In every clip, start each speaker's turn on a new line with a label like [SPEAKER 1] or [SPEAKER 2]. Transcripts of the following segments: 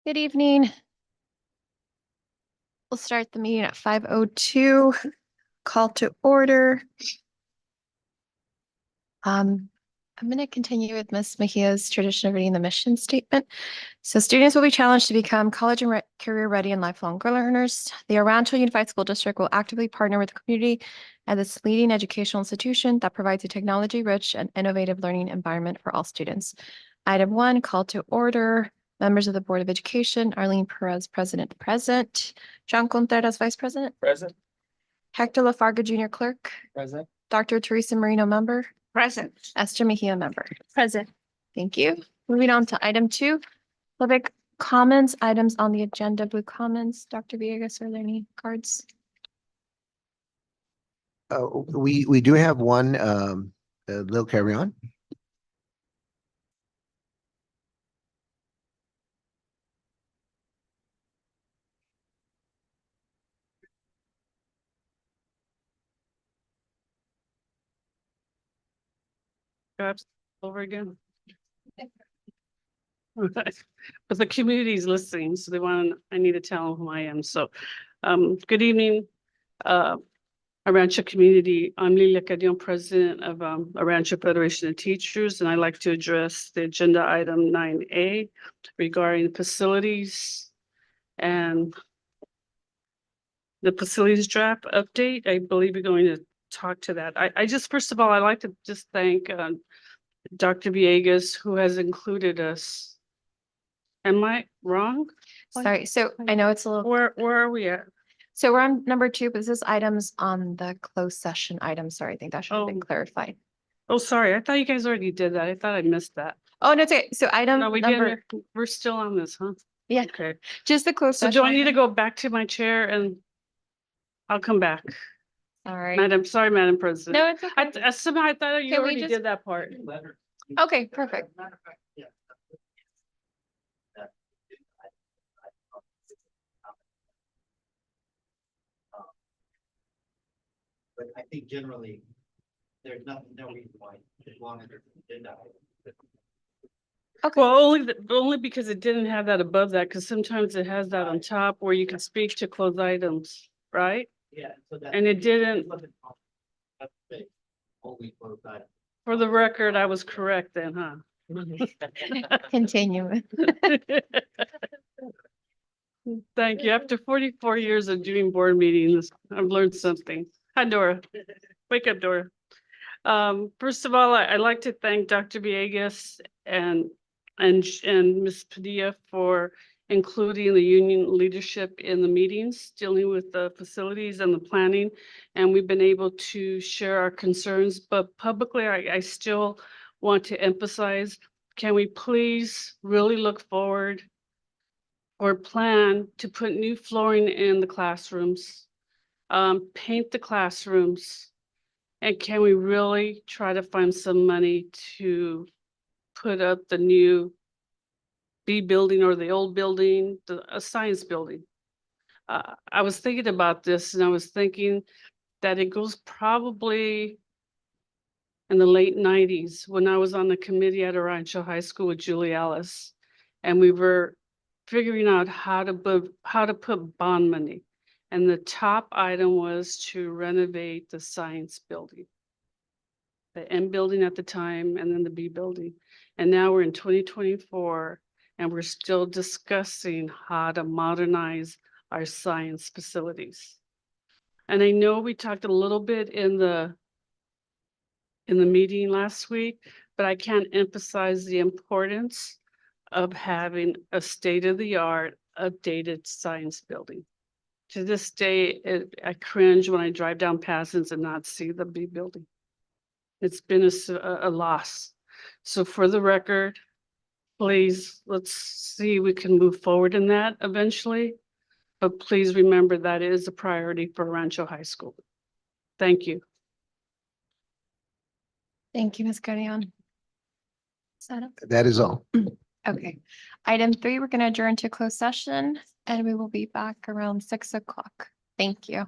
[SPEAKER 1] Good evening. We'll start the meeting at 5:02. Call to order. I'm going to continue with Ms. Mejia's tradition of reading the mission statement. So students will be challenged to become college and career ready and lifelong learners. The Rancho Unified School District will actively partner with the community as its leading educational institution that provides a technology-rich and innovative learning environment for all students. Item 1, call to order. Members of the Board of Education, Arlene Perez, President, present. John Contreras, Vice President.
[SPEAKER 2] Present.
[SPEAKER 1] Hector Lafarga, Junior Clerk.
[SPEAKER 2] Present.
[SPEAKER 1] Dr. Teresa Marino, Member.
[SPEAKER 3] Present.
[SPEAKER 1] Esther Mejia, Member.
[SPEAKER 3] Present.
[SPEAKER 1] Thank you. Moving on to item 2, public comments, items on the agenda, blue comments. Dr. Villegas, are there any cards?
[SPEAKER 4] We do have one, little carry on.
[SPEAKER 3] Perhaps over again. But the community is listening, so I need to tell them who I am. So, good evening, Arancho community. I'm Lilia Carrion, president of Arancho Federation of Teachers, and I'd like to address the agenda item 9A regarding facilities and the facilities draft update. I believe we're going to talk to that. I just, first of all, I'd like to just thank Dr. Villegas, who has included us. Am I wrong?
[SPEAKER 1] Sorry, so I know it's a little,
[SPEAKER 3] Where are we at?
[SPEAKER 1] so we're on number 2, but this is items on the closed session item. Sorry, I think that should have been
[SPEAKER 3] Oh.
[SPEAKER 1] clarified.
[SPEAKER 3] Oh, sorry. I thought you guys already did that. I thought I missed that.
[SPEAKER 1] Oh, no, it's okay. So item
[SPEAKER 3] No, we
[SPEAKER 1] number,
[SPEAKER 3] didn't. We're still on this, huh?
[SPEAKER 1] yeah,
[SPEAKER 3] Okay.
[SPEAKER 1] just the closed
[SPEAKER 3] So
[SPEAKER 1] session.
[SPEAKER 3] do I need to
[SPEAKER 1] item.
[SPEAKER 3] go back to my chair and I'll come back?
[SPEAKER 1] Sorry.
[SPEAKER 3] Sorry, Madam President.
[SPEAKER 1] No, it's okay.
[SPEAKER 3] Somehow I thought you
[SPEAKER 1] Can we
[SPEAKER 3] already
[SPEAKER 1] just-
[SPEAKER 3] did that part.
[SPEAKER 1] Okay, perfect.
[SPEAKER 5] But I think generally, there's no reason why, as long as there's an agenda item.
[SPEAKER 3] Well, only because it didn't have that above that, because sometimes it has that on top where you can speak to closed items, right?
[SPEAKER 5] Yeah. So that.
[SPEAKER 3] And it didn't.
[SPEAKER 5] That's big. Only closed item.
[SPEAKER 3] For the record, I was correct then, huh?
[SPEAKER 1] Continue.
[SPEAKER 3] Thank you. After 44 years of doing board meetings, I've learned something. Hi, Dora. Wake up, Dora. First of all, I'd like to thank Dr. Villegas and Ms. Padilla for including the union leadership in the meetings, dealing with the facilities and the planning. And we've been able to share our concerns, but publicly, I still want to emphasize, can we please really look forward or plan to put new flooring in the classrooms, paint the classrooms, and can we really try to find some money to put up the new B building or the old building, a science building? I was thinking about this and I was thinking that it goes probably in the late 90s when I was on the committee at Rancho High School with Julie Ellis, and we were figuring out how to put bond money. And the top item was to renovate the science building, the M building at the time, and then the B building. And now we're in 2024, and we're still discussing how to modernize our science facilities. And I know we talked a little bit in the meeting last week, but I can't emphasize the importance of having a state-of-the-art updated science building. To this day, I cringe when I drive down Passons and not see the B building. It's been a loss. So for the record, please, let's see, we can move forward in that eventually. But please remember that is a priority for Rancho High School. Thank you.
[SPEAKER 1] Thank you, Ms. Carrion.
[SPEAKER 4] That is all.
[SPEAKER 1] Okay. Item 3, we're going to adjourn to closed session and we will be back around 6 o'clock. Thank you.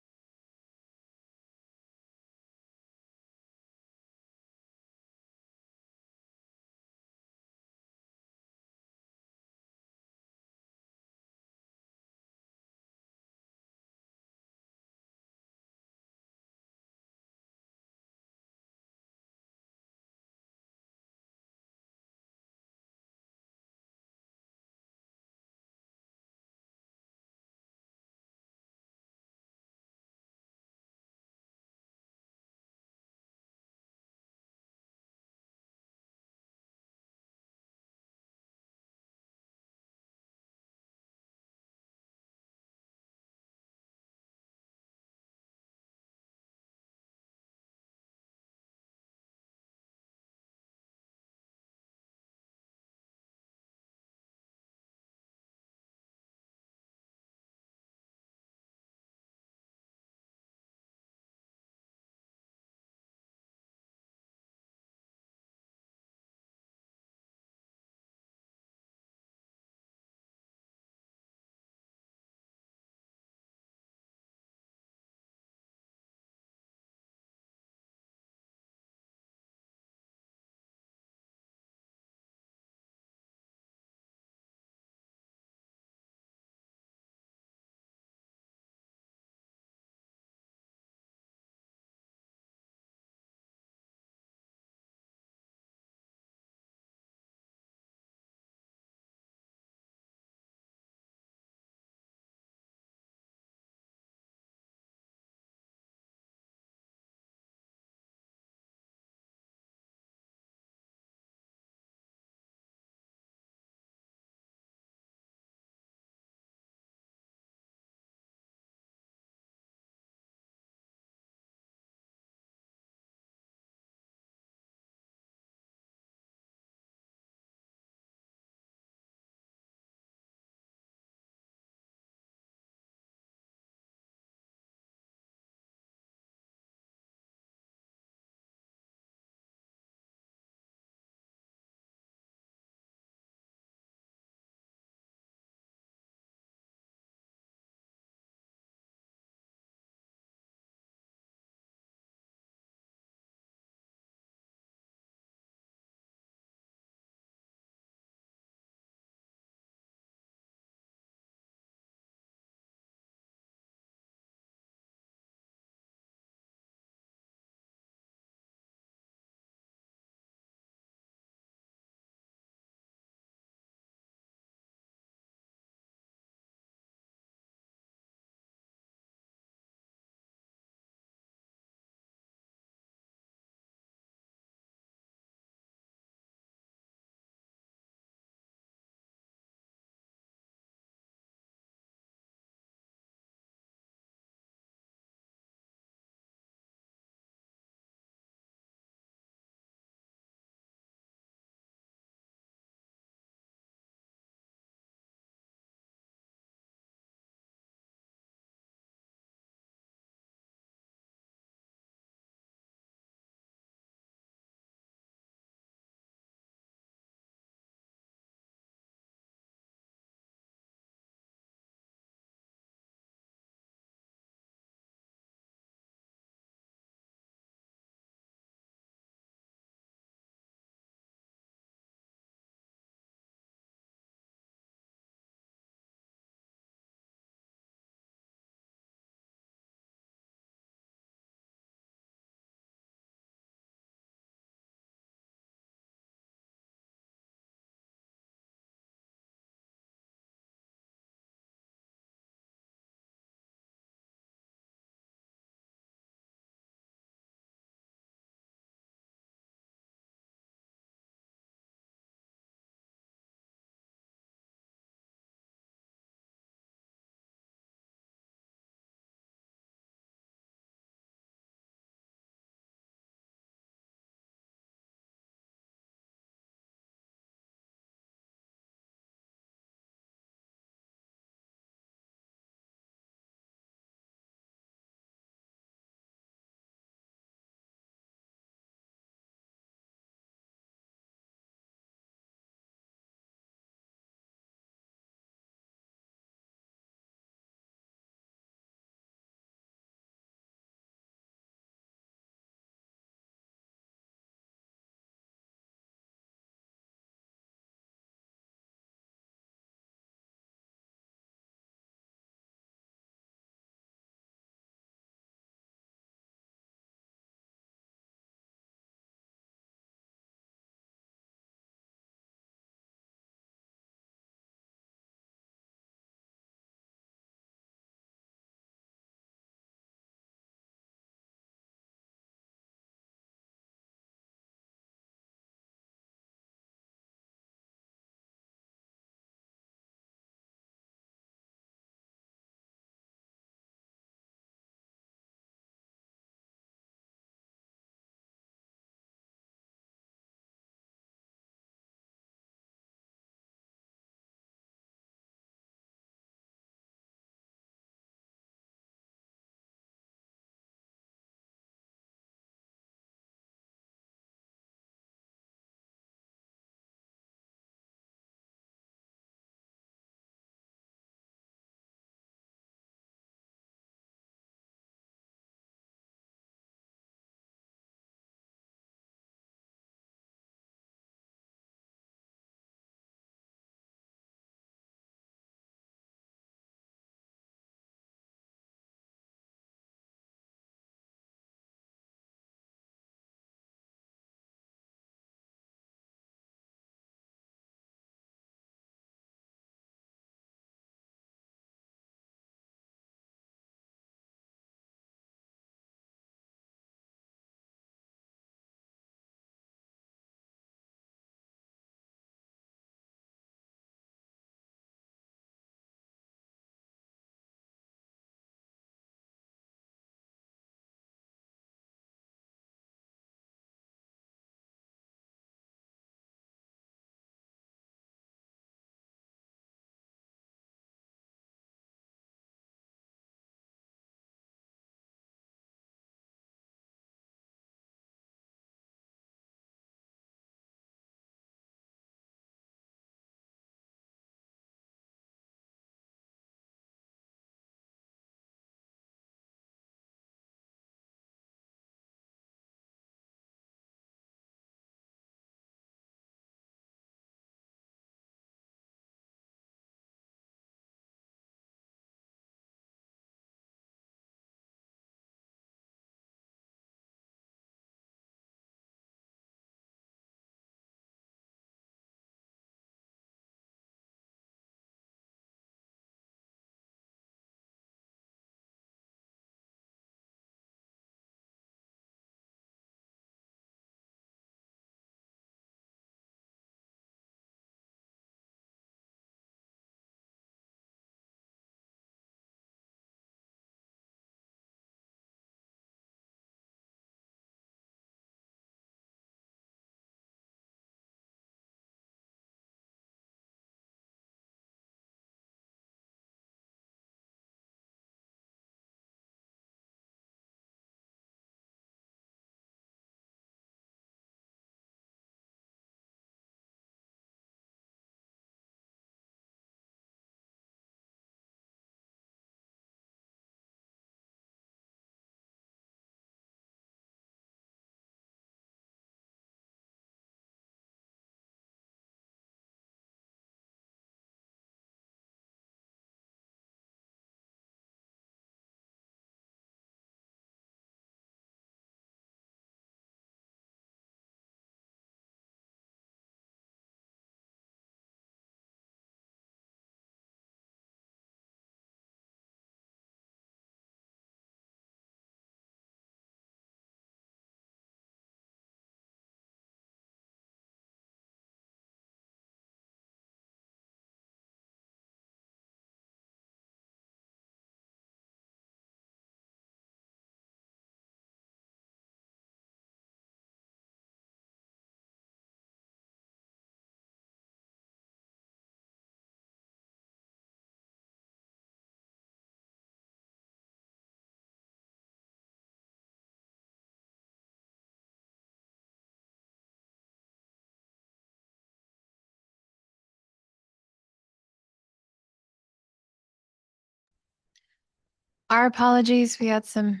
[SPEAKER 1] Our apologies. We had some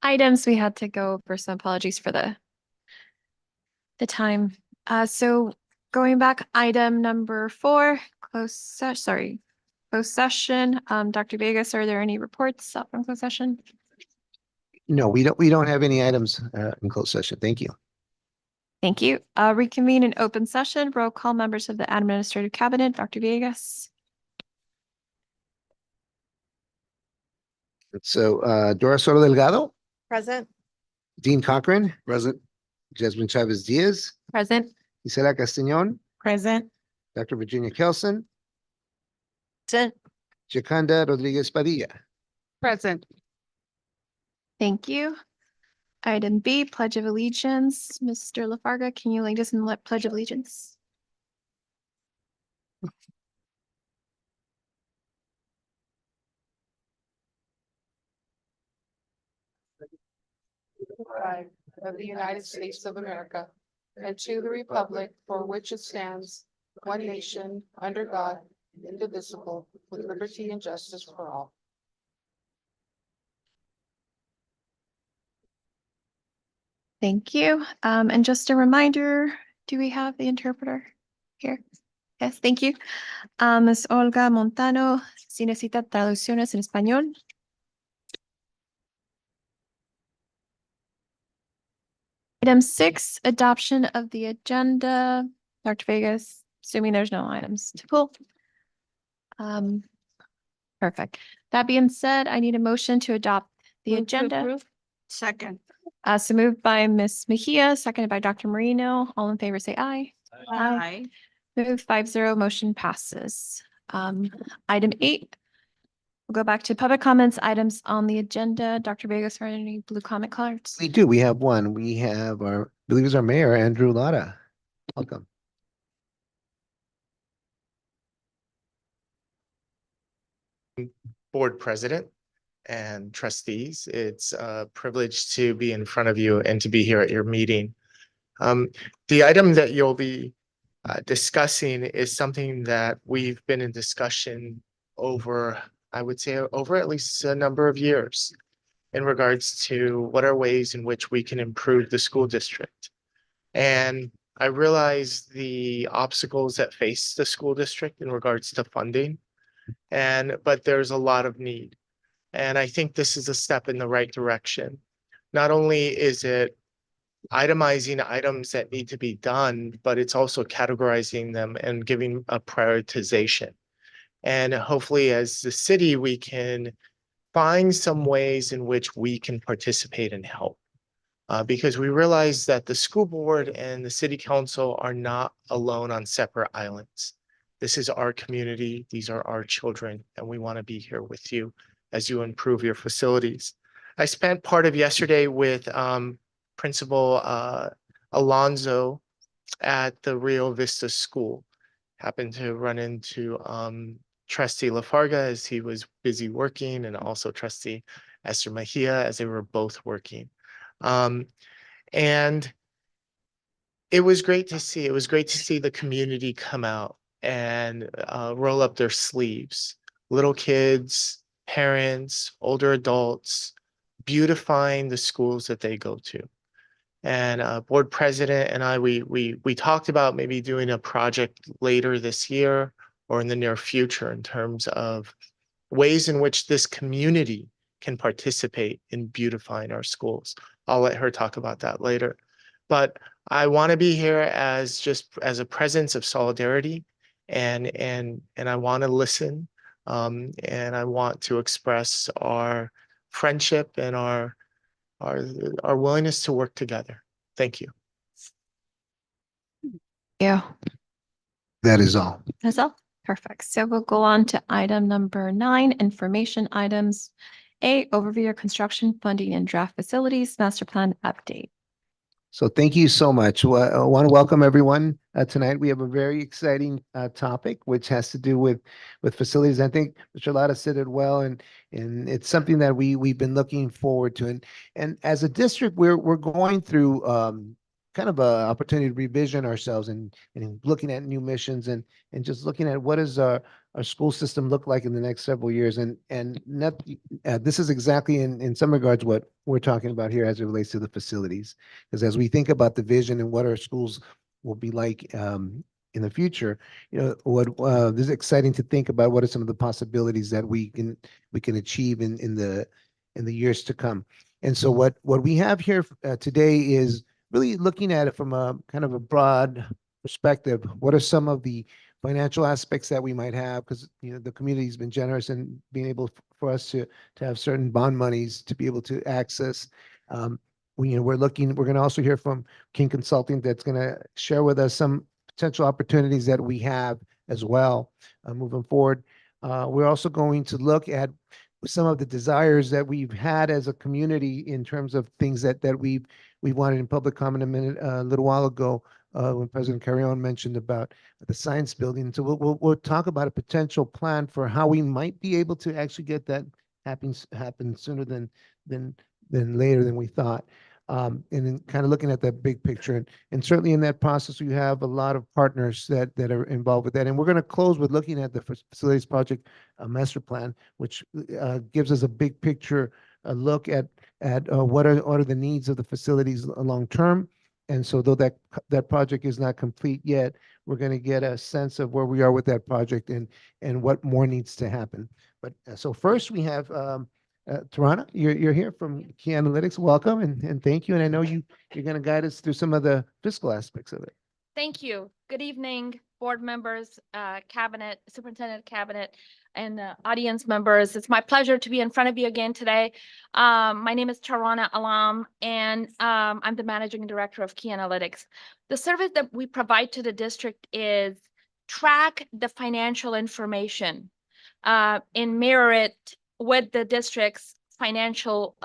[SPEAKER 1] items we had to go over, so apologies for the time. So going back, item number 4, closed session. Dr. Vegas, are there any reports up from closed session?
[SPEAKER 4] No, we don't have any items in closed session. Thank you.
[SPEAKER 1] Thank you. Reconvene in open session. Roll call members of the administrative cabinet. Dr. Vegas.
[SPEAKER 4] So Dora Soto Delgado,
[SPEAKER 1] Present.
[SPEAKER 4] Dean Cochran. Present. Jasmine Chavez Diaz,
[SPEAKER 1] Present.
[SPEAKER 4] Gisela Castañón,
[SPEAKER 1] Present.
[SPEAKER 4] Dr. Virginia Kelson,
[SPEAKER 1] Present.
[SPEAKER 4] Jaconda Rodriguez Padilla.
[SPEAKER 3] Present.
[SPEAKER 1] Thank you. Item B, Pledge of Allegiance. Mr. LaFarga, can you lead us in the Pledge of Allegiance?
[SPEAKER 2] Flag of the United States of America, and to the republic for which it stands, one nation, under God, indivisible, with liberty and justice for all.
[SPEAKER 1] Thank you. And just a reminder, do we have the interpreter here? Yes, thank you. Ms. Olga Montano, si necesita traducciones en español. Item 6, adoption of the agenda. Dr. Vegas, assuming there's no items to pull. Perfect. That being said, I need a motion to adopt the
[SPEAKER 3] Move to
[SPEAKER 1] agenda.
[SPEAKER 3] approve. Second.
[SPEAKER 1] So moved by Ms. Mejia, seconded by Dr. Marino. All in favor, say aye.
[SPEAKER 3] Aye.
[SPEAKER 1] Move 5-0, motion passes. Item 8. We'll go back to public comments, items on the agenda. Dr. Vegas, are there any blue comment cards?
[SPEAKER 4] We do. We have one. We have our, I believe it's our mayor, Andrew Lara. Welcome.
[SPEAKER 6] Board president and trustees. It's a privilege to be in front of you and to be here at your meeting. The item that you'll be discussing is something that we've been in discussion over, I would say, over at least a number of years in regards to what are ways in which we can improve the school district. And I realize the obstacles that face the school district in regards to funding. But there's a lot of need. And I think this is a step in the right direction. Not only is it itemizing items that need to be done, but it's also categorizing them and giving a prioritization. And hopefully as the city, we can find some ways in which we can participate and help. Because we realize that the school board and the city council are not alone on separate islands. This is our community. These are our children, and we want to be here with you as you improve your facilities. I spent part of yesterday with Principal Alonso at the Rio Vista School. Happened to run into Trustee Lafarga as he was busy working, and also Trustee Esther Mejia as they were both working. And it was great to see. It was great to see the community come out and roll up their sleeves. Little kids, parents, older adults, beautifying the schools that they go to. And board president and I, we talked about maybe doing a project later this year or in the near future in terms of ways in which this community can participate in beautifying our schools. I'll let her talk about that later. But I want to be here as just as a presence of solidarity, and I want to listen, and I want to express our friendship and our willingness to work together. Thank you.
[SPEAKER 1] Yeah,
[SPEAKER 4] That is all.
[SPEAKER 1] that's all. Perfect. So we'll go on to item number 9, information items. A, overview of construction funding and draft facilities, master plan update.
[SPEAKER 4] So thank you so much. I want to welcome everyone tonight. We have a very exciting topic, which has to do with facilities. I think Mr. Lara said it well, and it's something that we've been looking forward to. And as a district, we're going through kind of a opportunity to revision ourselves and looking at new missions and just looking at what does our school system look like in the next several years. And not, this is exactly in some regards what we're talking about here as it relates to the facilities. Because as we think about the vision and what our schools will be like in the future, you know, what this is exciting to think about what are some of the possibilities that we can achieve in the years to come. And so what we have here today is really looking at it from a kind of a broad perspective. What are some of the financial aspects that we might have? Because you know the community's been generous in being able for us to have certain bond monies to be able to access. We're going to also hear from King Consulting that's going to share with us some potential opportunities that we have as well moving forward. We're also going to look at some of the desires that we've had as a community in terms of things that we wanted in public comment a little while ago when President Carrion mentioned about the science building. So we'll talk about a potential plan for how we might be able to actually get that happen sooner than later than we thought. And then kind of looking at that big picture. And certainly in that process, we have a lot of partners that are involved with that. And we're going to close with looking at the facilities project master plan, which gives us a big picture, a look at what are the needs of the facilities long term. And so though that project is not complete yet, we're going to get a sense of where we are with that project and what more needs to happen. But so first we have Tarana, you're here from Key Analytics. Welcome and thank you. And I know you're going to guide us through some of the fiscal aspects of it.
[SPEAKER 7] Thank you. Good evening, board members, cabinet, superintendent cabinet, and audience members. It's my pleasure to be in front of you again today. My name is Tarana Alam, and I'm the managing director of Key Analytics. The service that we provide to the district is track the financial information and mirror it with the district's financial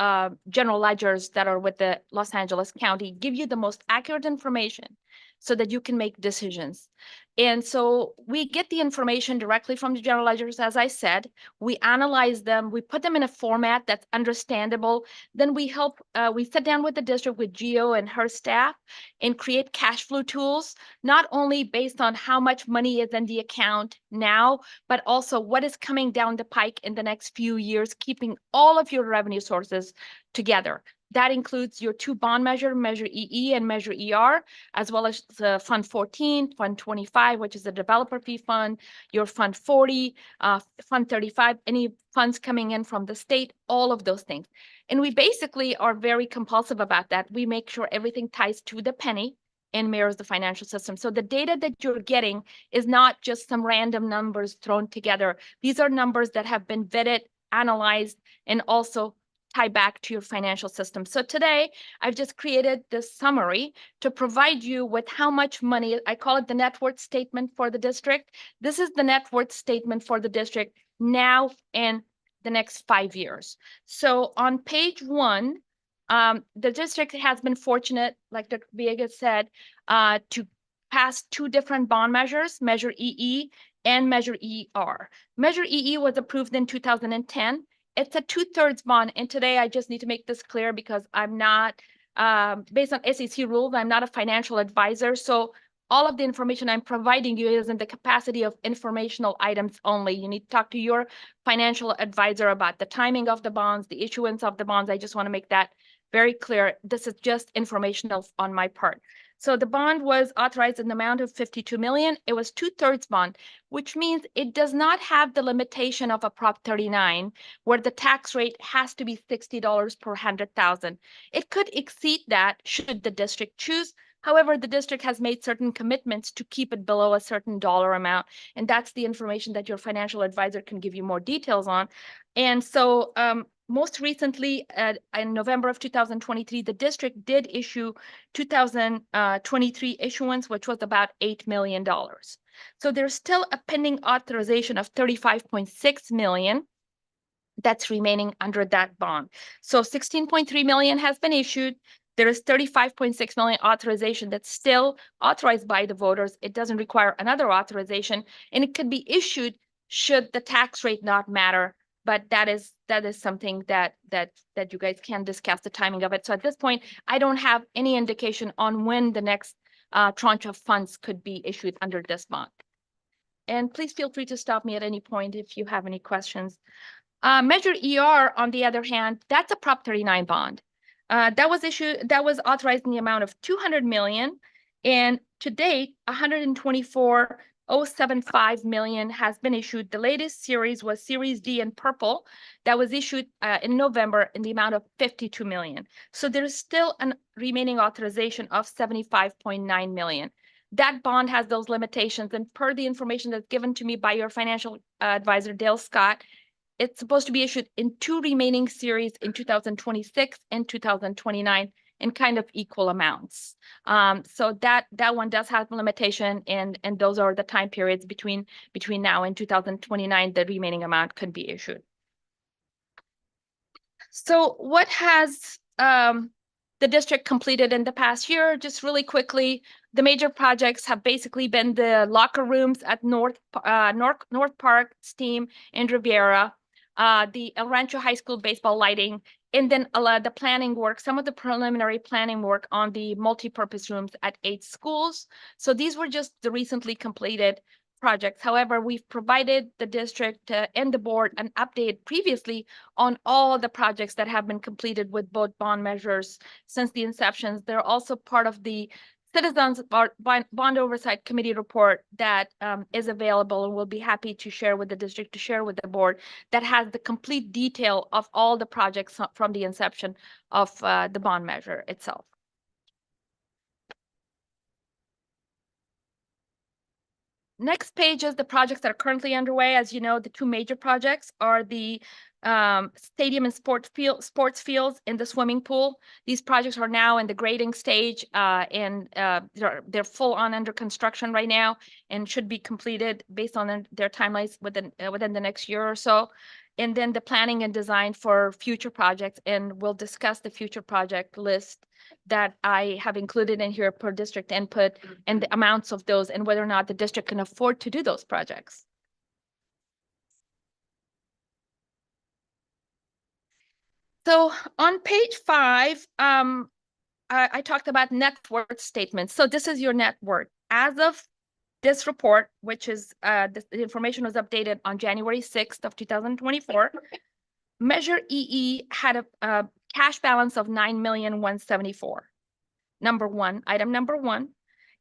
[SPEAKER 7] general ledgers that are with the Los Angeles County, give you the most accurate information so that you can make decisions. And so we get the information directly from the general ledgers, as I said. We analyze them, we put them in a format that's understandable. Then we sit down with the district, with Geo and her staff, and create cash flow tools, not only based on how much money is in the account now, but also what is coming down the pike in the next few years, keeping all of your revenue sources together. That includes your two bond measure, Measure EE and Measure ER, as well as the Fund 14, Fund 25, which is the developer fee fund, your Fund 40, Fund 35, any funds coming in from the state, all of those things. And we basically are very compulsive about that. We make sure everything ties to the penny and mirrors the financial system. So the data that you're getting is not just some random numbers thrown together. These are numbers that have been vetted, analyzed, and also tie back to your financial system. So today, I've just created this summary to provide you with how much money. I call it the net worth statement for the district. This is the net worth statement for the district now and the next 5 years. So on page 1, the district has been fortunate, like Dr. Villegas said, to pass 2 different bond measures, Measure EE and Measure ER. Measure EE was approved in 2010. It's a 2/3 bond. And today I just need to make this clear because I'm not, based on SEC rules, I'm not a financial advisor. So all of the information I'm providing you is in the capacity of informational items only. You need to talk to your financial advisor about the timing of the bonds, the issuance of the bonds. I just want to make that very clear. This is just informational on my part. So the bond was authorized in the amount of 52 million. It was 2/3 bond, which means it does not have the limitation of a Prop 39, where the tax rate has to be $60 per 100,000. It could exceed that should the district choose. However, the district has made certain commitments to keep it below a certain dollar amount. And that's the information that your financial advisor can give you more details on. And so most recently, in November of 2023, the district did issue 2023 issuance, which was about $8 million. So there's still a pending authorization of 35.6 million that's remaining under that bond. So 16.3 million has been issued. There is 35.6 million authorization that's still authorized by the voters. It doesn't require another authorization, and it could be issued should the tax rate not matter but that is something that you guys can discuss the timing of it. So at this point, I don't have any indication on when the next tranche of funds could be issued under this bond. And please feel free to stop me at any point if you have any questions. Measure ER, on the other hand, that's a Prop 39 bond. That was authorized in the amount of 200 million, and to date, 124,075 million has been issued. The latest series was Series D in purple that was issued in November in the amount of 52 million. So there is still a remaining authorization of 75.9 million. That bond has those limitations, and per the information that's given to me by your financial advisor, Dale Scott, it's supposed to be issued in 2 remaining series in 2026 and 2029 in kind of equal amounts. So that one does have a limitation, and those are the time periods between now and 2029 the remaining amount could be issued. So what has the district completed in the past year? Just really quickly, the major projects have basically been the locker rooms at North Park, STEAM, and Riviera, the El Rancho High School baseball lighting, and then the planning work, some of the preliminary planning work on the multi-purpose rooms at 8 schools. So these were just the recently completed projects. However, we've provided the district and the board an update previously on all the projects that have been completed with both bond measures since the inception. They're also part of the Citizens Bond Oversight Committee report that is available, and we'll be happy to share with the district, to share with the board, that has the complete detail of all the projects from the inception of the bond measure itself. Next page is the projects that are currently underway. As you know, the 2 major projects are the stadium and sports fields and the swimming pool. These projects are now in the grading stage, and they're full on under construction right now and should be completed based on their timelines within the next year or so. And then the planning and design for future projects, and we'll discuss the future project list that I have included in here per district input and the amounts of those and whether or not the district can afford to do those projects. So on page 5, I talked about net worth statements. So this is your net worth. As of this report, which is the information was updated on January 6th of 2024, Measure EE had a cash balance of 9,174,000. Item number one.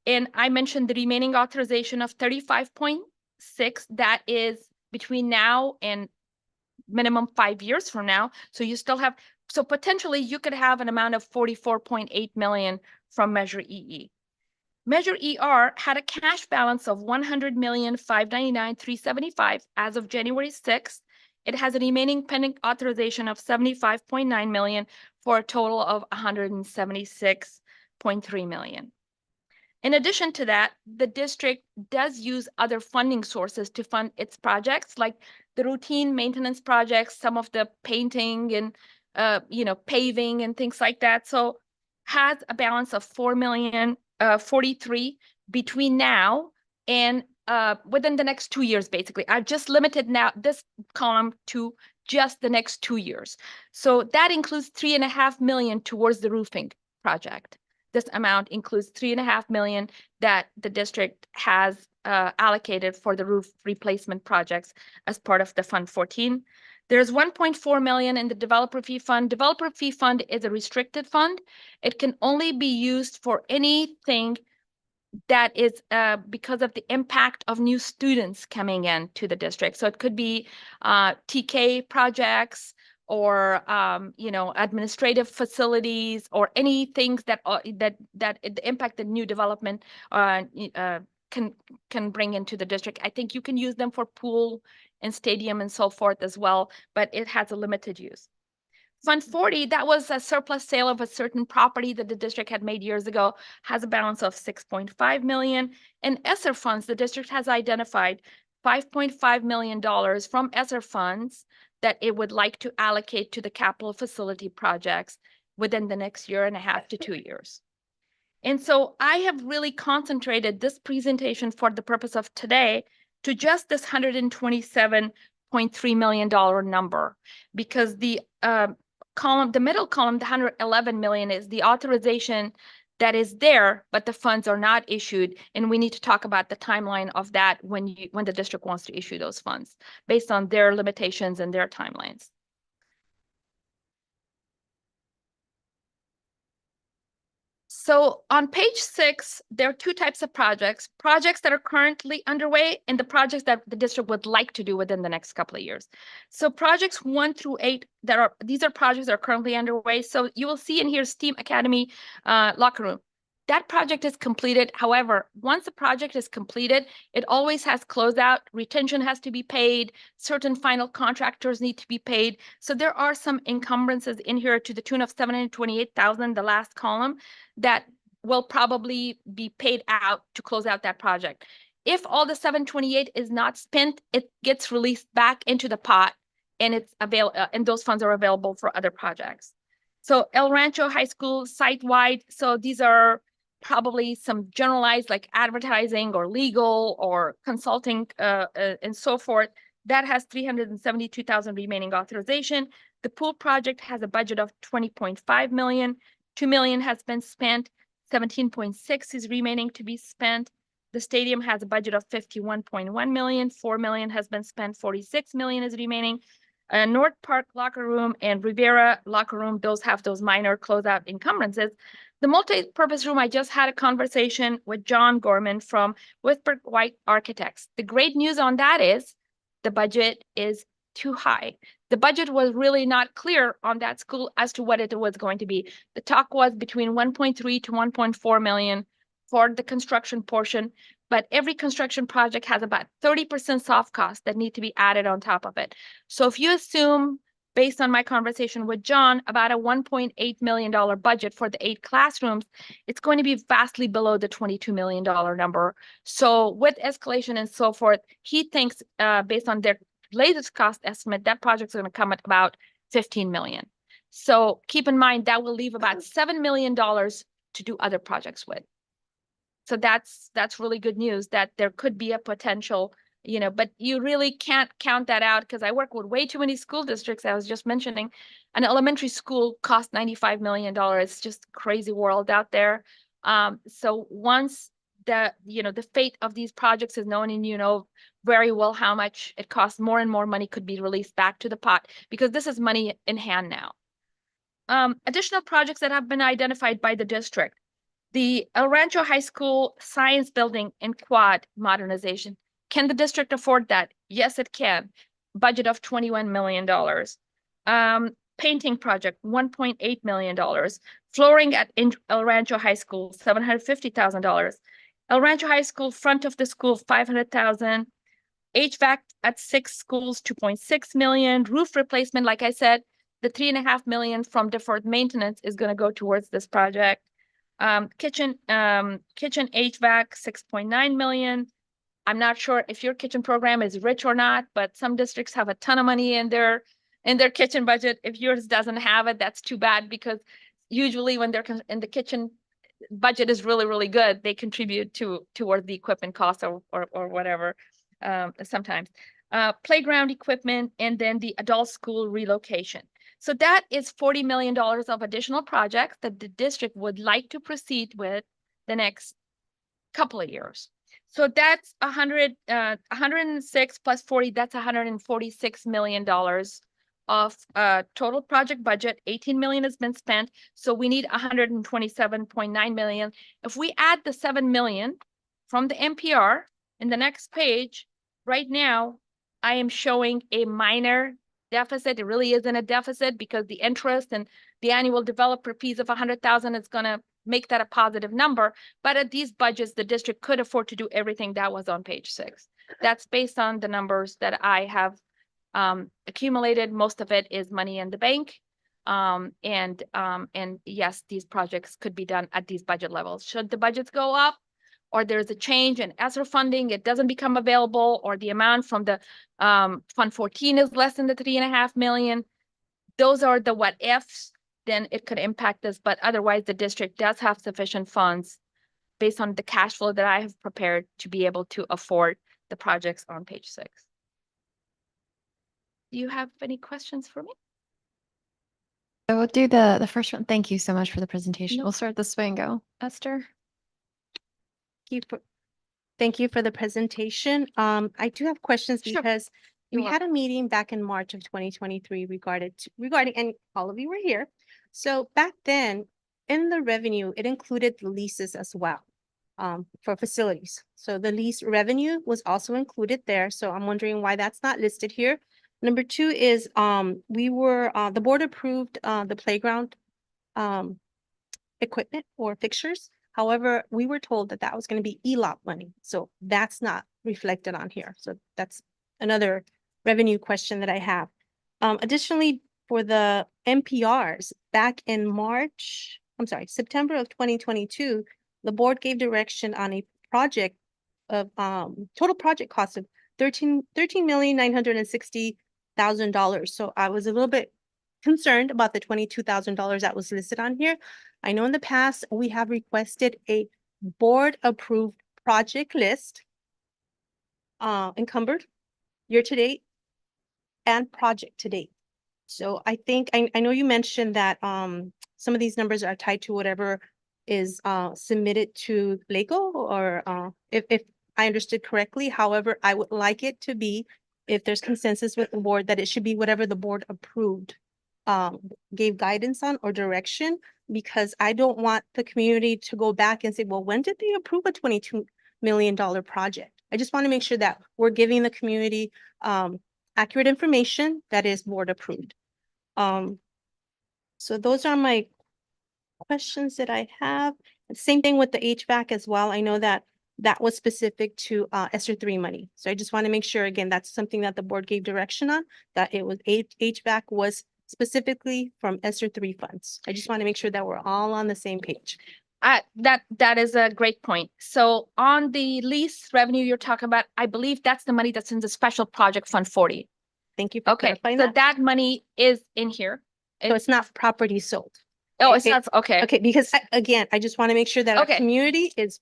[SPEAKER 7] And I mentioned the remaining authorization of 35.6. That is between now and minimum 5 years from now. So you still have, so potentially you could have an amount of 44.8 million from Measure EE. Measure ER had a cash balance of 100,599,375 as of January 6th. It has a remaining pending authorization of 75.9 million for a total of 176.3 million. In addition to that, the district does use other funding sources to fund its projects, like the routine maintenance projects, some of the painting and paving and things like that. So has a balance of 4,043,000 between now and within the next 2 years, basically. I've just limited now this column to just the next 2 years. So that includes 3.5 million towards the roofing project. This amount includes 3.5 million that the district has allocated for the roof replacement projects as part of the Fund 14. There's 1.4 million in the developer fee fund. Developer fee fund is a restricted fund. It can only be used for anything that is because of the impact of new students coming in to the district. So it could be TK projects, or administrative facilities, or any things that impact the new development can bring into the district. I think you can use them for pool and stadium and so forth as well, but it has a limited use. Fund 40, that was a surplus sale of a certain property that the district had made years ago, has a balance of 6.5 million. And ESSER funds, the district has identified $5.5 million from ESSER funds that it would like to allocate to the capital facility projects within the next 1.5 to 2 years. And so I have really concentrated this presentation for the purpose of today to just this $100.3 million number, because the column, the middle column, the 111 million is the authorization that is there, but the funds are not issued. And we need to talk about the timeline of that when the district wants to issue those funds based on their limitations and their timelines. So on page 6, there are two types of projects that are currently underway and the projects that the district would like to do within the next couple of years. So projects 1 through 8, these are projects that are currently underway. So you will see in here STEAM Academy locker room. That project is completed. However, once the project is completed, it always has closeout. Retention has to be paid. Certain final contractors need to be paid. So there are some encumbrances in here to the tune of $728,000, the last column, that will probably be paid out to close out that project. If all the 728 is not spent, it gets released back into the pot, and it's available, and those funds are available for other projects. So El Rancho High School site-wide. So these are probably some generalized like advertising or legal or consulting and so forth. That has 372,000 remaining authorization. The pool project has a budget of 20.5 million. 2 million has been spent. 17.6 is remaining to be spent. The stadium has a budget of 51.1 million. 4 million has been spent. 46 million is remaining. North Park locker room and Rivera locker room, those have those minor closeout encumbrances. The multi-purpose room, I just had a conversation with John Gorman from Whitberg White Architects. The great news on that is the budget is too high. The budget was really not clear on that school as to what it was going to be. The talk was between 1.3 to 1.4 million for the construction portion, but every construction project has about 30% soft costs that need to be added on top of it. So if you assume, based on my conversation with John, about a $1.8 million budget for the 8 classrooms, it's going to be vastly below the $22 million number. So with escalation and so forth, he thinks based on their latest cost estimate, that project's going to come at about 15 million. So keep in mind that will leave about $7 million to do other projects with. So that's really good news that there could be a potential, but you really can't count that out because I work with way too many school districts. I was just mentioning an elementary school cost $95 million. It's just a crazy world out there. So once the fate of these projects is known and you know very well how much it costs, more and more money could be released back to the pot because this is money in hand now. Additional projects that have been identified by the district. The El Rancho High School Science Building and Quad modernization. Can the district afford that? Yes, it can. Budget of $21 million. Painting project, $1.8 million. Flooring at El Rancho High School, $750,000. El Rancho High School, front of the school, $500,000. HVAC at 6 schools, $2.6 million. Roof replacement, like I said, the $3.5 million from deferred maintenance is going to go towards this project. Kitchen HVAC, $6.9 million. I'm not sure if your kitchen program is rich or not, but some districts have a ton of money in their kitchen budget. If yours doesn't have it, that's too bad because usually when they're in the kitchen budget is really, really good, they contribute towards the equipment cost or whatever sometimes. Playground equipment and then the adult school relocation. So that is $40 million of additional projects that the district would like to proceed with the next couple of years. So that's 106 plus 40, that's $146 million of total project budget. 18 million has been spent. So we need 127.9 million. If we add the 7 million from the NPR in the next page, right now, I am showing a minor deficit. It really isn't a deficit because the interest and the annual developer fees of 100,000 is going to make that a positive number. But at these budgets, the district could afford to do everything that was on page 6. That's based on the numbers that I have accumulated. Most of it is money in the bank. And yes, these projects could be done at these budget levels. Should the budgets go up, or there's a change in ESSER funding, it doesn't become available, or the amount from the Fund 14 is less than the 3.5 million. Those are the what ifs, then it could impact this, but otherwise the district does have sufficient funds based on the cash flow that I have prepared to be able to afford the projects on page 6. Do you have any questions for me?
[SPEAKER 1] So we'll do the first one. Thank you so much for the presentation.
[SPEAKER 7] No.
[SPEAKER 1] We'll start this way and go. Esther?
[SPEAKER 8] Thank you for the presentation. I do have questions
[SPEAKER 7] Sure.
[SPEAKER 8] because
[SPEAKER 7] You're
[SPEAKER 8] we had a meeting back in March of 2023 regarding, and all of you were here. So back then, in the revenue, it included the leases as well, for facilities. So the lease revenue was also included there. So I'm wondering why that's not listed here. Number two is, the board approved, the playground, equipment or fixtures. However, we were told that that was going to be ELOP money. So that's not reflected on here. So that's another revenue question that I have. Additionally, for the MPRs back in September of 2022, the board gave direction on a project of total project cost of $13,960,000. So I was a little bit concerned about the $22,000 that was listed on here. I know in the past, we have requested a board-approved project list, encumbered, year-to-date, and project-to-date. So I think, I know you mentioned that some of these numbers are tied to whatever is submitted to LACO, or if I understood correctly. However, I would like it to be, if there's consensus with the board, that it should be whatever the board approved, gave guidance on or direction, because I don't want the community to go back and say, well, when did they approve a $22 million project? I just want to make sure that we're giving the community accurate information that is board approved. So those are my questions that I have. Same thing with the HVAC as well. I know that that was specific to ESSER 3 money. So I just want to make sure, again, that's something that the board gave direction on, that it was HVAC was specifically from ESSER 3 funds. I just want to make sure that we're all on the same page.
[SPEAKER 7] That is a great point. So on the lease revenue you're talking about, I believe that's the money that's in the special project fund 40.
[SPEAKER 8] Thank you for
[SPEAKER 7] Okay,
[SPEAKER 8] clarifying
[SPEAKER 7] so
[SPEAKER 8] that.
[SPEAKER 7] that money is in here.
[SPEAKER 8] So it's not property sold.
[SPEAKER 7] Oh, it's
[SPEAKER 8] it-
[SPEAKER 7] not, okay,
[SPEAKER 8] Okay, because again, I just want to make sure that our
[SPEAKER 7] Okay.
[SPEAKER 8] community is,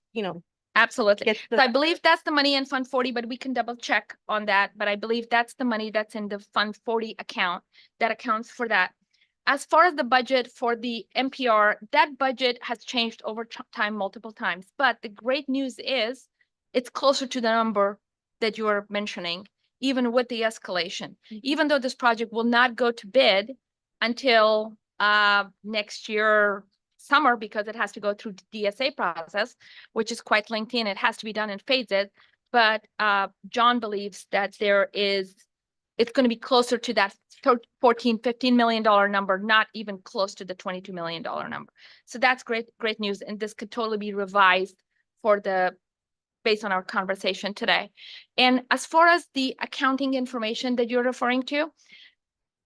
[SPEAKER 7] absolutely.
[SPEAKER 8] gets
[SPEAKER 7] So I
[SPEAKER 8] the,
[SPEAKER 7] believe that's the money in Fund 40, but we can double check on that. But I believe that's the money that's in the Fund 40 account that accounts for that. As far as the budget for the MPR, that budget has changed over time multiple times. But the great news is it's closer to the number that you are mentioning, even with the escalation. Even though this project will not go to bid until next year summer, because it has to go through the DSA process, which is quite lengthy and it has to be done in phases. But John believes that it's going to be closer to that $14-15 million number, not even close to the $22 million number. So that's great news. And this could totally be revised based on our conversation today. And as far as the accounting information that you're referring to,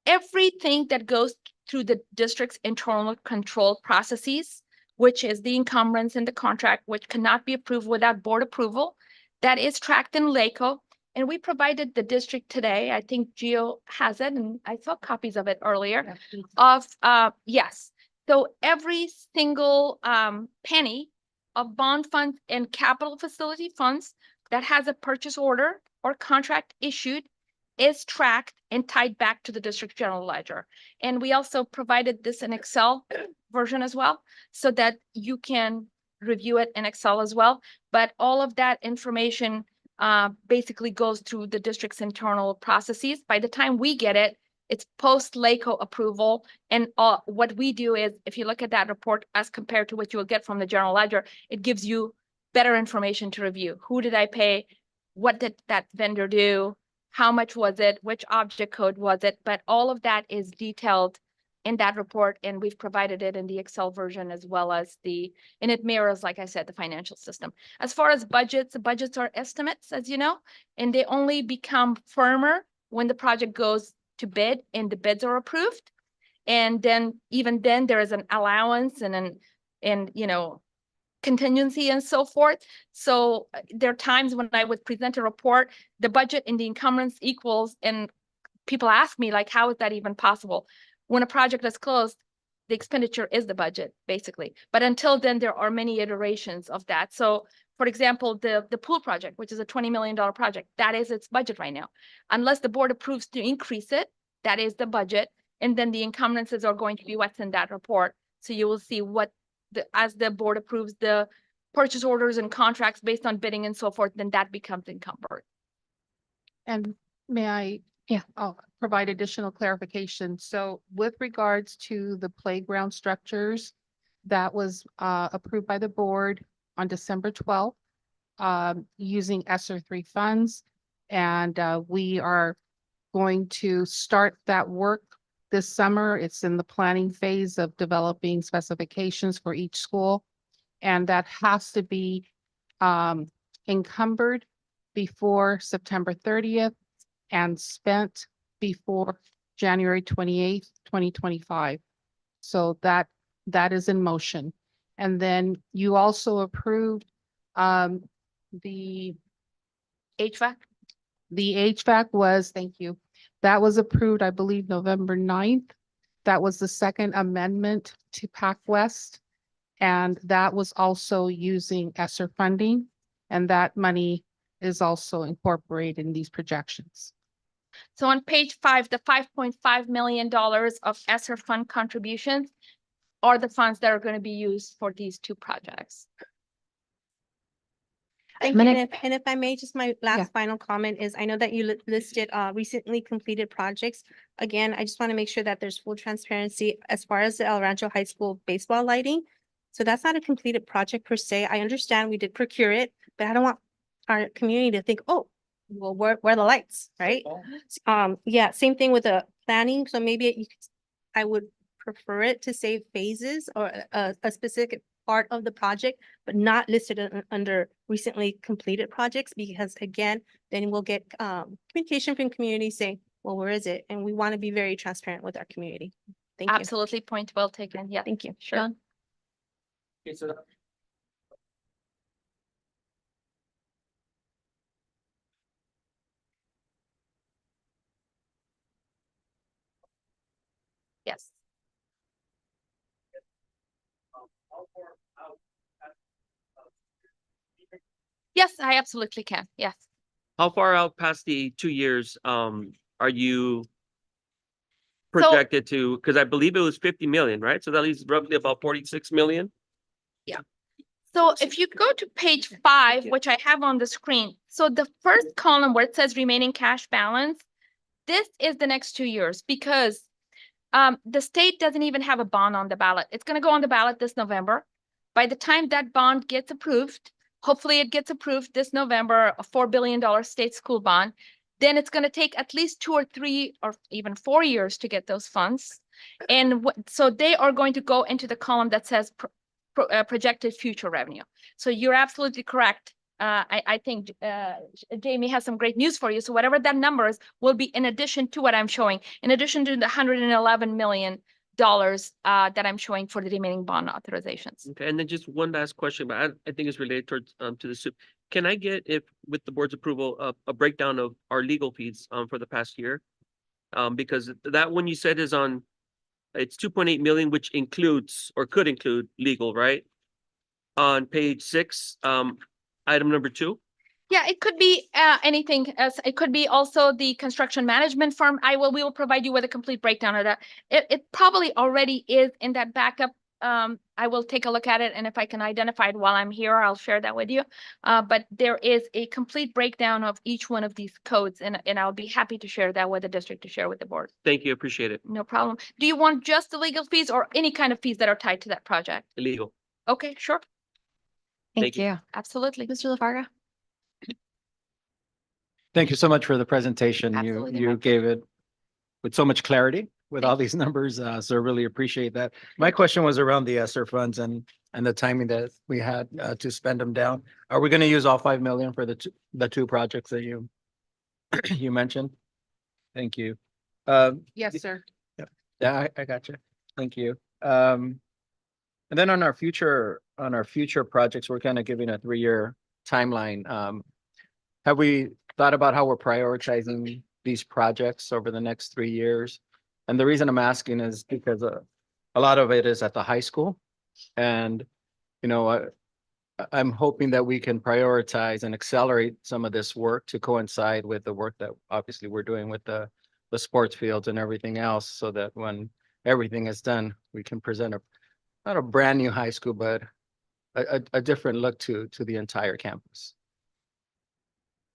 [SPEAKER 7] everything that goes through the district's internal control processes, which is the encumbrance in the contract, which cannot be approved without board approval, that is tracked in LACO. And we provided the district today, I think Gio has it, and I saw copies of it earlier, yes. So every single penny of bond funds and capital facility funds that has a purchase order or contract issued is tracked and tied back to the district general ledger. And we also provided this in Excel version as well, so that you can review it in Excel as well. But all of that information basically goes through the district's internal processes. By the time we get it, it's post LACO approval. And what we do is, if you look at that report as compared to what you will get from the general ledger, it gives you better information to review. Who did I pay? What did that vendor do? How much was it? Which object code was it? But all of that is detailed in that report, and we've provided it in the Excel version as well as and it mirrors, like I said, the financial system. As far as budgets, the budgets are estimates, as you know, and they only become firmer when the project goes to bid and the bids are approved. And then even then there is an allowance and contingency and so forth. So there are times when I would present a report, the budget and the encumbrance equals, and people ask me, like, how is that even possible? When a project is closed, the expenditure is the budget, basically. But until then, there are many iterations of that. So for example, the pool project, which is a $20 million project, that is its budget right now. Unless the board approves to increase it, that is the budget. And then the encumbrances are going to be what's in that report. So you will see what as the board approves the purchase orders and contracts based on bidding and so forth, then that becomes encumbered.
[SPEAKER 2] And may I?
[SPEAKER 1] Yeah.
[SPEAKER 2] Provide additional clarification. So with regards to the playground structures, that was approved by the board on December 12th, using ESSER 3 funds. And we are going to start that work this summer. It's in the planning phase of developing specifications for each school. And that has to be encumbered before September 30th and spent before January 28th, 2025. So that is in motion. And then you also approved the
[SPEAKER 7] HVAC?
[SPEAKER 2] The HVAC was, thank you. That was approved, I believe, November 9th. That was the second amendment to PAC West. And that was also using ESSER funding. And that money is also incorporated in these projections.
[SPEAKER 7] So on page 5, the $5.5 million of ESSER fund contributions are the funds that are going to be used for these two projects.
[SPEAKER 8] Thank you.
[SPEAKER 1] Minute-
[SPEAKER 8] And if I may, just my
[SPEAKER 1] Yeah.
[SPEAKER 8] last final comment is, I know that you listed recently completed projects. Again, I just want to make sure that there's full transparency as far as the El Rancho High School baseball lighting. So that's not a completed project per se. I understand we did procure it, but I don't want our community to think, oh, well, where are the lights, right? Yeah, same thing with the planning. So maybe I would prefer it to say phases or a specific part of the project, but not listed under recently completed projects, because again, then we'll get communication from community saying, well, where is it? And we want to be very transparent with our community. Thank you.
[SPEAKER 7] Absolutely, point well taken. Yeah.
[SPEAKER 8] Thank you.
[SPEAKER 7] Sure.
[SPEAKER 1] John?
[SPEAKER 7] Yes. Yes, I absolutely can. Yes.
[SPEAKER 9] How far out past the 2 years, are you
[SPEAKER 7] So-
[SPEAKER 9] projected to, because I believe it was 50 million, right? So that leaves roughly about 46 million.
[SPEAKER 7] So if you go to page 5, which I have on the screen, so the first column where it says remaining cash balance, this is the next 2 years, because the state doesn't even have a bond on the ballot. It's going to go on the ballot this November. By the time that bond gets approved, hopefully it gets approved this November, a $4 billion state school bond, then it's going to take at least 2 or 3 or even 4 years to get those funds. And so they are going to go into the column that says projected future revenue. So you're absolutely correct. I think Jamie has some great news for you. So whatever that number is will be in addition to what I'm showing, in addition to the $111 million that I'm showing for the remaining bond authorizations.
[SPEAKER 9] Okay, and then just one last question, but I think it's related towards to the soup. Can I get, if with the board's approval, a breakdown of our legal fees for the past year? Because that one you said is on, it's 2.8 million, which includes or could include legal, right? On page 6, item number 2.
[SPEAKER 7] Yeah, it could be anything else. It could be also the construction management firm. We will provide you with a complete breakdown of that. It probably already is in that backup. I will take a look at it, and if I can identify it while I'm here, I'll share that with you. But there is a complete breakdown of each one of these codes, and I'll be happy to share that with the district, to share with the board.
[SPEAKER 9] Thank you, appreciate it.
[SPEAKER 7] No problem. Do you want just the legal fees or any kind of fees that are tied to that project?
[SPEAKER 9] Illegal.
[SPEAKER 7] Okay, sure.
[SPEAKER 1] Thank
[SPEAKER 9] Thank you.
[SPEAKER 1] you.
[SPEAKER 7] Absolutely.
[SPEAKER 1] Mr. LaFarga?
[SPEAKER 10] Thank you so much for the presentation.
[SPEAKER 7] Absolutely,
[SPEAKER 10] You
[SPEAKER 7] Mike.
[SPEAKER 10] gave it with so much clarity with all these numbers, so I really appreciate that. My question was around the ESSER funds and the timing that we had to spend them down. Are we going to use all 5 million for the two projects that you you mentioned? Thank you.
[SPEAKER 2] Yes, sir.
[SPEAKER 10] Yeah, I got you. Thank you. And then on our future projects, we're kind of giving a 3-year timeline. Have we thought about how we're prioritizing these projects over the next 3 years? And the reason I'm asking is because a lot of it is at the high school. And, you know, I'm hoping that we can prioritize and accelerate some of this work to coincide with the work that obviously we're doing with the sports fields and everything else, so that when everything is done, we can present not a brand new high school, but a different look to the entire campus.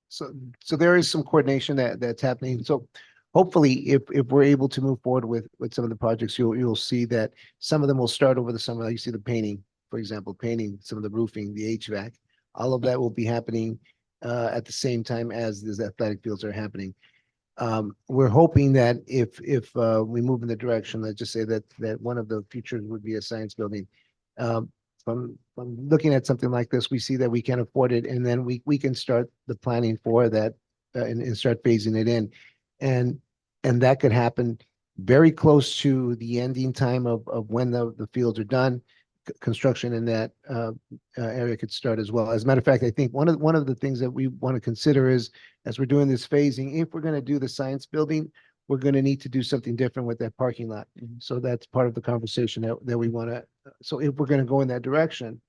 [SPEAKER 4] So there is some coordination that's happening. So hopefully, if we're able to move forward with some of the projects, you'll see that some of them will start over the summer. You see the painting, for example, painting, some of the roofing, the HVAC, all of that will be happening at the same time as these athletic fields are happening. We're hoping that if we move in the direction, let's just say that one of the futures would be a science building. From looking at something like this, we see that we can afford it, and then we can start the planning for that and start phasing it in, and that could happen very close to the ending time of when the fields are done. Construction in that area could start as well. As a matter of fact, I think one of the things that we want to consider is, as we're doing this phasing, if we're going to do the science building, we're going to need to do something different with that parking lot. So that's part of the conversation that we want to. So if we're going to go in that direction,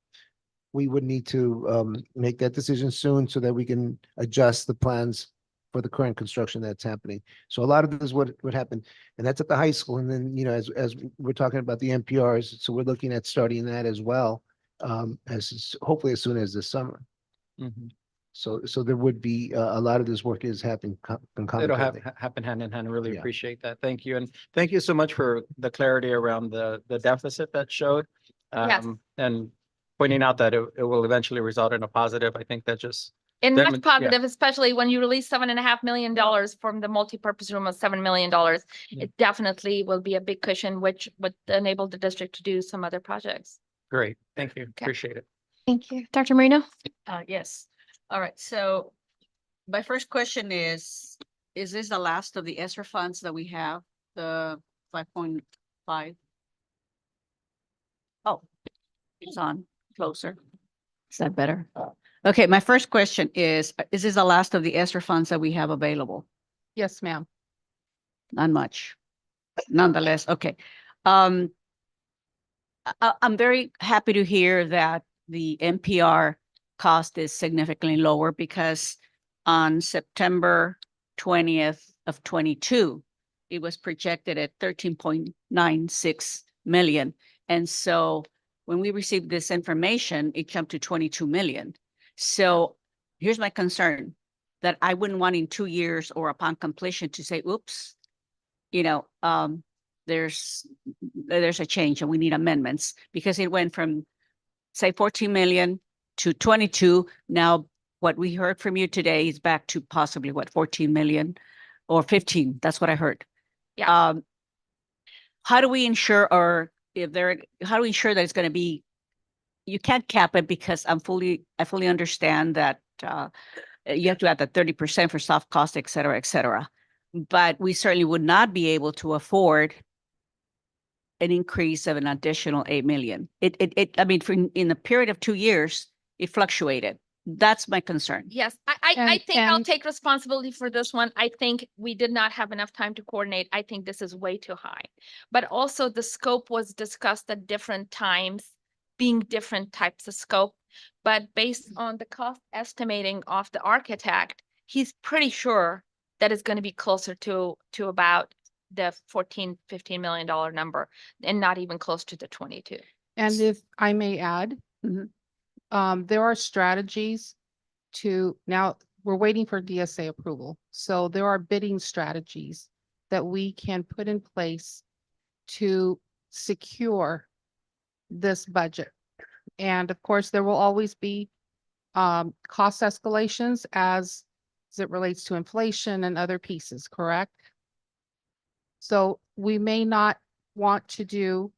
[SPEAKER 4] we would need to make that decision soon so that we can adjust the plans for the current construction that's happening. So a lot of this is what happened, and that's at the high school. And then, you know, as we're talking about the NPRs, so we're looking at starting that as well, as hopefully as soon as this summer.
[SPEAKER 10] Mhm.
[SPEAKER 4] So there would be a lot of this work is happening
[SPEAKER 10] It'll
[SPEAKER 4] concomitantly.
[SPEAKER 10] happen hand in hand. Really
[SPEAKER 4] Yeah.
[SPEAKER 10] appreciate that. Thank you. And thank you so much for the clarity around the deficit that showed.
[SPEAKER 7] Yes.
[SPEAKER 10] And pointing out that it will eventually result in a positive. I think that just,
[SPEAKER 7] And
[SPEAKER 10] That
[SPEAKER 7] much
[SPEAKER 10] would- yeah.
[SPEAKER 7] positive, especially when you release $7.5 million from the multipurpose room of $7 million.
[SPEAKER 10] Yeah.
[SPEAKER 7] It definitely will be a big cushion, which would enable the district to do some other projects.
[SPEAKER 10] great. Thank you. Appreciate it.
[SPEAKER 1] Thank you. Dr. Marino?
[SPEAKER 11] Yes. All right. So my first question is this the last of the ESSER funds that we have, the 5.5? Oh, it's on closer. Is that better? Okay, my first question is this the last of the ESSER funds that we have available?
[SPEAKER 2] Yes, ma'am.
[SPEAKER 11] Not much. Nonetheless, okay. I'm very happy to hear that the NPR cost is significantly lower, because on September 20th of 22, it was projected at 13.96 million. And so when we received this information, it jumped to 22 million. So here's my concern, that I wouldn't want in 2 years or upon completion to say, oops, you know, there's a change and we need amendments, because it went from, say, 14 million to 22. Now, what we heard from you today is back to possibly what, 14 million or 15. That's what I heard.
[SPEAKER 7] Yeah.
[SPEAKER 11] How do we ensure, or how do we ensure that it's going to be, you can't cap it, because I fully understand that you have to add the 30% for soft cost, et cetera, et cetera. But we certainly would not be able to afford an increase of an additional 8 million. I mean, in the period of 2 years, it fluctuated. That's my concern.
[SPEAKER 7] Yes, I think I'll
[SPEAKER 2] And-
[SPEAKER 7] take responsibility for this one. I think we did not have enough time to coordinate. I think this is way too high. But also the scope was discussed at different times, being different types of scope. But based on the cost estimating of the architect, he's pretty sure that it's going to be closer to about the 14-15 million dollar number, and not even close to the 22.
[SPEAKER 2] And if I may add,
[SPEAKER 11] Mhm.
[SPEAKER 2] There are strategies now we're waiting for DSA approval. So there are bidding strategies that we can put in place to secure this budget. And of course, there will always be cost escalations as it relates to inflation and other pieces, correct? So we may not want to do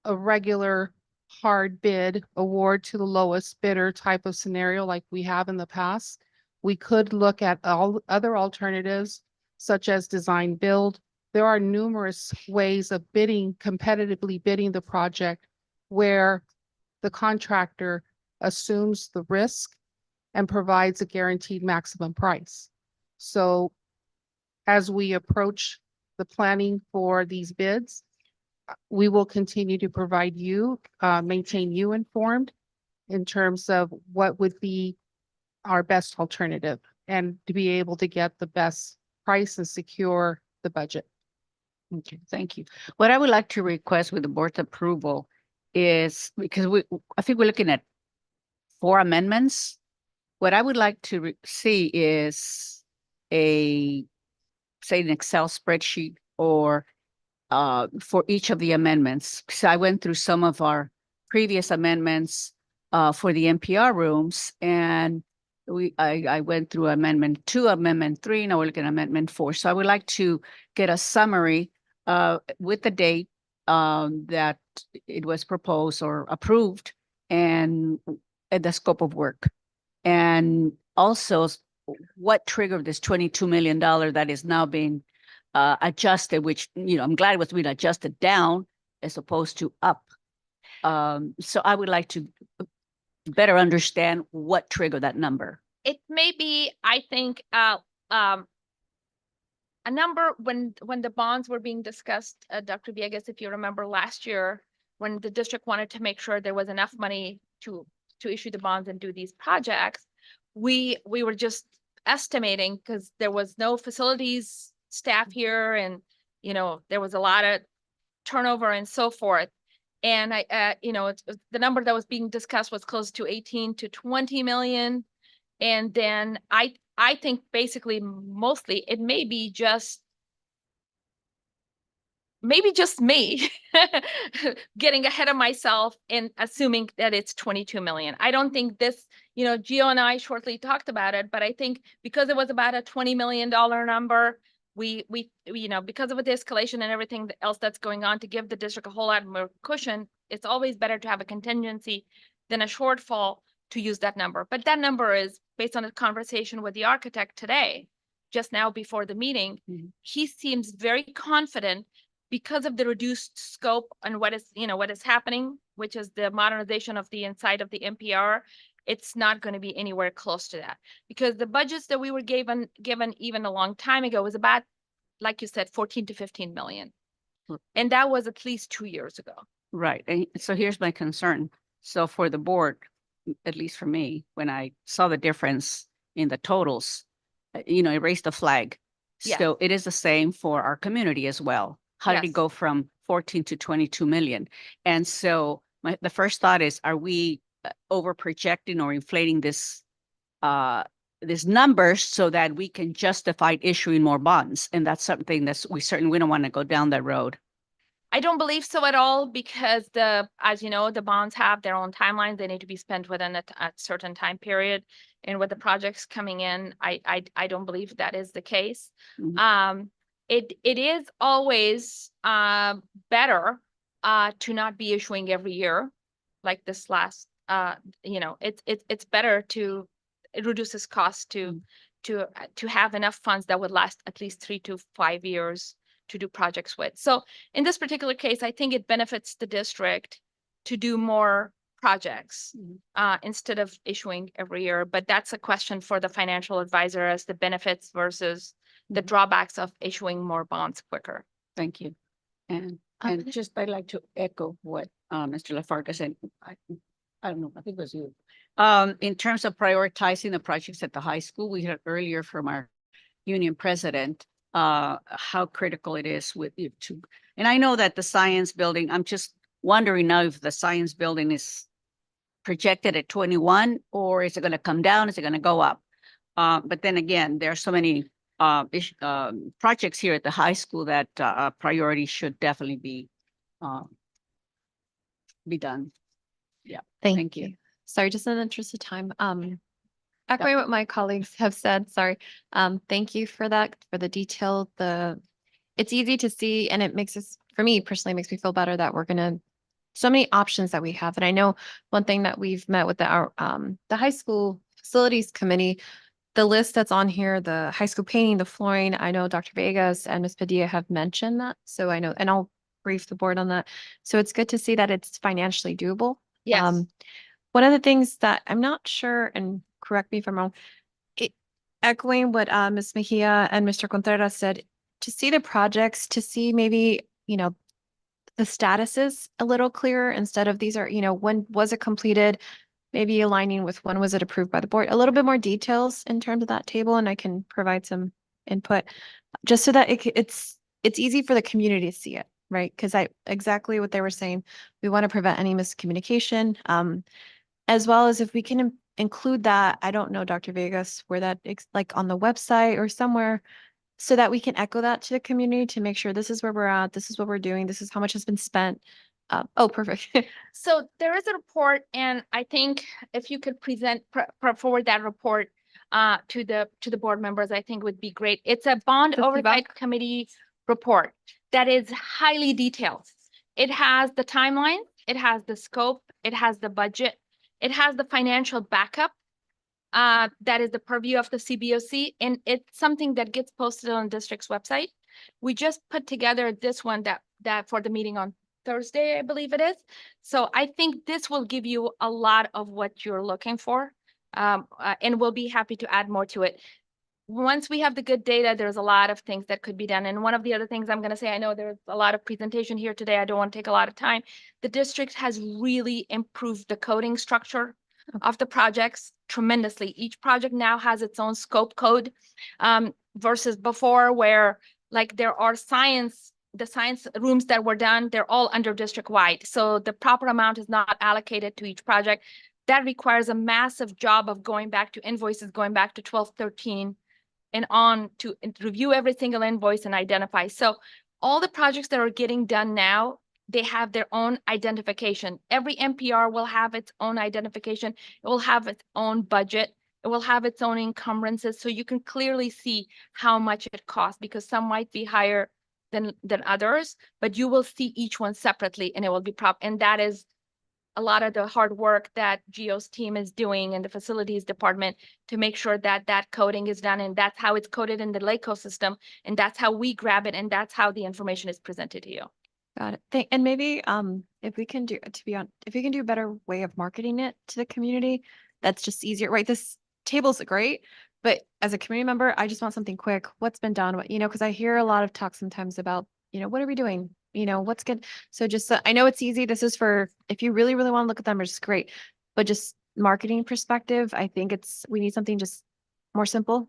[SPEAKER 2] a regular hard bid award to the lowest bidder type of scenario like we have in the past. We could look at all other alternatives, such as design build. There are numerous ways of competitively bidding the project, where the contractor assumes the risk and provides a guaranteed maximum price. So as we approach the planning for these bids, we will continue to provide you, maintain you informed in terms of what would be our best alternative and to be able to get the best price and secure the budget.
[SPEAKER 11] Okay, thank you. What I would like to request with the board's approval is, because I think we're looking at 4 amendments. What I would like to see is say an Excel spreadsheet or for each of the amendments. So I went through some of our previous amendments for the NPR rooms, and I went through Amendment 2, Amendment 3, now we're looking at Amendment 4. So I would like to get a summary with the date that it was proposed or approved and the scope of work. And also what triggered this $22 million that is now being adjusted, which, I'm glad it was being adjusted down as opposed to up. So I would like to better understand what triggered that number.
[SPEAKER 7] It may be, I think, a number when the bonds were being discussed, Dr. Villegas, if you remember last year, when the district wanted to make sure there was enough money to issue the bonds and do these projects, we were just estimating because there was no facilities staff here, and there was a lot of turnover and so forth. And the number that was being discussed was close to 18 to 20 million. And then I think basically mostly it may be just me getting ahead of myself and assuming that it's 22 million. I don't think this, Gio and I shortly talked about it, but I think because it was about a $20 million number, we because of the escalation and everything else that's going on, to give the district a whole lot more cushion, it's always better to have a contingency than a shortfall to use that number. But that number is based on a conversation with the architect today, just now before the meeting.
[SPEAKER 11] Mm-hmm.
[SPEAKER 7] He seems very confident because of the reduced scope and what is happening, which is the modernization of the inside of the NPR. It's not going to be anywhere close to that, because the budgets that we were given even a long time ago was about, like you said, 14 to 15 million. And that was at least 2 years ago.
[SPEAKER 11] Right. And so here's my concern. So for the board, at least for me, when I saw the difference in the totals, it raised a flag.
[SPEAKER 7] Yes.
[SPEAKER 11] So it is the same for our community as well. How did it
[SPEAKER 7] Yes.
[SPEAKER 11] go from 14 to 22 million? And so the first thought is, are we over projecting or inflating this numbers so that we can justify issuing more bonds? And that's something we don't want to go down that road.
[SPEAKER 7] I don't believe so at all, because as you know, the bonds have their own timelines. They need to be spent within a certain time period. And with the projects coming in, I don't believe that is the case.
[SPEAKER 11] Mhm.
[SPEAKER 7] It is always better to not be issuing every year like this last. It's better to, it reduces costs to have enough funds that would last at least 3 to 5 years to do projects with. So in this particular case, I think it benefits the district to do more projects instead of issuing every year. But that's a question for the financial advisor, as the benefits versus the drawbacks of issuing more bonds quicker.
[SPEAKER 11] Thank you. And
[SPEAKER 7] Um,
[SPEAKER 11] just, I'd like to echo what Mr. Lafarga said. I don't know, I think it was you. In terms of prioritizing the projects at the high school, we heard earlier from our union president how critical it is with you to, and I know that the science building, I'm just wondering now if the science building is projected at 21, or is it going to come down? Is it going to go up? But then again, there are so many projects here at the high school that priority should definitely be done. Yeah.
[SPEAKER 1] Thank
[SPEAKER 11] you.
[SPEAKER 1] you. Sorry, just in the interest of time, echoing what my colleagues have said, sorry. Thank you for that, for the detail. It's easy to see, and it makes us, for me personally, makes me feel better that we're gonna, so many options that we have. And I know one thing that we've met with the high school facilities committee, the list that's on here, the high school painting, the flooring, I know Dr. Vegas and Ms. Padilla have mentioned that. So I know, and I'll brief the board on that. So it's good to see that it's financially doable.
[SPEAKER 7] Yes.
[SPEAKER 1] One of the things that I'm not sure, and correct me if I'm wrong, echoing what Ms. Mejia and Mr. Contreras said, to see the projects, to see maybe, the status is a little clearer instead of these are, when was it completed? Maybe aligning with when was it approved by the board, a little bit more details in terms of that table, and I can provide some input just so that it's easy for the community to see it, right? Because exactly what they were saying, we want to prevent any miscommunication, as well as if we can include that, I don't know, Dr. Vegas, where that like on the website or somewhere, so that we can echo that to the community to make sure this is where we're at, this is what we're doing, this is how much has been spent. Oh, perfect.
[SPEAKER 7] So there is a report, and I think if you could forward that report to the board members, I think would be great. It's a bond
[SPEAKER 1] The feedback?
[SPEAKER 7] oversight committee report that is highly detailed. It has the timeline, it has the scope, it has the budget, it has the financial backup. That is the purview of the CBOC, and it's something that gets posted on district's website. We just put together this one that for the meeting on Thursday, I believe it is. So I think this will give you a lot of what you're looking for. And we'll be happy to add more to it. Once we have the good data, there's a lot of things that could be done. And one of the other things I'm going to say, I know there's a lot of presentation here today. I don't want to take a lot of time. The district has really improved the coding structure of the projects tremendously. Each project now has its own scope code, versus before where like there are the science rooms that were done, they're all under district wide. So the proper amount is not allocated to each project. That requires a massive job of going back to invoices, going back to 1213 and on to review every single invoice and identify. So all the projects that are getting done now, they have their own identification. Every MPR will have its own identification. It will have its own budget. It will have its own encumbrances. So you can clearly see how much it costs, because some might be higher than others, but you will see each one separately and it will be and that is a lot of the hard work that Gio's team is doing in the facilities department to make sure that that coding is done, and that's how it's coded in the LACO system, and that's how we grab it, and that's how the information is presented to you.
[SPEAKER 1] Got it. And maybe if we can do a better way of marketing it to the community, that's just easier, right? This table's great, but as a community member, I just want something quick. What's been done? What, because I hear a lot of talk sometimes about, what are we doing? What's good? So just, I know it's easy. This is for, if you really, really want to look at them, it's great. But just marketing perspective, I think we need something just more simple,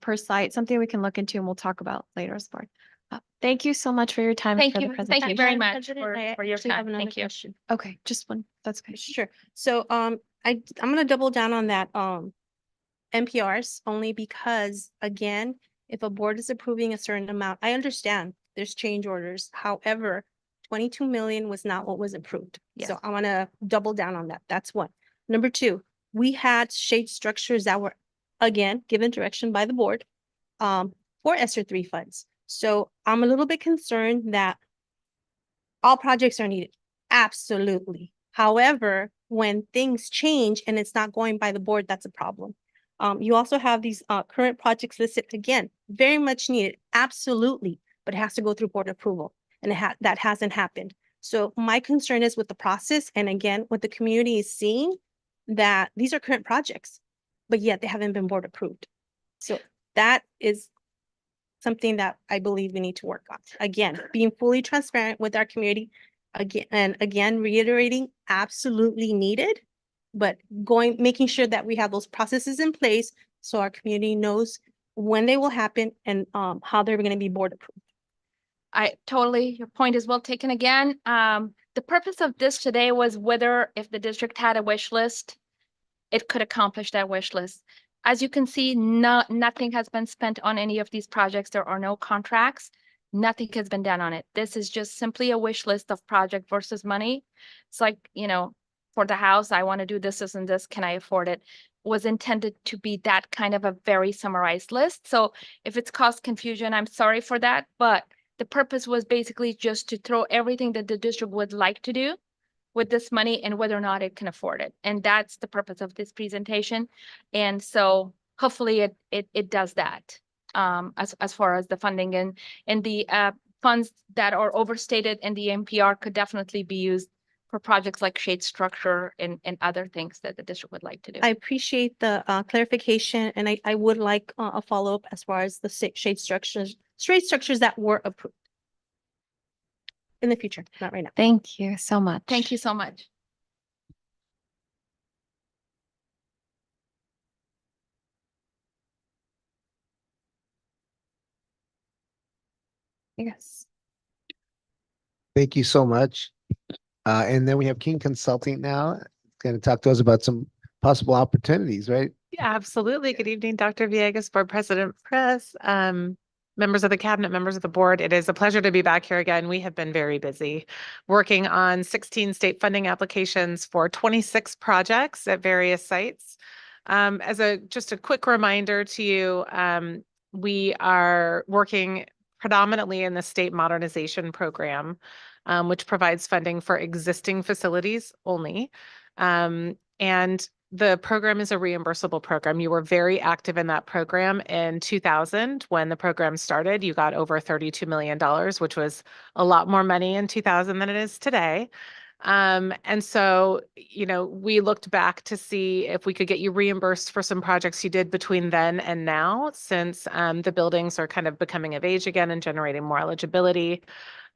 [SPEAKER 1] per site, something we can look into and we'll talk about later as board. Thank you so much for your time.
[SPEAKER 7] Thank
[SPEAKER 1] for
[SPEAKER 7] you.
[SPEAKER 1] the
[SPEAKER 7] Thank you
[SPEAKER 1] presentation.
[SPEAKER 7] very much
[SPEAKER 8] President, I
[SPEAKER 7] for your
[SPEAKER 8] actually have
[SPEAKER 7] time.
[SPEAKER 8] another
[SPEAKER 7] Thank you.
[SPEAKER 8] question.
[SPEAKER 1] Okay, just one. That's good.
[SPEAKER 8] Sure. So, I'm gonna double down on that, NPRs only because, again, if a board is approving a certain amount, I understand there's change orders. However, 22 million was not what was approved. So
[SPEAKER 7] Yes.
[SPEAKER 8] I want to double down on that. That's one. Number two, we had shade structures that were, again, given direction by the board, for ESSER 3 funds. So I'm a little bit concerned that all projects are needed. Absolutely. However, when things change and it's not going by the board, that's a problem. You also have these current projects listed, again, very much needed, absolutely, but it has to go through board approval, and that hasn't happened. So my concern is with the process, and again, what the community is seeing, that these are current projects, but yet they haven't been board approved. So that is something that I believe we need to work on. Again, being fully transparent with our community, again, reiterating, absolutely needed, but making sure that we have those processes in place so our community knows when they will happen and how they're going to be board approved.
[SPEAKER 7] Your point is well taken again. The purpose of this today was whether if the district had a wish list, it could accomplish that wish list. As you can see, nothing has been spent on any of these projects. There are no contracts. Nothing has been done on it. This is just simply a wish list of project versus money. It's like, for the house, I want to do this and this. Can I afford it? Was intended to be that kind of a very summarized list. So if it's caused confusion, I'm sorry for that. But the purpose was basically just to throw everything that the district would like to do with this money and whether or not it can afford it. And that's the purpose of this presentation. And so hopefully it does that, as far as the funding and the funds that are overstated in the NPR could definitely be used for projects like shade structure and other things that the district would like to do.
[SPEAKER 8] I appreciate the clarification, and I would like a follow-up as far as the shade structures that were approved. In the future, not right now.
[SPEAKER 1] Thank you so much.
[SPEAKER 7] Thank you so much.
[SPEAKER 1] Yes.
[SPEAKER 4] Thank you so much. And then we have King Consulting now, going to talk to us about some possible opportunities, right?
[SPEAKER 12] Yeah, absolutely. Good evening, Dr. Villegas, Board President Press, members of the cabinet, members of the board. It is a pleasure to be back here again. We have been very busy working on 16 state funding applications for 26 projects at various sites. As just a quick reminder to you, we are working predominantly in the state modernization program, which provides funding for existing facilities only. And the program is a reimbursable program. You were very active in that program in 2000 when the program started. You got over $32 million, which was a lot more money in 2000 than it is today. And so, we looked back to see if we could get you reimbursed for some projects you did between then and now, since the buildings are kind of becoming of age again and generating more eligibility.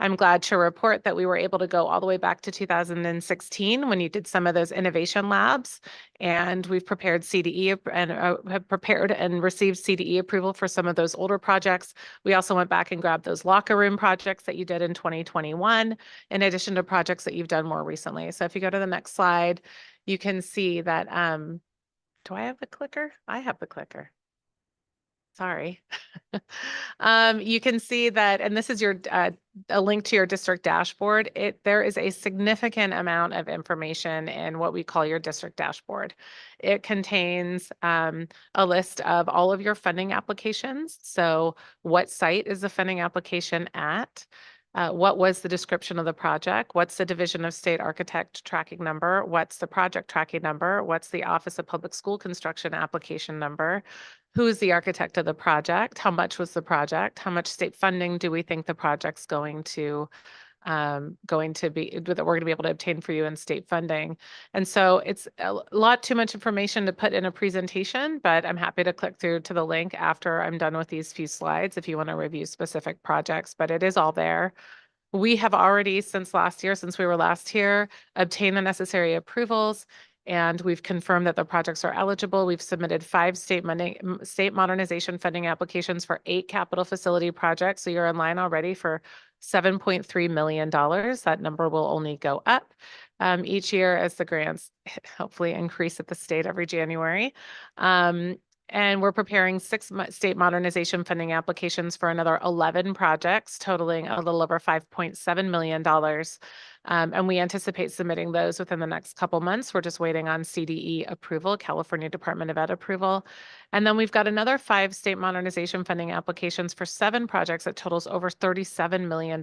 [SPEAKER 12] I'm glad to report that we were able to go all the way back to 2016 when you did some of those innovation labs, and we've prepared CDE and have prepared and received CDE approval for some of those older projects. We also went back and grabbed those locker room projects that you did in 2021, in addition to projects that you've done more recently. So if you go to the next slide, you can see that, do I have the clicker? I have the clicker. Sorry. You can see that, and this is your a link to your district dashboard. There is a significant amount of information in what we call your district dashboard. It contains a list of all of your funding applications. So what site is the funding application at? What was the description of the project? What's the Division of State Architect tracking number? What's the project tracking number? What's the Office of Public School Construction application number? Who is the architect of the project? How much was the project? How much state funding do we think the project's going to be, that we're going to be able to obtain for you in state funding? And so it's a lot too much information to put in a presentation, but I'm happy to click through to the link after I'm done with these few slides if you want to review specific projects, but it is all there. We have already, since last year, since we were last here, obtained the necessary approvals, and we've confirmed that the projects are eligible. We've submitted 5 state modernization funding applications for 8 capital facility projects. So you're in line already for $7.3 million. That number will only go up each year as the grants hopefully increase at the state every January. And we're preparing 6 state modernization funding applications for another 11 projects, totaling a little over $5.7 million. And we anticipate submitting those within the next couple months. We're just waiting on CDE approval, California Department of Ed approval. And then we've got another 5 state modernization funding applications for 7 projects that totals over $37 million.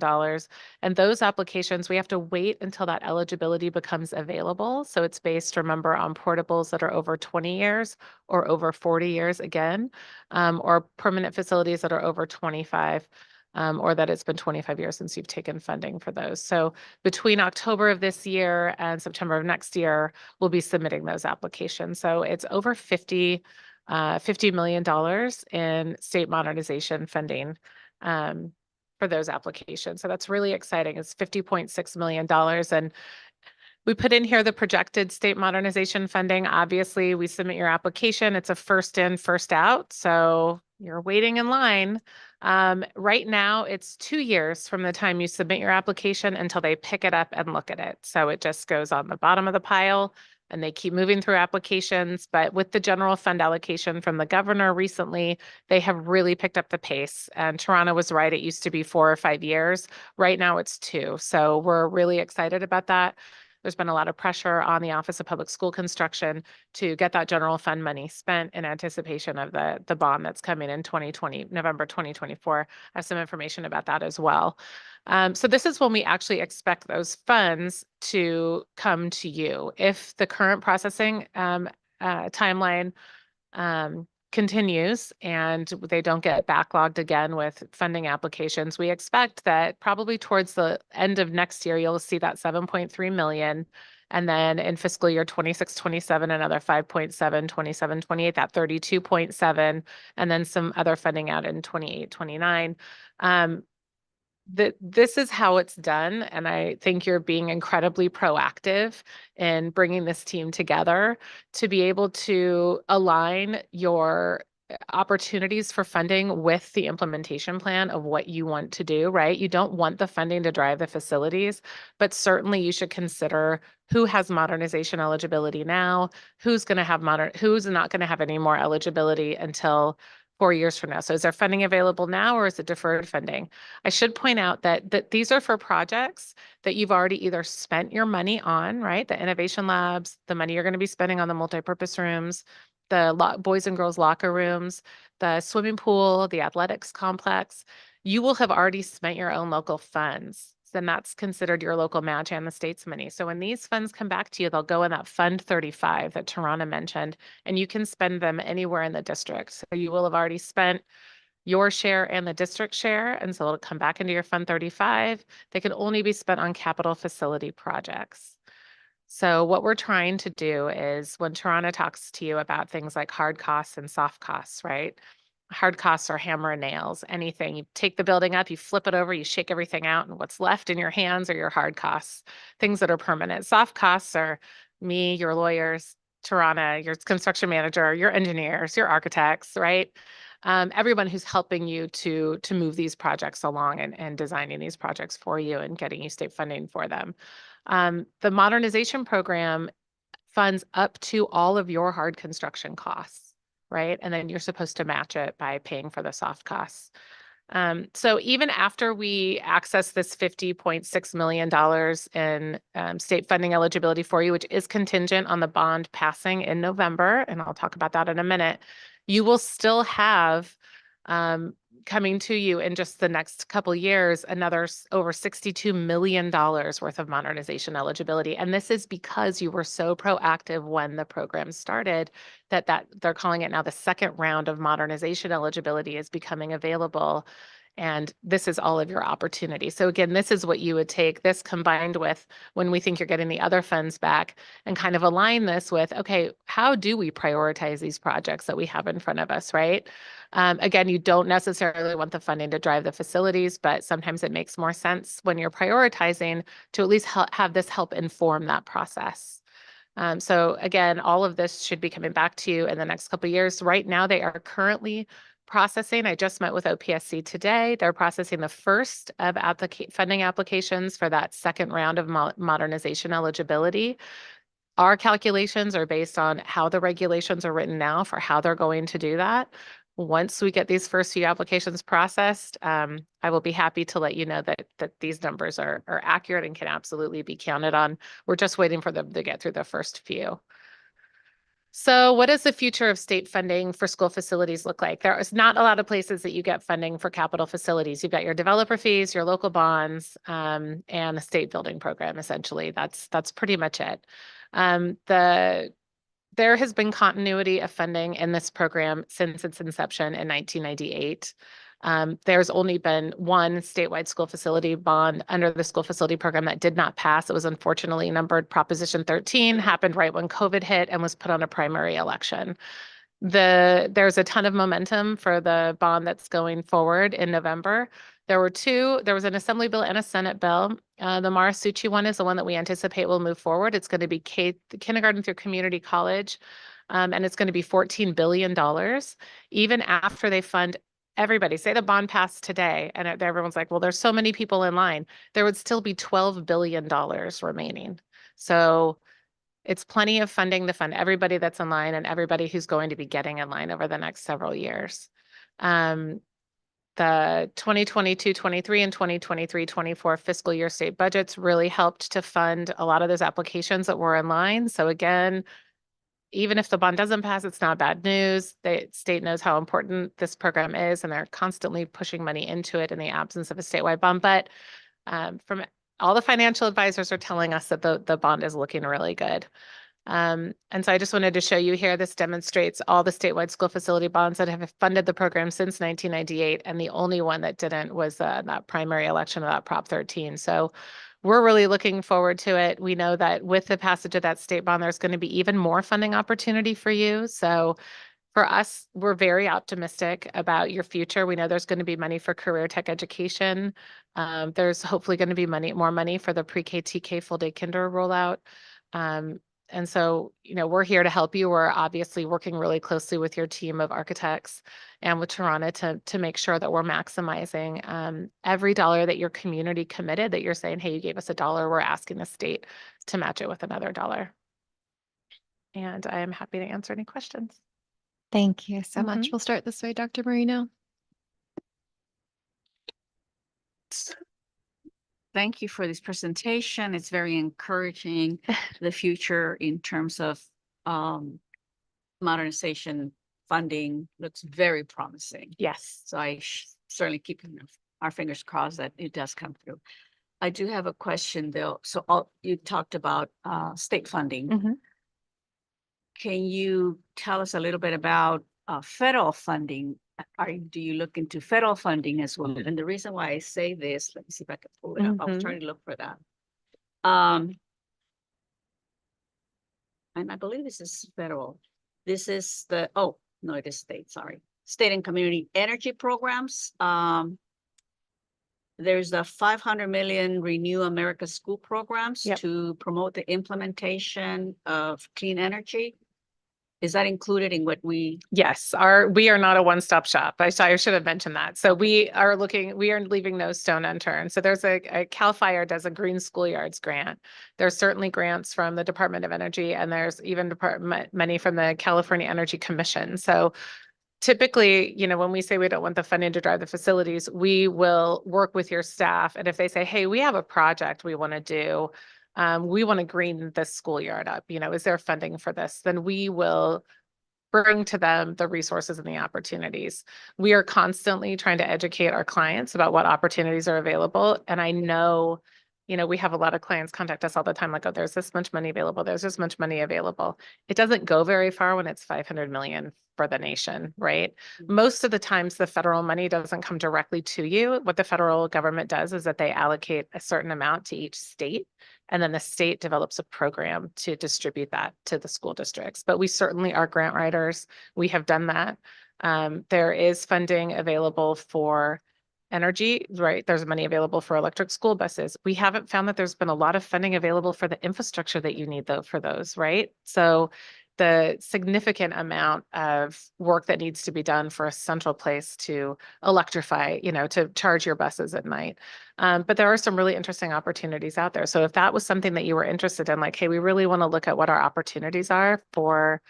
[SPEAKER 12] And those applications, we have to wait until that eligibility becomes available. So it's based, remember, on portables that are over 20 years or over 40 years again, or permanent facilities that are over 25. Or that it's been 25 years since you've taken funding for those. So between October of this year and September of next year, we'll be submitting those applications. So it's over $50 million in state modernization funding for those applications. So that's really exciting. It's $50.6 million. And we put in here the projected state modernization funding. Obviously, we submit your application. It's a first in, first out. So you're waiting in line. Right now, it's 2 years from the time you submit your application until they pick it up and look at it. So it just goes on the bottom of the pile and they keep moving through applications. But with the general fund allocation from the governor recently, they have really picked up the pace. And Toronto was right. It used to be 4 or 5 years. Right now, it's 2. So we're really excited about that. There's been a lot of pressure on the Office of Public School Construction to get that general fund money spent in anticipation of the bond that's coming in November 2024. I have some information about that as well. So this is when we actually expect those funds to come to you. If the current processing timeline continues and they don't get backlogged again with funding applications, we expect that probably towards the end of next year, you'll see that 7.3 million. And then in fiscal year 26, 27, another 5.7, 27, 28, that 32.7, and then some other funding out in 28, 29. this is how it's done. And I think you're being incredibly proactive in bringing this team together to be able to align your opportunities for funding with the implementation plan of what you want to do, right? You don't want the funding to drive the facilities, but certainly you should consider who has modernization eligibility now, who's going to have who's not going to have any more eligibility until 4 years from now. So is there funding available now or is it deferred funding? I should point out that these are for projects that you've already either spent your money on, right? The innovation labs, the money you're going to be spending on the multipurpose rooms, the boys and girls locker rooms, the swimming pool, the athletics complex. You will have already spent your own local funds. Then that's considered your local match and the state's money. So when these funds come back to you, they'll go in that Fund 35 that Tarana mentioned, and you can spend them anywhere in the district. So you will have already spent your share and the district share, and so it'll come back into your Fund 35. They can only be spent on capital facility projects. So what we're trying to do is when Tarana talks to you about things like hard costs and soft costs, right? Hard costs are hammer and nails, anything. You take the building up, you flip it over, you shake everything out, and what's left in your hands are your hard costs, things that are permanent. Soft costs are me, your lawyers, Tarana, your construction manager, your engineers, your architects, right? Everyone who's helping you to move these projects along and designing these projects for you and getting you state funding for them. The modernization program funds up to all of your hard construction costs, right? And then you're supposed to match it by paying for the soft costs. So even after we access this $50.6 million in state funding eligibility for you, which is contingent on the bond passing in November, and I'll talk about that in a minute, you will still have coming to you in just the next couple years, another over $62 million worth of modernization eligibility. And this is because you were so proactive when the program started that they're calling it now the second round of modernization eligibility is becoming available. And this is all of your opportunity. So again, this is what you would take this combined with when we think you're getting the other funds back and kind of align this with, okay, how do we prioritize these projects that we have in front of us, right? Again, you don't necessarily want the funding to drive the facilities, but sometimes it makes more sense when you're prioritizing to at least have this help inform that process. So again, all of this should be coming back to you in the next couple of years. Right now, they are currently processing. I just met with OPSC today. They're processing the first of funding applications for that second round of modernization eligibility. Our calculations are based on how the regulations are written now for how they're going to do that. Once we get these first few applications processed, I will be happy to let you know that these numbers are accurate and can absolutely be counted on. We're just waiting for them to get through the first few. So what does the future of state funding for school facilities look like? There is not a lot of places that you get funding for capital facilities. You've got your developer fees, your local bonds, and the state building program, essentially. That's pretty much it. There has been continuity of funding in this program since its inception in 1998. There's only been one statewide school facility bond under the school facility program that did not pass. It was unfortunately numbered Proposition 13, happened right when COVID hit and was put on a primary election. There's a ton of momentum for the bond that's going forward in November. There was an Assembly bill and a Senate bill. The Marisucci one is the one that we anticipate will move forward. It's going to be kindergarten through community college, and it's going to be $14 billion. Even after they fund everybody, say the bond passed today, and everyone's like, well, there's so many people in line. There would still be $12 billion remaining. So it's plenty of funding to fund everybody that's in line and everybody who's going to be getting in line over the next several years. The 2022-23 and 2023-24 fiscal year state budgets really helped to fund a lot of those applications that were in line. So again, even if the bond doesn't pass, it's not bad news. The state knows how important this program is, and they're constantly pushing money into it in the absence of a statewide bond. But from all the financial advisors are telling us that the bond is looking really good. And so I just wanted to show you here, this demonstrates all the statewide school facility bonds that have funded the program since 1998. And the only one that didn't was that primary election of that Prop 13. So we're really looking forward to it. We know that with the passage of that state bond, there's going to be even more funding opportunity for you. So For us, we're very optimistic about your future. We know there's going to be money for career tech education. There's hopefully going to be more money for the pre-K, TK, full day kinder rollout. And so, we're here to help you. We're obviously working really closely with your team of architects and with Tarana to make sure that we're maximizing every dollar that your community committed, that you're saying, hey, you gave us $1, we're asking the state to match it with another $1. And I am happy to answer any questions.
[SPEAKER 1] Thank you so much.
[SPEAKER 12] Mhm.
[SPEAKER 1] We'll start this way, Dr. Marino.
[SPEAKER 11] Thank you for this presentation. It's very encouraging. The future in terms of modernization funding looks very promising.
[SPEAKER 12] Yes.
[SPEAKER 11] So I certainly keep our fingers crossed that it does come through. I do have a question though. So you talked about state funding.
[SPEAKER 12] Mhm.
[SPEAKER 11] Can you tell us a little bit about federal funding? Do you look into federal funding as well? And the reason why I say this, let me see if I can pull it up. I was
[SPEAKER 12] Mhm.
[SPEAKER 11] trying to look for that. And I believe this is federal. This is oh, no, it is state, sorry. State and community energy programs. There's the 500 million Renew America School programs
[SPEAKER 12] Yep.
[SPEAKER 11] to promote the implementation of clean energy. Is that included in what we?
[SPEAKER 12] Yes, we are not a one-stop shop. I should have mentioned that. So we are leaving no stone unturned. So there's a CAL FIRE does a green schoolyards grant. There's certainly grants from the Department of Energy, and there's even money from the California Energy Commission. So typically, when we say we don't want the funding to drive the facilities, we will work with your staff. And if they say, hey, we have a project we want to do, we want to green this schoolyard up, is there funding for this? Then we will bring to them the resources and the opportunities. We are constantly trying to educate our clients about what opportunities are available. And I know, we have a lot of clients contact us all the time, like, oh, there's this much money available. There's this much money available. It doesn't go very far when it's 500 million for the nation, right? Most of the times the federal money doesn't come directly to you. What the federal government does is that they allocate a certain amount to each state, and then the state develops a program to distribute that to the school districts. But we certainly are grant writers. We have done that. There is funding available for energy, right? There's money available for electric school buses. We haven't found that there's been a lot of funding available for the infrastructure that you need though for those, right? So the significant amount of work that needs to be done for a central place to electrify, to charge your buses at night. But there are some really interesting opportunities out there. So if that was something that you were interested in, like, hey, we really want to look at what our opportunities are for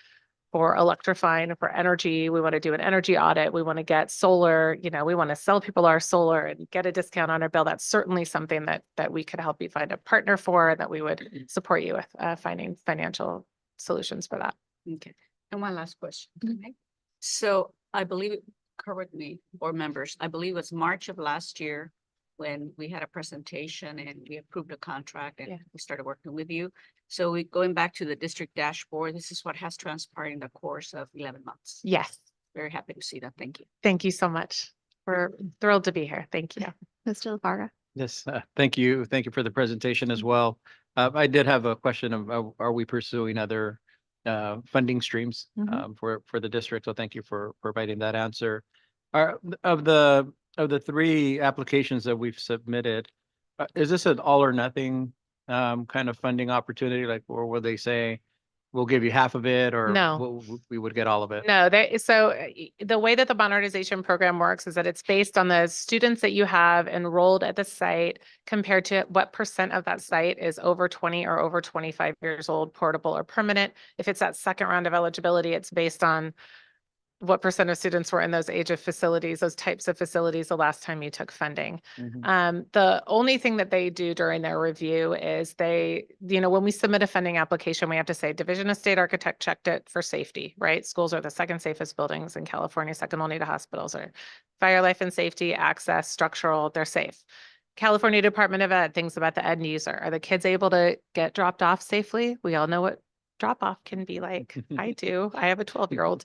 [SPEAKER 12] electrifying, for energy, we want to do an energy audit, we want to get solar, we want to sell people our solar and get a discount on our bill. That's certainly something that we could help you find a partner for, that we would support you with finding financial solutions for that.
[SPEAKER 11] Okay. And one last question. Okay. So I believe, correct me, board members, I believe it was March of last year when we had a presentation and we approved a contract and we started working with you. So going back to the district dashboard, this is what has transpired in the course of 11 months.
[SPEAKER 12] Yes.
[SPEAKER 11] Very happy to see that. Thank you.
[SPEAKER 12] Thank you so much. We're thrilled to be here. Thank you.
[SPEAKER 1] Mr. LaFarga.
[SPEAKER 10] Yes, thank you. Thank you for the presentation as well. I did have a question of, are we pursuing other funding streams for the district? So thank you for providing that answer. Of the 3 applications that we've submitted, is this an all or nothing kind of funding opportunity? Like, or will they say, we'll give you half of it, or
[SPEAKER 12] No.
[SPEAKER 10] we would get all of it?
[SPEAKER 12] No, so the way that the modernization program works is that it's based on the students that you have enrolled at the site compared to what percent of that site is over 20 or over 25 years old, portable or permanent. If it's that second round of eligibility, it's based on what percent of students were in those age of facilities, those types of facilities the last time you took funding. The only thing that they do during their review is when we submit a funding application, we have to say Division of State Architect checked it for safety, right? Schools are the second safest buildings in California, second only to hospitals, or fire, life and safety, access, structural, they're safe. California Department of Ed, things about the end user. Are the kids able to get dropped off safely? We all know what drop off can be like, I do, I have a 12-year-old.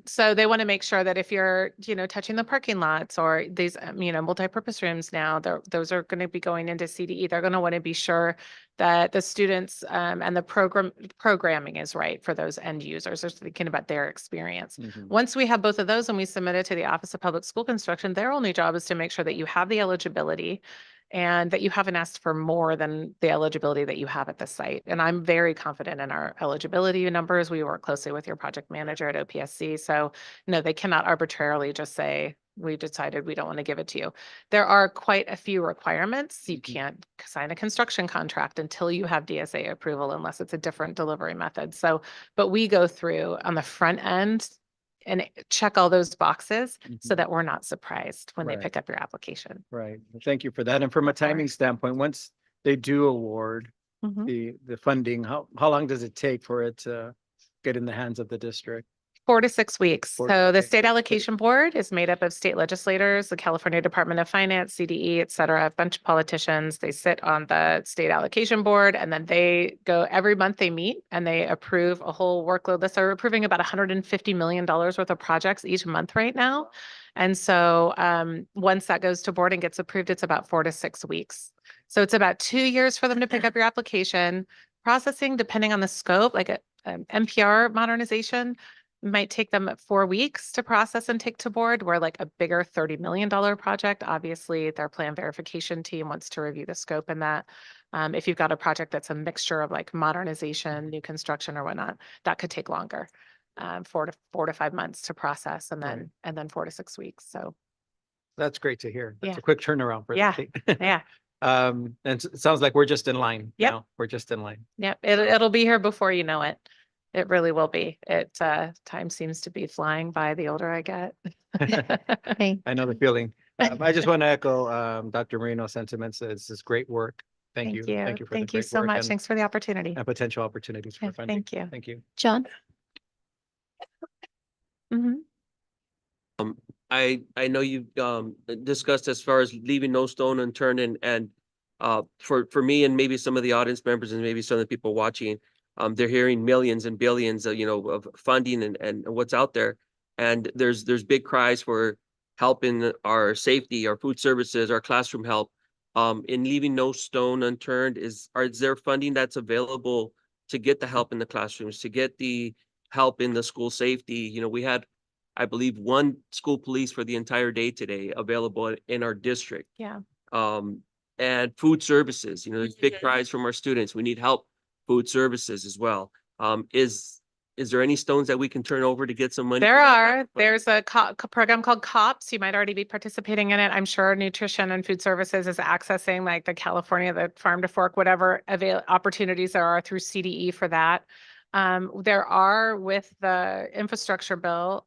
[SPEAKER 12] So they want to make sure that if you're, touching the parking lots or these, multipurpose rooms now, those are going to be going into CDE. They're going to want to be sure that the students and the programming is right for those end users. They're thinking about their experience. Once we have both of those and we submit it to the Office of Public School Construction, their only job is to make sure that you have the eligibility and that you haven't asked for more than the eligibility that you have at the site. And I'm very confident in our eligibility numbers. We work closely with your project manager at OPSC. So no, they cannot arbitrarily just say, we decided we don't want to give it to you. There are quite a few requirements. You can't sign a construction contract until you have DSA approval unless it's a different delivery method. So, but we go through on the front end and check all those boxes so that we're not surprised when they
[SPEAKER 10] Right.
[SPEAKER 12] pick up your application.
[SPEAKER 10] Right. Well, thank you for that. And from a timing standpoint, once they do award
[SPEAKER 12] Mhm.
[SPEAKER 10] the funding, how long does it take for it to get in the hands of the district?
[SPEAKER 12] 4 to 6 weeks.
[SPEAKER 10] Four-
[SPEAKER 12] So the
[SPEAKER 10] okay.
[SPEAKER 12] state allocation board is made up of state legislators, the California Department of Finance, CDE, et cetera, a bunch of politicians. They sit on the state allocation board and then they go every month they meet and they approve a whole workload list. They're approving about $150 million worth of projects each month right now. And so once that goes to board and gets approved, it's about 4 to 6 weeks. So it's about 2 years for them to pick up your application. Processing, depending on the scope, like a NPR modernization, might take them 4 weeks to process and take to board, where like a bigger $30 million project, obviously their plan verification team wants to review the scope in that. If you've got a project that's a mixture of like modernization, new construction or whatnot, that could take longer, 4 to 5 months to process and then 4 to 6 weeks. So
[SPEAKER 10] That's great to hear. That's
[SPEAKER 12] Yeah.
[SPEAKER 10] a quick turnaround for the
[SPEAKER 12] Yeah.
[SPEAKER 10] state.
[SPEAKER 12] yeah,
[SPEAKER 10] And it sounds like we're just in line
[SPEAKER 12] Yep.
[SPEAKER 10] now. We're just in line.
[SPEAKER 12] yep, it'll be here before you know it. It really will be. Time seems to be flying by the older I get.
[SPEAKER 10] I know the feeling. I just want to echo Dr. Marino's sentiments. It's just great work. Thank you. Thank you for the
[SPEAKER 12] Thank you
[SPEAKER 10] great
[SPEAKER 12] so
[SPEAKER 10] work
[SPEAKER 12] much.
[SPEAKER 10] and
[SPEAKER 12] Thanks for the opportunity.
[SPEAKER 10] potential opportunities for
[SPEAKER 12] Yeah,
[SPEAKER 10] funding.
[SPEAKER 12] Thank you.
[SPEAKER 10] Thank you.
[SPEAKER 1] John?
[SPEAKER 12] Mhm.
[SPEAKER 9] I know you've discussed as far as leaving no stone unturned and for me and maybe some of the audience members and maybe some of the people watching, they're hearing millions and billions of, of funding and what's out there. And there's big cries for help in our safety, our food services, our classroom help. In leaving no stone unturned, is there funding that's available to get the help in the classrooms, to get the help in the school safety? We had, I believe, one school police for the entire day today available in our district.
[SPEAKER 12] Yeah.
[SPEAKER 9] And food services, there's big cries from our students. We need help, food services as well. Is there any stones that we can turn over to get some money?
[SPEAKER 12] There are. There's a program called COPS. You might already be participating in it. I'm sure Nutrition and Food Services is accessing like the California, the Farm to Fork, whatever opportunities there are through CDE for that. There are with the infrastructure bill,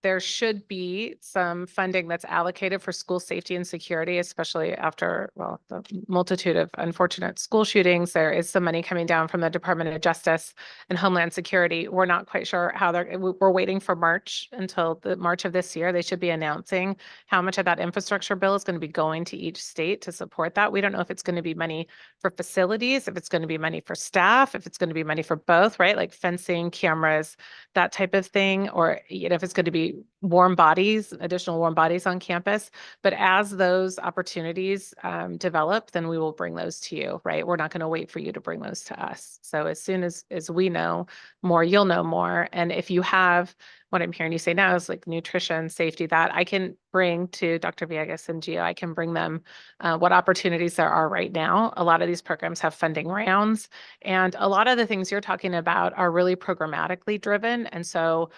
[SPEAKER 12] there should be some funding that's allocated for school safety and security, especially after, well, the multitude of unfortunate school shootings. There is some money coming down from the Department of Justice and Homeland Security. We're not quite sure how we're waiting for March until the March of this year. They should be announcing how much of that infrastructure bill is going to be going to each state to support that. We don't know if it's going to be money for facilities, if it's going to be money for staff, if it's going to be money for both, right? Like fencing, cameras, that type of thing, or if it's going to be additional warm bodies on campus. But as those opportunities develop, then we will bring those to you, right? We're not going to wait for you to bring those to us. So as soon as we know more, you'll know more. And if you have, what I'm hearing you say now is like nutrition, safety, that I can bring to Dr. Villegas and Gio, I can bring them what opportunities there are right now. A lot of these programs have funding rounds, and a lot of the things you're talking about are really programmatically driven. And so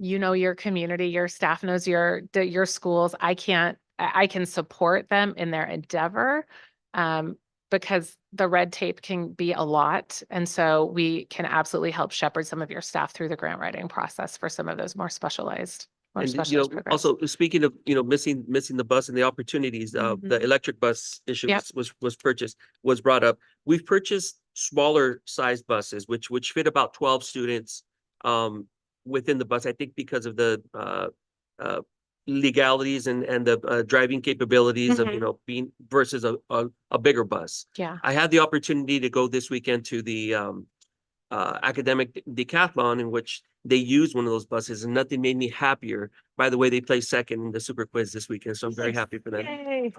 [SPEAKER 12] your community, your staff knows your schools. I can support them in their endeavor because the red tape can be a lot. And so we can absolutely help shepherd some of your staff through the grant writing process for some of those more specialized programs.
[SPEAKER 9] Also speaking of, missing the bus and the opportunities, the electric bus issue
[SPEAKER 12] Yep.
[SPEAKER 9] was brought up. We've purchased smaller sized buses, which fit about 12 students within the bus, I think because of the legalities and the driving capabilities of, you know, being versus a bigger bus.
[SPEAKER 12] Yeah.
[SPEAKER 9] I had the opportunity to go this weekend to the academic decathlon in which they used one of those buses, and nothing made me happier. By the way, they placed second in the super quiz this weekend, so I'm very happy for them.
[SPEAKER 12] Yay.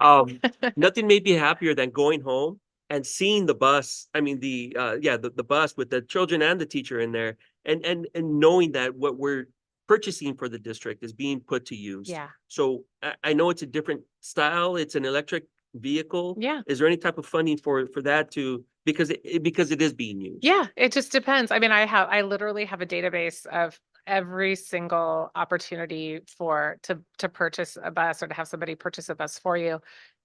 [SPEAKER 9] Nothing made me happier than going home and seeing the bus. I mean, the bus with the children and the teacher in there, and knowing that what we're purchasing for the district is being put to use.
[SPEAKER 12] Yeah.
[SPEAKER 9] So I know it's a different style. It's an electric vehicle.
[SPEAKER 12] Yeah.
[SPEAKER 9] Is there any type of funding for that to, because it is being used?
[SPEAKER 12] Yeah, it just depends. I mean, I literally have a database of every single opportunity to purchase a bus or to have somebody purchase a bus for you.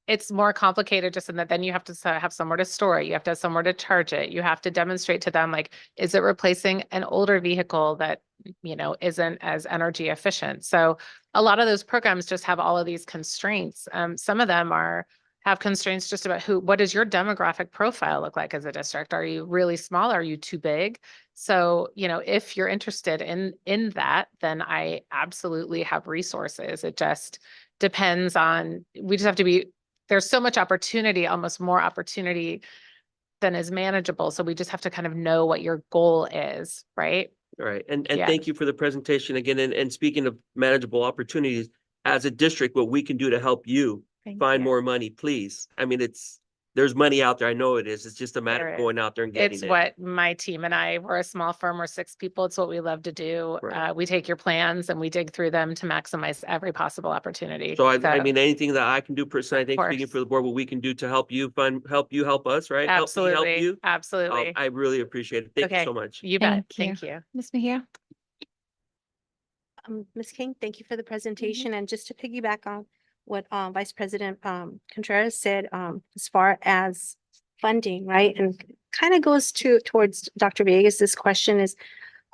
[SPEAKER 12] It's more complicated just in that then you have to have somewhere to store it. You have to have somewhere to charge it. You have to demonstrate to them, like, is it replacing an older vehicle that, you know, isn't as energy efficient? So a lot of those programs just have all of these constraints. Some of them have constraints just about what does your demographic profile look like as a district? Are you really small? Are you too big? So, you know, if you're interested in that, then I absolutely have resources. It just depends on, we just have to be, there's so much opportunity, almost more opportunity than is manageable. So we just have to kind of know what your goal is, right?
[SPEAKER 9] All right. And
[SPEAKER 12] Yeah.
[SPEAKER 9] thank you for the presentation again. And speaking of manageable opportunities, as a district, what we can do to help you
[SPEAKER 12] Thank
[SPEAKER 9] find
[SPEAKER 12] you.
[SPEAKER 9] more money, please. I mean, there's money out there. I know it is. It's just a matter
[SPEAKER 12] There
[SPEAKER 9] of
[SPEAKER 12] is.
[SPEAKER 9] going out there and getting
[SPEAKER 12] It's
[SPEAKER 9] it.
[SPEAKER 12] what my team and I, we're a small firm, we're 6 people. It's what we love to do.
[SPEAKER 9] Right.
[SPEAKER 12] We take your plans and we dig through them to maximize every possible opportunity.
[SPEAKER 9] So I mean, anything that I can do personally, I think
[SPEAKER 12] course.
[SPEAKER 9] speaking for the board, what we can do to help you help us, right? Help me help
[SPEAKER 12] Absolutely,
[SPEAKER 9] you.
[SPEAKER 12] absolutely.
[SPEAKER 9] I really appreciate it. Thank you
[SPEAKER 12] Okay.
[SPEAKER 9] so much.
[SPEAKER 12] You bet.
[SPEAKER 1] Thank
[SPEAKER 12] Thank you.
[SPEAKER 1] Ms. Mejia?
[SPEAKER 8] Ms. King, thank you for the presentation. And just to piggyback on what Vice President Contreras said, as far as funding, right? And kind of goes towards Dr. Villegas, this question is,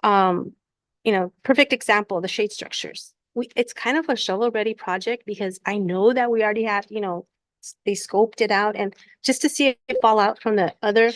[SPEAKER 8] you know, perfect example, the shade structures. It's kind of a shovel-ready project because I know that we already had, you know, they scoped it out, and just to see it fall out from the other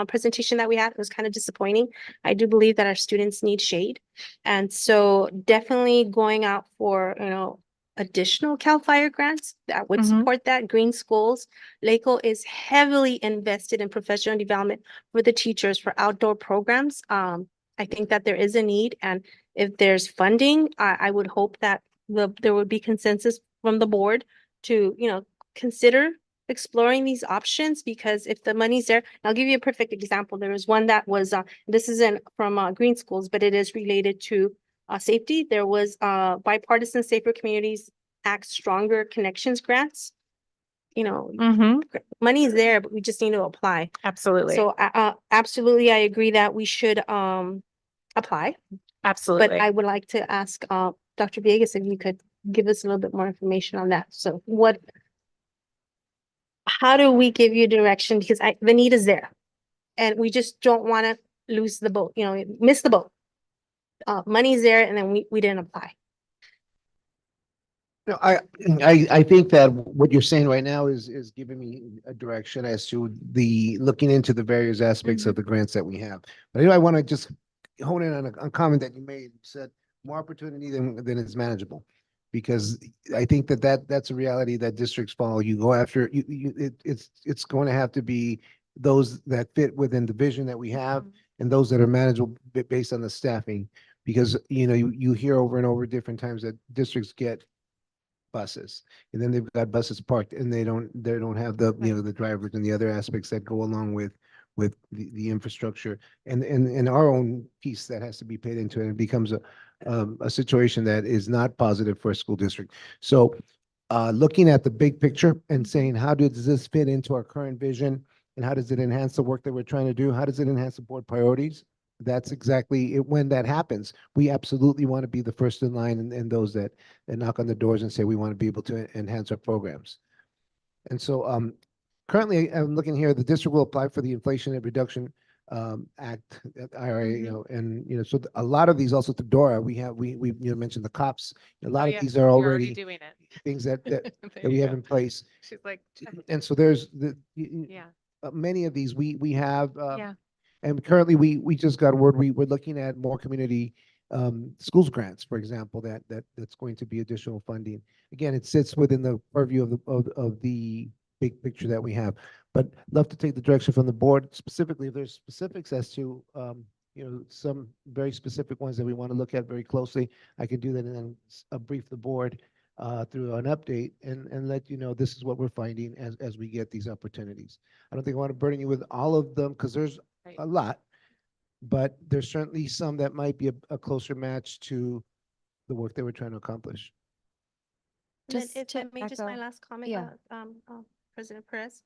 [SPEAKER 8] presentation that we had, it was kind of disappointing. I do believe that our students need shade. And so definitely going out for, you know, additional CAL FIRE grants that would support that. Green Schools. LACO is heavily invested in professional development for the teachers for outdoor programs. I think that there is a need, and if there's funding, I would hope that there would be consensus from the board to, you know, consider exploring these options, because if the money's there, I'll give you a perfect example. There was one that was, this isn't from Green Schools, but it is related to safety. There was Bipartisan Safer Communities Act Stronger Connections grants. You know, money is there, but we just need to apply.
[SPEAKER 12] Absolutely.
[SPEAKER 8] So absolutely, I agree that we should apply.
[SPEAKER 12] Absolutely.
[SPEAKER 8] But I would like to ask Dr. Villegas if you could give us a little bit more information on that. So how do we give you direction? Because the need is there, and we just don't want to lose the boat, you know, miss the boat. Money's there, and then we didn't apply.
[SPEAKER 4] No, I think that what you're saying right now is giving me a direction as to looking into the various aspects of the grants that we have. But I want to just hone in on a comment that you made. You said more opportunity than is manageable, because I think that's a reality that districts follow. You go after it's going to have to be those that fit within the vision that we have, and those that are manageable based on the staffing. Because, you know, you hear over and over different times that districts get buses, and then they've got buses parked, and they don't have the, you know, the drivers and the other aspects that go along with the infrastructure and our own piece that has to be paid into it. And it becomes a situation that is not positive for a school district. So looking at the big picture and saying, how does this fit into our current vision, and how does it enhance the work that we're trying to do? How does it enhance the board priorities? That's exactly it. When that happens, we absolutely want to be the first in line, and those that knock on the doors and say we want to be able to enhance our programs. And so currently, I'm looking here, the district will apply for the Inflation Reduction Act, IRA, you know, and, you know, so a lot of these also to Dora, we you know, mentioned the COPS. A lot of these are
[SPEAKER 12] You're
[SPEAKER 4] already
[SPEAKER 12] doing it.
[SPEAKER 4] things that
[SPEAKER 12] There
[SPEAKER 4] we
[SPEAKER 12] you
[SPEAKER 4] have
[SPEAKER 12] go.
[SPEAKER 4] in place.
[SPEAKER 12] She's like, check.
[SPEAKER 4] And so there's
[SPEAKER 12] Yeah.
[SPEAKER 4] many of these we have,
[SPEAKER 12] Yeah.
[SPEAKER 4] and currently we just got word we're looking at more community schools grants, for example, that's going to be additional funding. Again, it sits within the purview of the big picture that we have. But love to take the direction from the board, specifically if there's specifics as to some very specific ones that we want to look at very closely. I can do that and then brief the board through an update and let you know this is what we're finding as we get these opportunities. I don't think I want to burden you with all of them because there's
[SPEAKER 12] Right.
[SPEAKER 4] a lot, but there's certainly some that might be a closer match to the work that we're trying to accomplish.
[SPEAKER 8] And then
[SPEAKER 1] Just
[SPEAKER 8] if I
[SPEAKER 1] to
[SPEAKER 8] may, just my
[SPEAKER 1] echo-
[SPEAKER 8] last comment,
[SPEAKER 1] yeah.
[SPEAKER 8] President Perez.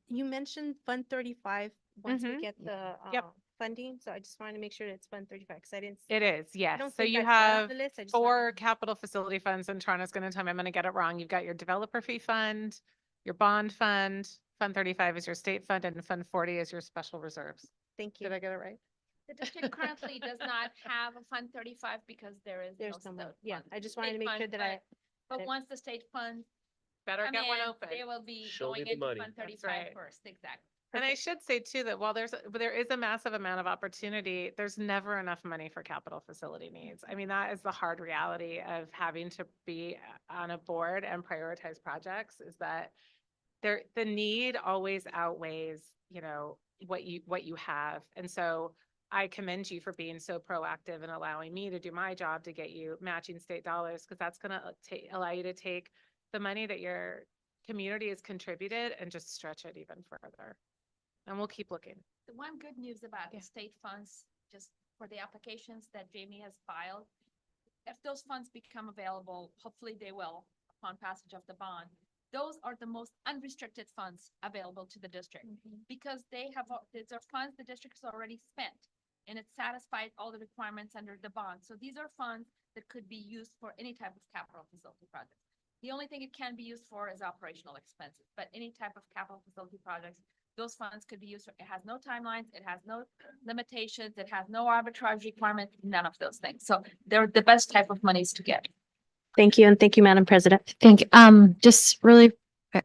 [SPEAKER 8] You mentioned Fund 35 once we
[SPEAKER 12] Mhm.
[SPEAKER 8] get the
[SPEAKER 12] Yep.
[SPEAKER 8] funding, so I just wanted to make sure that it's Fund 35, because I didn't.
[SPEAKER 12] It is,
[SPEAKER 8] I
[SPEAKER 12] yes.
[SPEAKER 8] don't
[SPEAKER 12] So
[SPEAKER 8] think
[SPEAKER 12] you
[SPEAKER 8] I saw it on
[SPEAKER 12] have
[SPEAKER 8] the list. I just wanted
[SPEAKER 12] four
[SPEAKER 8] to-
[SPEAKER 12] capital facility funds, and Toronto's gonna tell me I'm gonna get it wrong. You've got your developer fee fund, your bond fund, Fund 35 is your state fund, and Fund 40 is your special reserves.
[SPEAKER 8] Thank you.
[SPEAKER 12] Did I get it right?
[SPEAKER 7] The district currently does not have a Fund 35 because there is no
[SPEAKER 8] There's no more.
[SPEAKER 7] state
[SPEAKER 8] Yeah,
[SPEAKER 7] fund.
[SPEAKER 8] I just
[SPEAKER 7] State
[SPEAKER 8] wanted to make
[SPEAKER 7] fund,
[SPEAKER 8] sure that I.
[SPEAKER 7] But
[SPEAKER 8] that-
[SPEAKER 7] once the state funds
[SPEAKER 12] Better
[SPEAKER 7] come
[SPEAKER 12] get one
[SPEAKER 7] in,
[SPEAKER 12] open.
[SPEAKER 7] they will be
[SPEAKER 9] Show me
[SPEAKER 7] going
[SPEAKER 9] the
[SPEAKER 7] into
[SPEAKER 9] money.
[SPEAKER 7] Fund
[SPEAKER 12] That's
[SPEAKER 7] 35
[SPEAKER 12] right.
[SPEAKER 7] first, exactly.
[SPEAKER 12] And I should say too, that while there is a massive amount of opportunity, there's never enough money for capital facility needs. I mean, that is the hard reality of having to be on a board and prioritize projects, is that the need always outweighs, what you have. And so I commend you for being so proactive and allowing me to do my job to get you matching state dollars, because that's gonna allow you to take the money that your community has contributed and just stretch it even further. And we'll keep looking.
[SPEAKER 7] The one good news about
[SPEAKER 12] Yeah.
[SPEAKER 7] the state funds, just for the applications that Jamie has filed, if those funds become available, hopefully they will upon passage of the bond. Those are the most unrestricted funds available to the district because these are funds the district has already spent and it satisfied all the requirements under the bond. So these are funds that could be used for any type of capital facility project. The only thing it can be used for is operational expenses, but any type of capital facility projects, those funds could be used for, it has no timelines, it has no limitations, it has no arbitrage requirement, none of those things. So they're the best type of monies to get.
[SPEAKER 8] Thank you, and thank you, Madam President.
[SPEAKER 1] Thank you. Just really,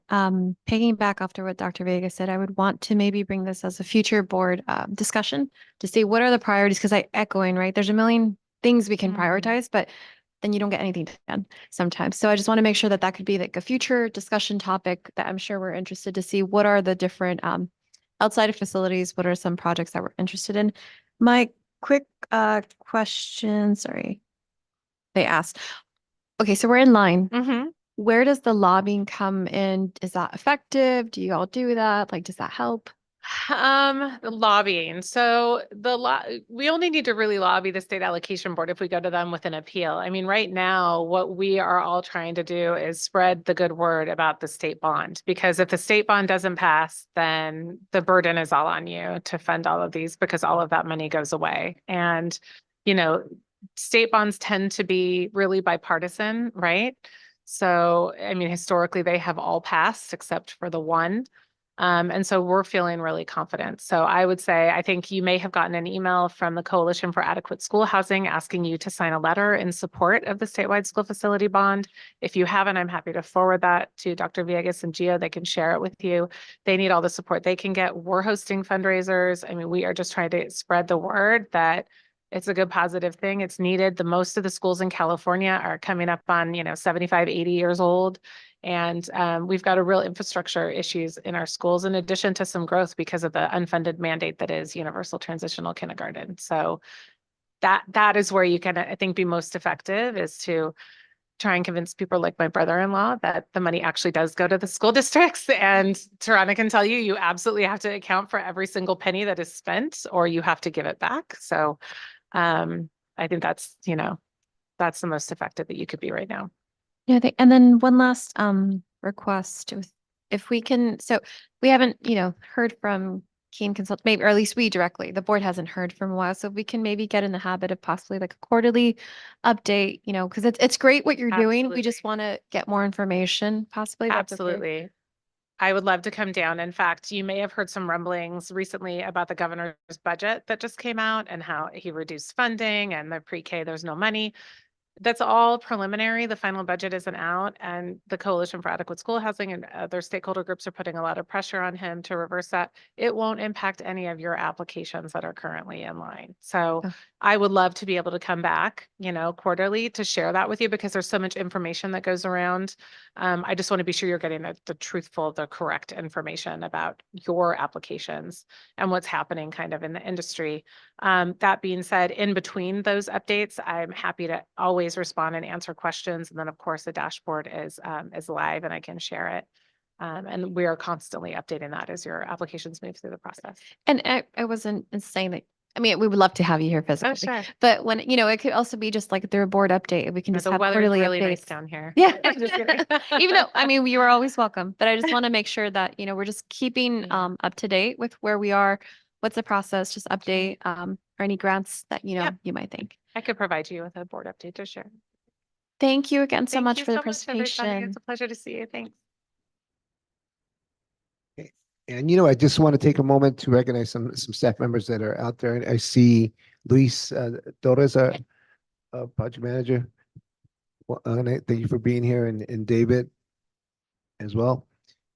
[SPEAKER 1] piggyback after what Dr. Vega said, I would want to maybe bring this as a future board, discussion to see what are the priorities, because echoing, right? There's a million things we can
[SPEAKER 12] Mhm.
[SPEAKER 1] prioritize, but then you don't get anything done sometimes. So I just want to make sure that could be like a future discussion topic that I'm sure we're interested to see what are the different, outside of facilities, what are some projects that we're interested in? My quick, question, sorry. They asked, okay, so we're in line.
[SPEAKER 12] Mm-hmm.
[SPEAKER 1] Where does the lobbying come in? Is that effective? Do you all do that? Like, does that help?
[SPEAKER 12] The lobbying. So we only need to really lobby the state allocation board if we go to them with an appeal. I mean, right now, what we are all trying to do is spread the good word about the state bond, because if the state bond doesn't pass, then the burden is all on you to fund all of these, because all of that money goes away. And, state bonds tend to be really bipartisan, right? So, I mean, historically, they have all passed except for the one. And so we're feeling really confident. So I would say, I think you may have gotten an email from the Coalition for Adequate School Housing asking you to sign a letter in support of the statewide school facility bond. If you haven't, I'm happy to forward that to Dr. Villegas and Gio. They can share it with you. They need all the support they can get. We're hosting fundraisers. I mean, we are just trying to spread the word that it's a good positive thing. It's needed. The most of the schools in California are coming up on, 75, 80 years old. And we've got a real infrastructure issues in our schools, in addition to some growth because of the unfunded mandate that is universal transitional kindergarten. So that is where you can, I think, be most effective, is to try and convince people like my brother-in-law that the money actually does go to the school districts. And Tarana can tell you, you absolutely have to account for every single penny that is spent, or you have to give it back. So I think that's the most effective that you could be right now.
[SPEAKER 1] Yeah, and then one last request, if we can, so we haven't, heard from Keen Consult, maybe, or at least we directly, the board hasn't heard from a while, so we can maybe get in the habit of possibly like a quarterly update, because it's great what you're doing. We just want to get more information, possibly. That's okay.
[SPEAKER 12] Absolutely. I would love to come down. In fact, you may have heard some rumblings recently about the governor's budget that just came out and how he reduced funding and the pre-K, there's no money. That's all preliminary. The final budget isn't out, and the Coalition for Adequate School Housing and other stakeholder groups are putting a lot of pressure on him to reverse that. It won't impact any of your applications that are currently in line. So
[SPEAKER 1] Oh.
[SPEAKER 12] I would love to be able to come back, quarterly to share that with you because there's so much information that goes around. I just want to be sure you're getting the truthful, the correct information about your applications and what's happening kind of in the industry. That being said, in between those updates, I'm happy to always respond and answer questions. And then of course the dashboard is live and I can share it. And we are constantly updating that as your applications move through the process.
[SPEAKER 1] And I wasn't saying that, I mean, we would love to have you here physically.
[SPEAKER 12] sure.
[SPEAKER 1] But when, it could also be just like through a board update. We can just
[SPEAKER 12] The
[SPEAKER 1] have
[SPEAKER 12] weather's
[SPEAKER 1] quarterly
[SPEAKER 12] really nice
[SPEAKER 1] updates.
[SPEAKER 12] down here.
[SPEAKER 1] Yeah.
[SPEAKER 12] I'm just kidding.
[SPEAKER 1] Even though, I mean, you are always welcome, but I just want to make sure that, we're just keeping
[SPEAKER 12] Yeah.
[SPEAKER 1] up to date with where we are. What's the process? Just update or any grants that,
[SPEAKER 12] Yep.
[SPEAKER 1] you might think.
[SPEAKER 12] I could provide you with a board update to share.
[SPEAKER 1] Thank you again so
[SPEAKER 12] Thank
[SPEAKER 1] much
[SPEAKER 12] you
[SPEAKER 1] for the
[SPEAKER 12] so much, everybody.
[SPEAKER 1] presentation.
[SPEAKER 12] It's a pleasure to see you. Thanks.
[SPEAKER 4] And I just want to take a moment to recognize some staff members that are out there. And I see Luis Torres, our project manager. Well, and thank you for being here, and David as well.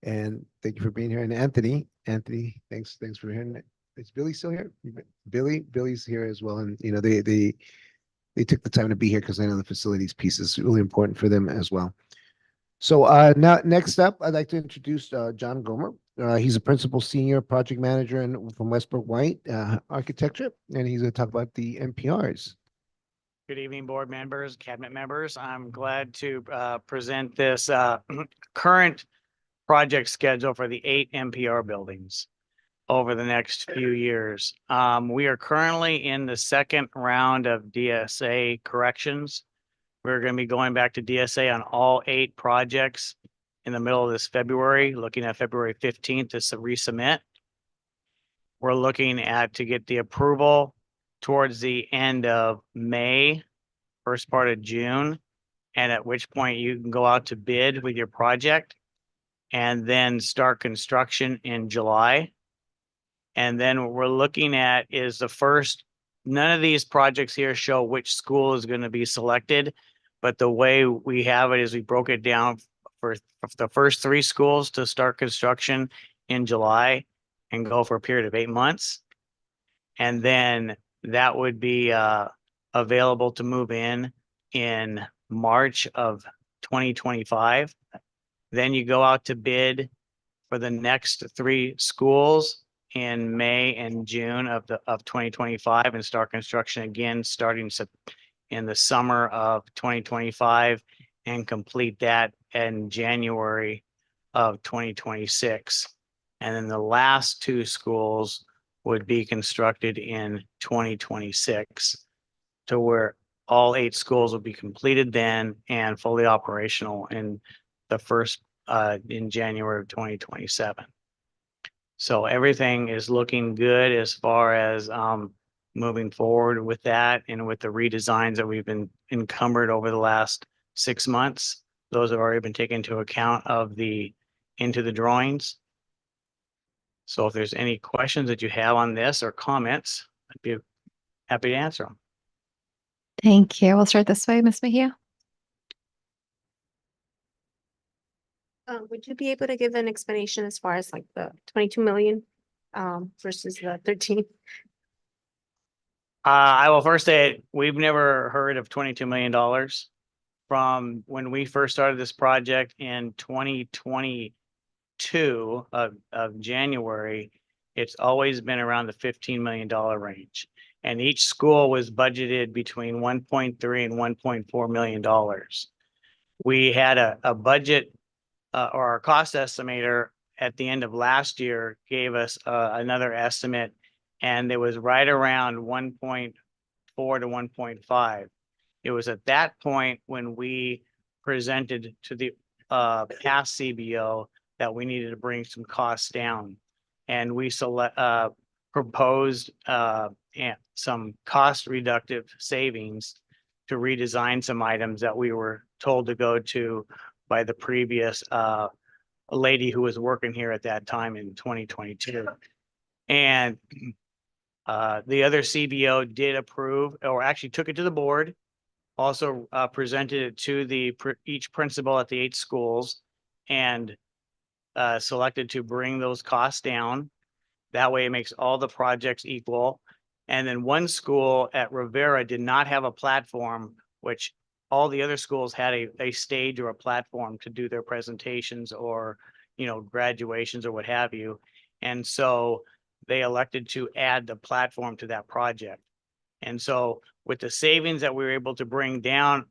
[SPEAKER 4] And thank you for being here. And Anthony, thanks for hearing it. Is Billy still here? Billy's here as well. And they took the time to be here because I know the facilities piece is really important for them as well. So now next up, I'd like to introduce John Gomer. He's a principal senior project manager from Westbrook White Architecture, and he's going to talk about the NPRs.
[SPEAKER 13] Good evening, board members, cabinet members. I'm glad to present this current project schedule for the 8 NPR buildings over the next few years. We are currently in the second round of DSA corrections. We're going to be going back to DSA on all 8 projects in the middle of this February, looking at February 15th to resubmit. We're looking to get the approval towards the end of May, first part of June, and at which point you can go out to bid with your project and then start construction in July. And then what we're looking at is none of these projects here show which school is going to be selected, but the way we have it is we broke it down for the first 3 schools to start construction in July and go for a period of 8 months. And then that would be available to move in March of 2025. Then you go out to bid for the next 3 schools in May and June of 2025 and start construction again starting in the summer of 2025 and complete that in January of 2026. And then the last 2 schools would be constructed in 2026 to where all 8 schools will be completed then and fully operational in January of 2027. So everything is looking good as far as moving forward with that and with the redesigns that we've been encumbered over the last 6 months. Those have already been taken into account into the drawings. So if there's any questions that you have on this or comments, I'd be happy to answer them.
[SPEAKER 1] Thank you. We'll start this way, Ms. Mejia.
[SPEAKER 8] Would you be able to give an explanation as far as like the 22 million versus the 13?
[SPEAKER 13] I will first say we've never heard of $22 million from when we first started this project in 2022 of January. It's always been around the $15 million range. And each school was budgeted between 1.3 and $1.4 million. We had a budget or our cost estimator at the end of last year gave us another estimate, and it was right around 1.4 to 1.5. It was at that point when we presented to the past CBO that we needed to bring some costs down. And we proposed some cost reductive savings to redesign some items that we were told to go to by the previous lady who was working here at that time in 2022. And the other CBO did approve, or actually took it to the board Also presented it to each principal at the 8 schools and selected to bring those costs down. That way it makes all the projects equal. And then one school at Rivera did not have a platform, which all the other schools had a stage or a platform to do their presentations or, you know, graduations or what have you. And so they elected to add the platform to that project. And so with the savings that we were able to bring down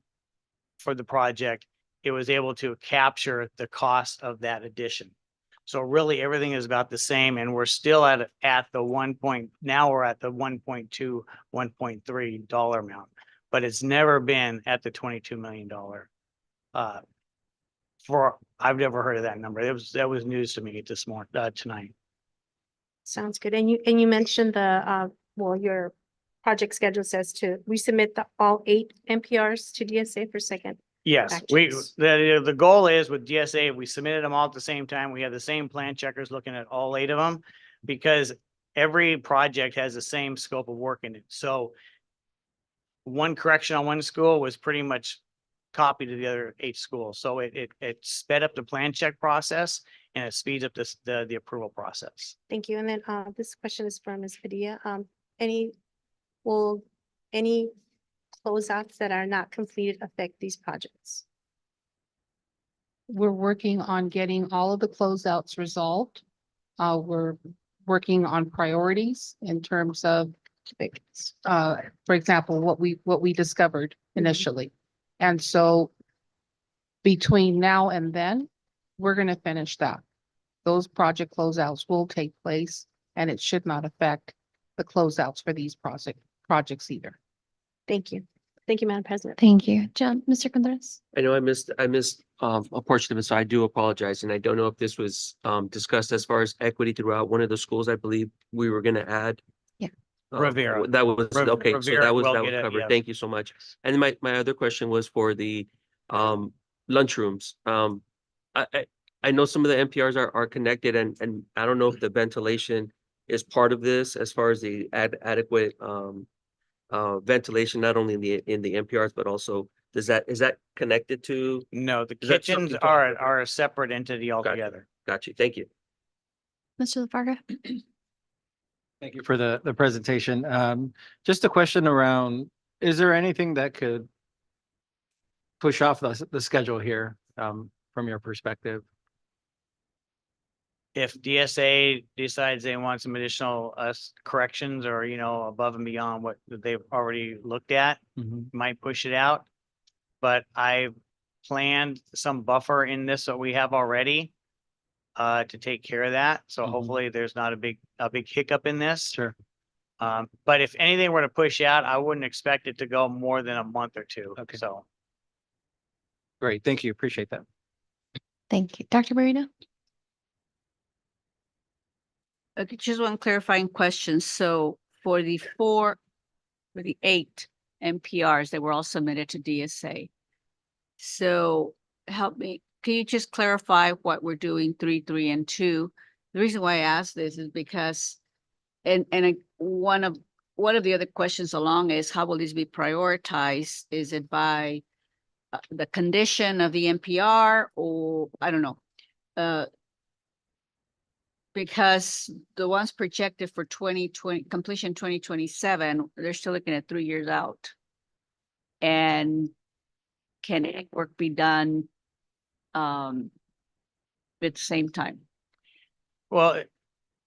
[SPEAKER 13] for the project, it was able to capture the cost of that addition. So really everything is about the same, and we're still at the now we're at the 1.2, 1.3 dollar amount, but it's never been at the $22 million. I've never heard of that number. That was news to me this morning, tonight.
[SPEAKER 8] Sounds good. And you mentioned the, well, your project schedule says to resubmit all 8 NPRs to DSA for second.
[SPEAKER 13] Yes, the goal is with DSA, if we submitted them all at the same time, we have the same plan checkers looking at all 8 of them, because every project has the same scope of work in it. So one correction on one school was pretty much copied to the other 8 schools. So it sped up the plan check process and it speeds up the approval process.
[SPEAKER 8] Thank you. And then this question is from Ms. Padilla. Any closeouts that are not completed affect these projects?
[SPEAKER 2] We're working on getting all of the closeouts resolved. We're working on priorities in terms of, for example, what we discovered initially. And so between now and then, we're going to finish that. Those project closeouts will take place, and it should not affect the closeouts for these projects either.
[SPEAKER 8] Thank you. Thank you, Madam President.
[SPEAKER 1] Thank you. Mr. Contreras?
[SPEAKER 9] I know I missed a portion of it, so I do apologize. And I don't know if this was discussed as far as equity throughout one of the schools. I believe we were gonna add.
[SPEAKER 1] Yeah.
[SPEAKER 13] Rivera.
[SPEAKER 9] That was, okay, so
[SPEAKER 13] Rivera
[SPEAKER 9] that was
[SPEAKER 13] will get it,
[SPEAKER 9] covered.
[SPEAKER 13] yes.
[SPEAKER 9] Thank you so much. And my other question was for the lunchrooms. I know some of the NPRs are connected, and I don't know if the ventilation is part of this as far as the adequate ventilation, not only in the NPRs, but also is that connected to?
[SPEAKER 13] No, the
[SPEAKER 9] Is that
[SPEAKER 13] kitchens
[SPEAKER 9] something
[SPEAKER 13] are a separate entity altogether.
[SPEAKER 9] Got you. Thank you.
[SPEAKER 1] Mr. LaFarga?
[SPEAKER 10] Thank you for the presentation. Just a question around, is there anything that could push off the schedule here, from your perspective?
[SPEAKER 13] If DSA decides they want some additional corrections or, you know, above and beyond what they've already looked at, might push it out. But I've planned some buffer in this that we have already to take care of that. So hopefully there's not a big hiccup in this.
[SPEAKER 10] Sure.
[SPEAKER 13] But if anything were to push out, I wouldn't expect it to go more than a month or 2.
[SPEAKER 10] Okay.
[SPEAKER 13] So.
[SPEAKER 10] Great. Thank you. Appreciate that.
[SPEAKER 1] Thank you. Dr. Marino?
[SPEAKER 11] Okay, just one clarifying question. So for the 8 NPRs that were all submitted to DSA. So help me, can you just clarify what we're doing 3, 3, and 2? The reason why I ask this is because, one of the other questions along is how will these be prioritized? Is it by the condition of the NPR, or I don't know? Because the ones projected for 2020 completion 2027, they're still looking at 3 years out. And can any work be done at the same time?
[SPEAKER 13] Well,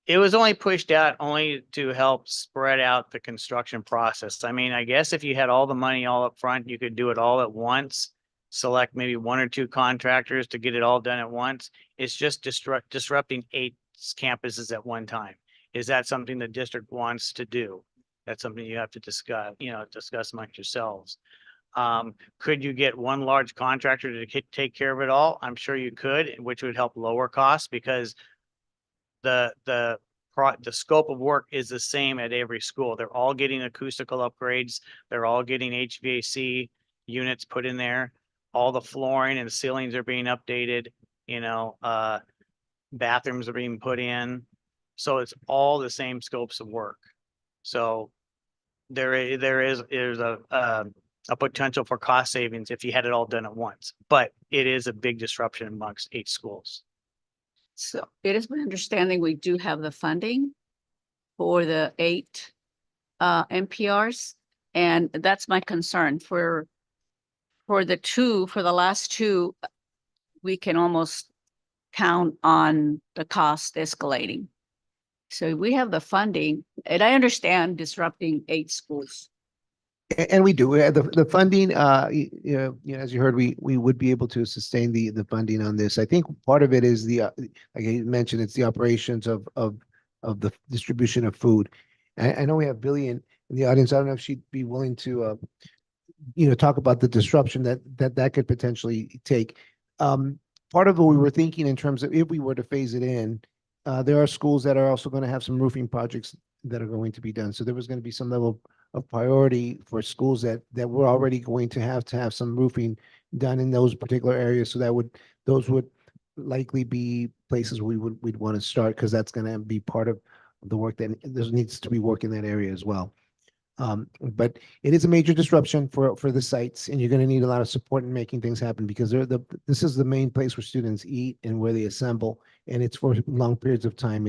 [SPEAKER 13] it was only pushed out only to help spread out the construction process. I mean, I guess if you had all the money all up front, you could do it all at once. Select maybe 1 or 2 contractors to get it all done at once. It's just disrupting 8 campuses at one time. Is that something the district wants to do? That's something you have to discuss amongst yourselves. Could you get one large contractor to take care of it all? I'm sure you could, which would help lower costs because the scope of work is the same at every school. They're all getting acoustical upgrades. They're all getting HVAC units put in there. All the flooring and ceilings are being updated, bathrooms are being put in. So it's all the same scopes of work. So there's a a potential for cost savings if you had it all done at once, but it is a big disruption amongst 8 schools.
[SPEAKER 11] So it is my understanding we do have the funding for the 8 NPRs. And that's my concern for the last 2, we can almost count on the cost escalating. So we have the funding, and I understand disrupting 8 schools.
[SPEAKER 4] And we do. We have the funding, as you heard, we would be able to sustain the funding on this. I think part of it is like I mentioned, it's the operations of the distribution of food. I know we have Billy in the audience. I don't know if she'd be willing to, talk about the disruption that could potentially take. Part of what we were thinking in terms of if we were to phase it in, there are schools that are also going to have some roofing projects that are going to be done. So there was going to be some level of priority for schools that were already going to have some roofing done in those particular areas. So those would likely be places we'd want to start, because that's going to be part of the work that there needs to be work in that area as well. But it is a major disruption for the sites, and you're going to need a lot of support in making things happen, because this is the main place where students eat and where they assemble, and it's for long periods of time.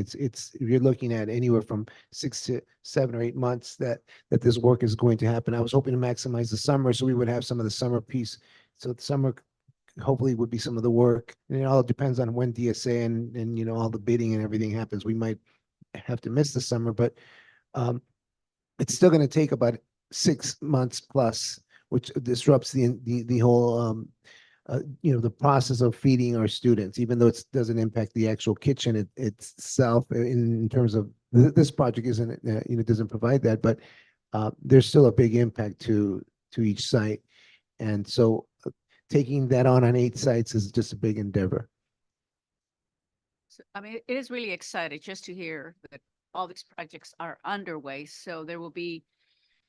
[SPEAKER 4] You're looking at anywhere from 6 to 7 or 8 months that this work is going to happen. I was hoping to maximize the summer, so we would have some of the summer piece. So the summer hopefully would be some of the work, and it all depends on when DSA and all the bidding and everything happens. We might have to miss the summer, but it's still going to take about 6 months plus, which disrupts the whole the process of feeding our students, even though it doesn't impact the actual kitchen itself in terms of this project isn't doesn't provide that, but there's still a big impact to each site, and so taking that on 8 sites is just a big endeavor.
[SPEAKER 11] So, I mean, it is really exciting just to hear that all these projects are underway. So there will be,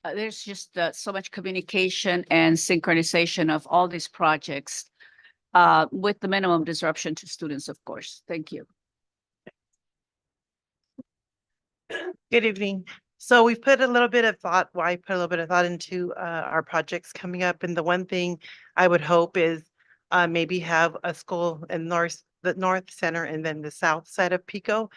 [SPEAKER 11] there's just so much communication and synchronization of all these projects with the minimum disruption to students, of course. Thank you.
[SPEAKER 14] Good evening. So we've put a little bit of thought, well, I put a little bit of thought into our projects coming up. And the one thing I would hope is maybe have a school in the north center and then the south side of Pico,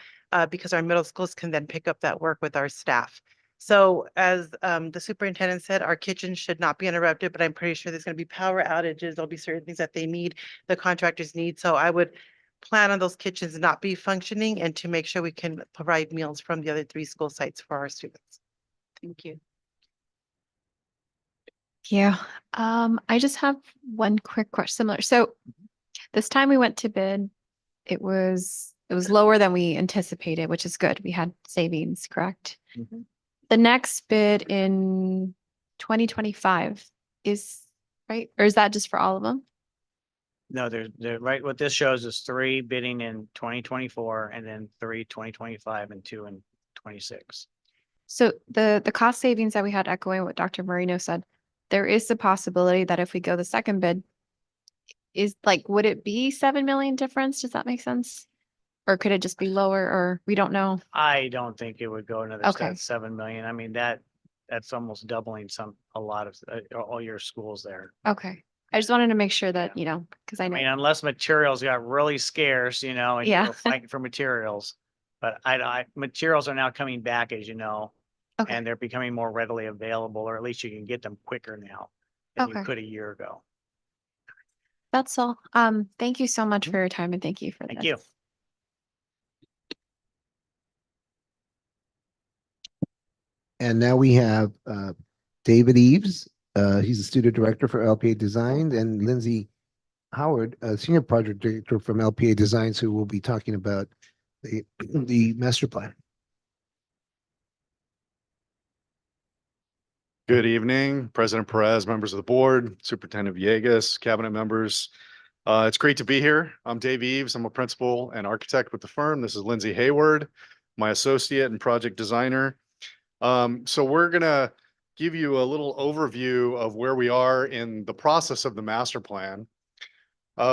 [SPEAKER 14] because our middle schools can then pick up that work with our staff. So as the superintendent said, our kitchen should not be interrupted, but I'm pretty sure there's going to be power outages. There'll be certain things that they need, the contractors need. So I would plan on those kitchens not be functioning and to make sure we can provide meals from the other 3 school sites for our students.
[SPEAKER 11] Thank you.
[SPEAKER 1] Yeah. I just have one quick question similar. So this time we went to bid, it was lower than we anticipated, which is good. We had savings, correct?
[SPEAKER 13] Mm-hmm.
[SPEAKER 1] The next bid in 2025 is right, or is that just for all of them?
[SPEAKER 13] No, they're right. What this shows is 3 bidding in 2024 and then 3 2025 and 2 in 26.
[SPEAKER 1] So the cost savings that we had, echoing what Dr. Marino said, there is the possibility that if we go the second bid, would it be 7 million difference? Does that make sense? Or could it just be lower, or we don't know?
[SPEAKER 13] I don't think it would go another
[SPEAKER 1] Okay.
[SPEAKER 13] 7 million. I mean, that's almost doubling a lot of all your schools there.
[SPEAKER 1] Okay. I just wanted to make sure that, because I
[SPEAKER 13] I
[SPEAKER 1] know.
[SPEAKER 13] mean, unless materials got really scarce, and
[SPEAKER 1] Yeah.
[SPEAKER 13] you were fighting for materials. But materials are now coming back, as you know,
[SPEAKER 1] Okay.
[SPEAKER 13] and they're becoming more readily available, or at least you can get them quicker now than you
[SPEAKER 1] Okay.
[SPEAKER 13] could a year ago.
[SPEAKER 1] That's all. Thank you so much for your time, and thank you for
[SPEAKER 13] Thank
[SPEAKER 1] this.
[SPEAKER 13] you.
[SPEAKER 4] And now we have David Eves. He's the student director for LPA Design, and Lindsay Howard, senior project director from LPA Designs, who will be talking about the master plan.
[SPEAKER 15] Good evening, President Perez, members of the board, Superintendent Villegas, cabinet members. It's great to be here. I'm Dave Eves. I'm a principal and architect with the firm. This is Lindsay Hayward, my associate and project designer. So we're gonna give you a little overview of where we are in the process of the master plan.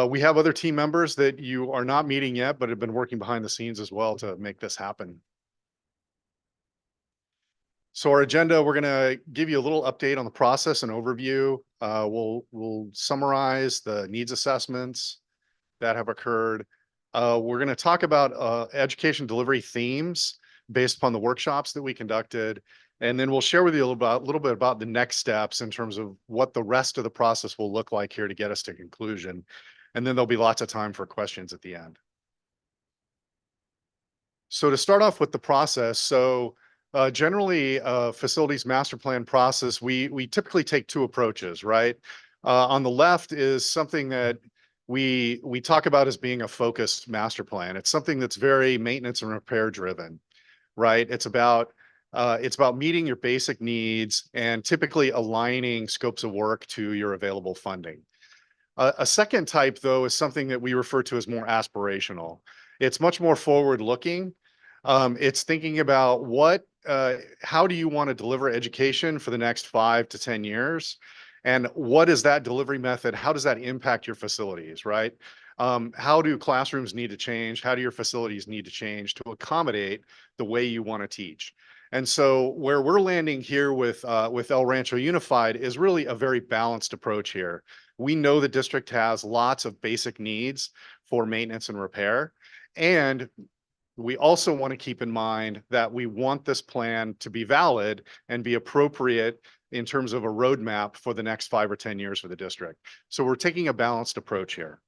[SPEAKER 15] We have other team members that you are not meeting yet, but have been working behind the scenes as well to make this happen. So our agenda, we're gonna give you a little update on the process and overview. We'll summarize the needs assessments that have occurred. We're gonna talk about education delivery themes based upon the workshops that we conducted. And then we'll share with you a little bit about the next steps in terms of what the rest of the process will look like here to get us to conclusion. And then there'll be lots of time for questions at the end. So to start off with the process, generally, facilities master plan process, we typically take two approaches, right? On the left is something that we talk about as being a focused master plan. It's something that's very maintenance and repair driven, right? It's about meeting your basic needs and typically aligning scopes of work to your available funding. A second type, though, is something that we refer to as more aspirational. It's much more forward-looking. It's thinking about how do you want to deliver education for the next 5 to 10 years? And what is that delivery method? How does that impact your facilities, right? How do classrooms need to change? How do your facilities need to change to accommodate the way you want to teach? And so where we're landing here with El Rancho Unified is really a very balanced approach here. We know the district has lots of basic needs for maintenance and repair. And we also want to keep in mind that we want this plan to be valid and be appropriate in terms of a roadmap for the next 5 or 10 years for the district. So we're taking a balanced approach here.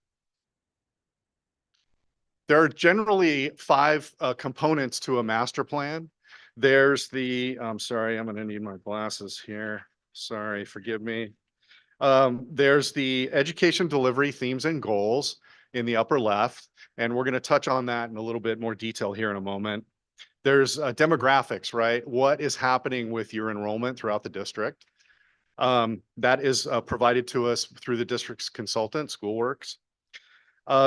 [SPEAKER 15] There are generally 5 components to a master plan. There's I'm sorry, I'm going to need my glasses here. Sorry, forgive me. There's the education delivery themes and goals in the upper left, and we're going to touch on that in a little bit more detail here in a moment. There's demographics, right? What is happening with your enrollment throughout the district? That is provided to us through the district's consultant, SchoolWorks.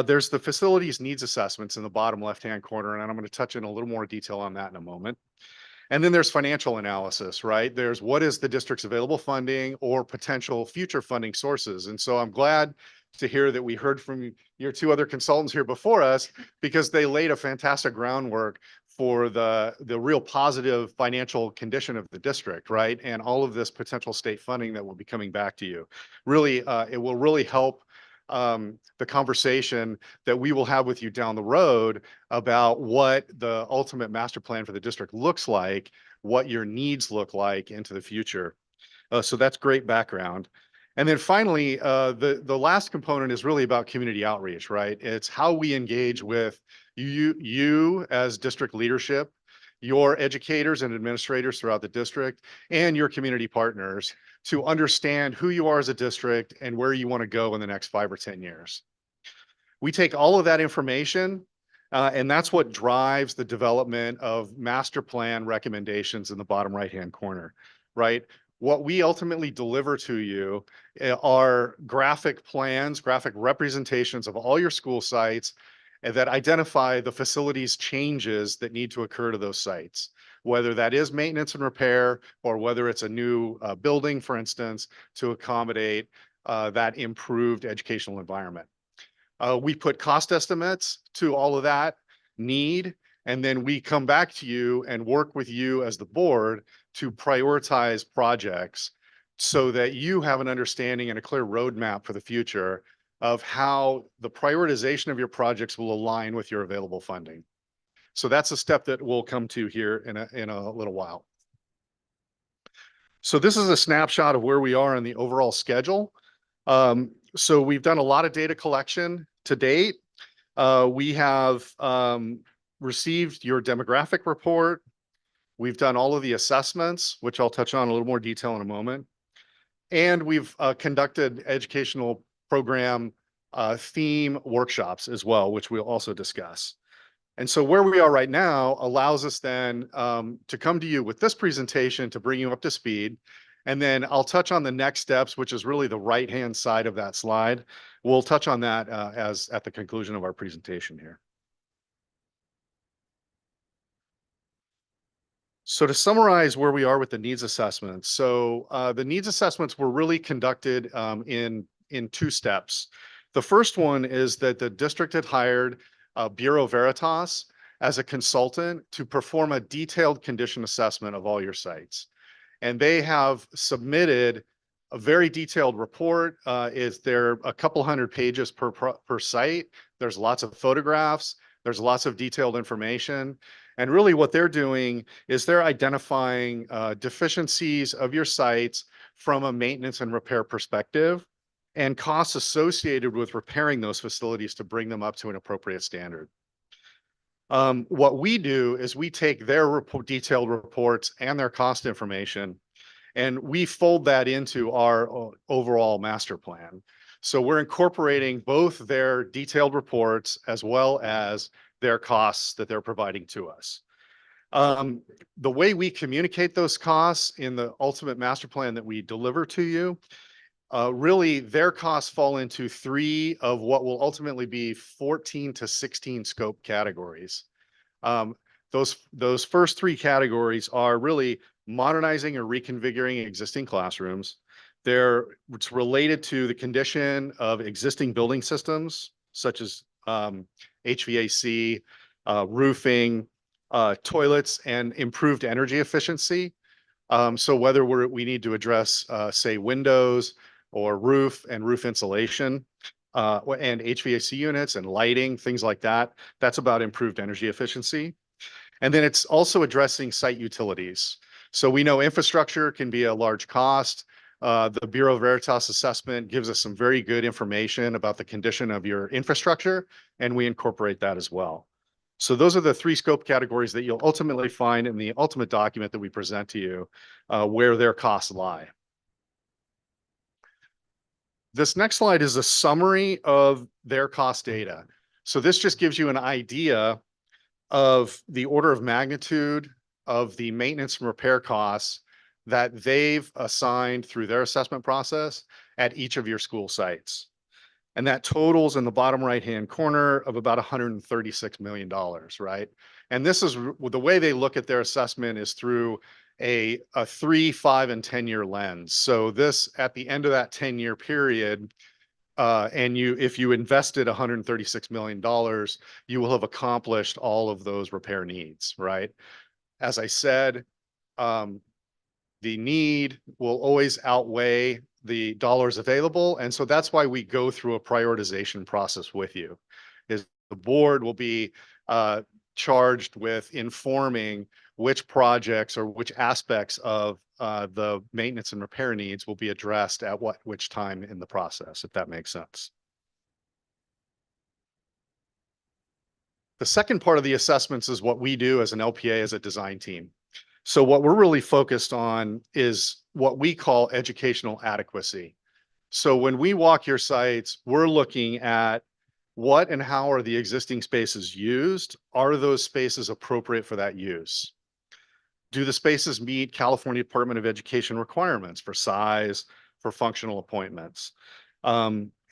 [SPEAKER 15] There's the facilities needs assessments in the bottom left-hand corner, and I'm going to touch in a little more detail on that in a moment. And then there's financial analysis, right? There's what is the district's available funding or potential future funding sources. And so I'm glad to hear that we heard from your 2 other consultants here before us, because they laid a fantastic groundwork for the real positive financial condition of the district, right? And all of this potential state funding that will be coming back to you. Really, it will really help the conversation that we will have with you down the road about what the ultimate master plan for the district looks like, what your needs look like into the future. So that's great background. And then finally, the last component is really about community outreach, right? It's how we engage with you as district leadership, your educators and administrators throughout the district, and your community partners to understand who you are as a district and where you want to go in the next 5 or 10 years. We take all of that information, and that's what drives the development of master plan recommendations in the bottom right-hand corner, right? What we ultimately deliver to you are graphic plans, graphic representations of all your school sites that identify the facilities changes that need to occur to those sites, whether that is maintenance and repair or whether it's a new building, for instance, to accommodate that improved educational environment. We put cost estimates to all of that need, and then we come back to you and work with you as the board to prioritize projects so that you have an understanding and a clear roadmap for the future of how the prioritization of your projects will align with your available funding. So that's a step that we'll come to here in a little while. So this is a snapshot of where we are in the overall schedule. So we've done a lot of data collection to date. We have received your demographic report. We've done all of the assessments, which I'll touch on a little more detail in a moment. And we've conducted educational program theme workshops as well, which we'll also discuss. And so where we are right now allows us then to come to you with this presentation to bring you up to speed. And then I'll touch on the next steps, which is really the right-hand side of that slide. We'll touch on that as at the conclusion of our presentation here. So to summarize where we are with the needs assessments. So the needs assessments were really conducted in 2 steps. The first one is that the district had hired Bureau Veritas as a consultant to perform a detailed condition assessment of all your sites. and they have submitted a very detailed report. Is there a couple hundred pages per site? There's lots of photographs. There's lots of detailed information. And really what they're doing is they're identifying deficiencies of your sites from a maintenance and repair perspective and costs associated with repairing those facilities to bring them up to an appropriate standard. What we do is we take their detailed reports and their cost information, and we fold that into our overall master plan. So we're incorporating both their detailed reports as well as their costs that they're providing to us. The way we communicate those costs in the ultimate master plan that we deliver to you, really their costs fall into 3 of what will ultimately be 14 to 16 scope categories. Those first 3 categories are really modernizing or reconfiguring existing classrooms. It's related to the condition of existing building systems, such as HVAC, roofing, toilets, and improved energy efficiency. So whether we need to address, say, windows or roof and roof insulation, and HVAC units and lighting, things like that, that's about improved energy efficiency. And then it's also addressing site utilities. So we know infrastructure can be a large cost. The Bureau Veritas assessment gives us some very good information about the condition of your infrastructure, and we incorporate that as well. So those are the 3 scope categories that you'll ultimately find in the ultimate document that we present to you, where their costs lie. This next slide is a summary of their cost data. So this just gives you an idea of the order of magnitude of the maintenance and repair costs that they've assigned through their assessment process at each of your school sites. And that totals in the bottom right-hand corner of about $136 million, right? And this is the way they look at their assessment is through a 3, 5, and 10-year lens. So this, at the end of that 10-year period, and if you invested $136 million, you will have accomplished all of those repair needs, right? As I said, the need will always outweigh the dollars available. And so that's why we go through a prioritization process with you. Is the board will be charged with informing which projects or which aspects of the maintenance and repair needs will be addressed at which time in the process, if that makes sense. The second part of the assessments is what we do as an LPA, as a design team. So what we're really focused on is what we call educational adequacy. So when we walk your sites, we're looking at what and how are the existing spaces used? Are those spaces appropriate for that use? Do the spaces meet California Department of Education requirements for size, for functional appointments?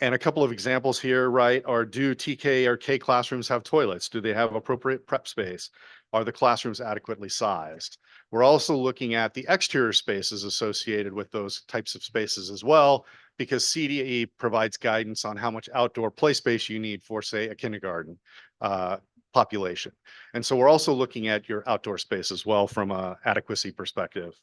[SPEAKER 15] And a couple of examples here, right, are do TK or K classrooms have toilets? Do they have appropriate prep space? Are the classrooms adequately sized? We're also looking at the exterior spaces associated with those types of spaces as well, because CDE provides guidance on how much outdoor play space you need for, say, a kindergarten population. And so we're also looking at your outdoor space as well from an adequacy perspective.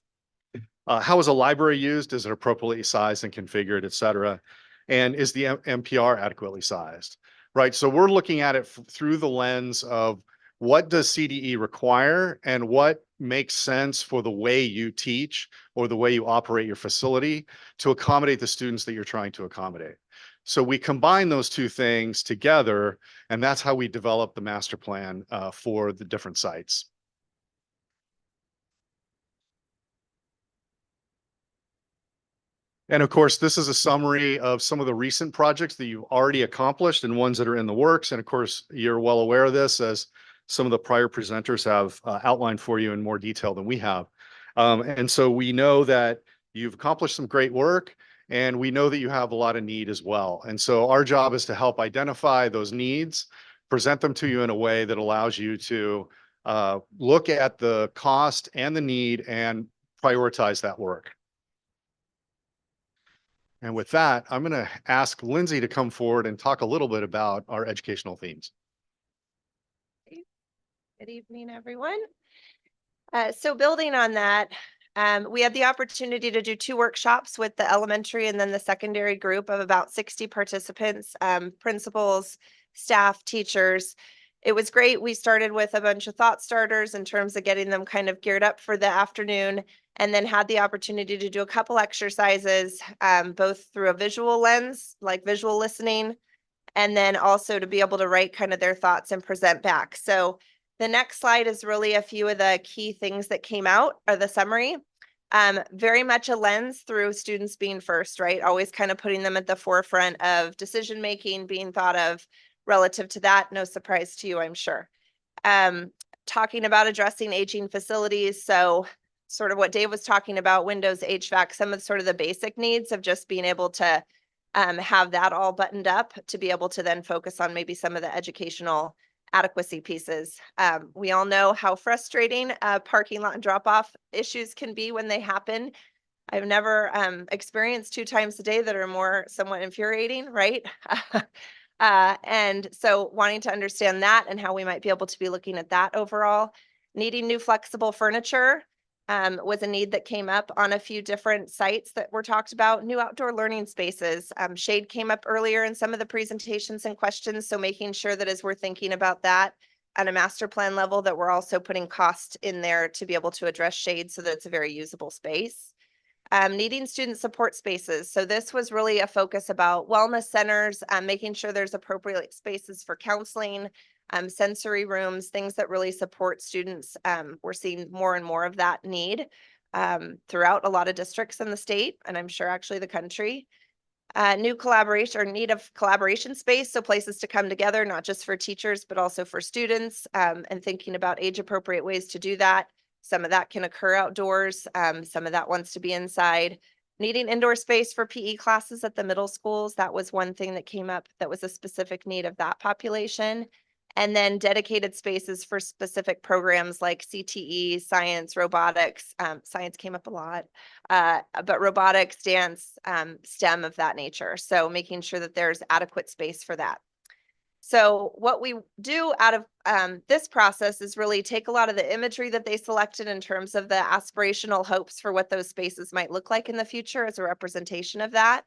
[SPEAKER 15] How is a library used? Is it appropriately sized and configured, et cetera? And is the MPR adequately sized, right? So we're looking at it through the lens of what does CDE require and what makes sense for the way you teach or the way you operate your facility to accommodate the students that you're trying to accommodate. So we combine those 2 things together, and that's how we develop the master plan for the different sites. And of course, this is a summary of some of the recent projects that you've already accomplished and ones that are in the works. And of course, you're well aware of this, as some of the prior presenters have outlined for you in more detail than we have. And so we know that you've accomplished some great work, and we know that you have a lot of need as well. And so our job is to help identify those needs, present them to you in a way that allows you to look at the cost and the need and prioritize that work. And with that, I'm going to ask Lindsay to come forward and talk a little bit about our educational themes.
[SPEAKER 16] Good evening, everyone. So building on that, We had the opportunity to do 2 workshops with the elementary and then the secondary group of about 60 participants, principals, staff, teachers. It was great. We started with a bunch of thought starters in terms of getting them kind of geared up for the afternoon, and then had the opportunity to do a couple exercises, both through a visual lens, like visual listening, and then also to be able to write kind of their thoughts and present back. So the next slide is really a few of the key things that came out, or the summary. Very much a lens through students being first, right? Always kind of putting them at the forefront of decision making, being thought of relative to that. No surprise to you, I'm sure. Talking about addressing aging facilities. So sort of what Dave was talking about, windows, HVAC, some of sort of the basic needs of just being able to have that all buttoned up to be able to then focus on maybe some of the educational adequacy pieces. We all know how frustrating parking lot and drop off issues can be when they happen. I've never experienced 2 times a day that are more somewhat infuriating, right? And so wanting to understand that and how we might be able to be looking at that overall. Needing new flexible furniture was a need that came up on a few different sites that were talked about. New outdoor learning spaces. Shade came up earlier in some of the presentations and questions. So making sure that as we're thinking about that at a master plan level, that we're also putting cost in there to be able to address shade so that it's a very usable space. Needing student support spaces. So this was really a focus about wellness centers, making sure there's appropriate spaces for counseling, sensory rooms, things that really support students. We're seeing more and more of that need throughout a lot of districts in the state, and I'm sure actually the country. New collaboration or need of collaboration space, so places to come together, not just for teachers, but also for students, and thinking about age appropriate ways to do that. Some of that can occur outdoors. Some of that wants to be inside. Needing indoor space for PE classes at the middle schools. That was one thing that came up that was a specific need of that population. And then dedicated spaces for specific programs like CTE, science, robotics. Science came up a lot, but robotics, dance, STEM of that nature. So making sure that there's adequate space for that. So what we do out of this process is really take a lot of the imagery that they selected in terms of the aspirational hopes for what those spaces might look like in the future as a representation of that.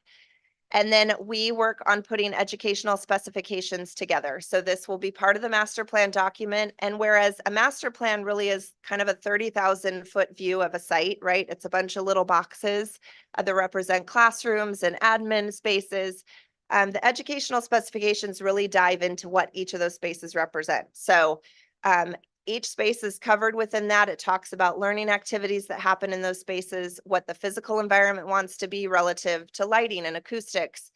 [SPEAKER 16] And then we work on putting educational specifications together. So this will be part of the master plan document. And whereas a master plan really is kind of a 30,000 foot view of a site, right? It's a bunch of little boxes that represent classrooms and admin spaces. The educational specifications really dive into what each of those spaces represent. So each space is covered within that. It talks about learning activities that happen in those spaces, what the physical environment wants to be relative to lighting and acoustics,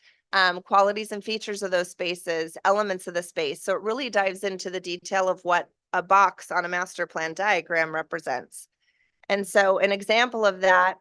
[SPEAKER 16] qualities and features of those spaces, elements of the space. So it really dives into the detail of what a box on a master plan diagram represents. And so an example of that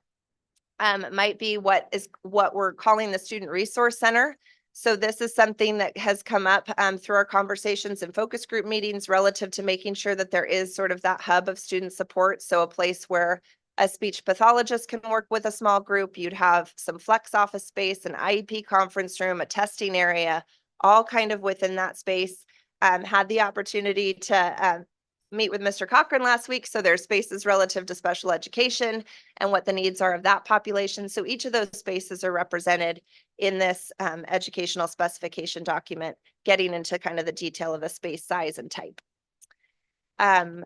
[SPEAKER 16] might be what we're calling the Student Resource Center. So this is something that has come up through our conversations and focus group meetings relative to making sure that there is sort of that hub of student support. So a place where a speech pathologist can work with a small group. You'd have some flex office space, an IEP conference room, a testing area, all kind of within that space. Had the opportunity to meet with Mr. Cochran last week. So there's spaces relative to special education and what the needs are of that population. So each of those spaces are represented in this educational specification document, getting into kind of the detail of the space size and type.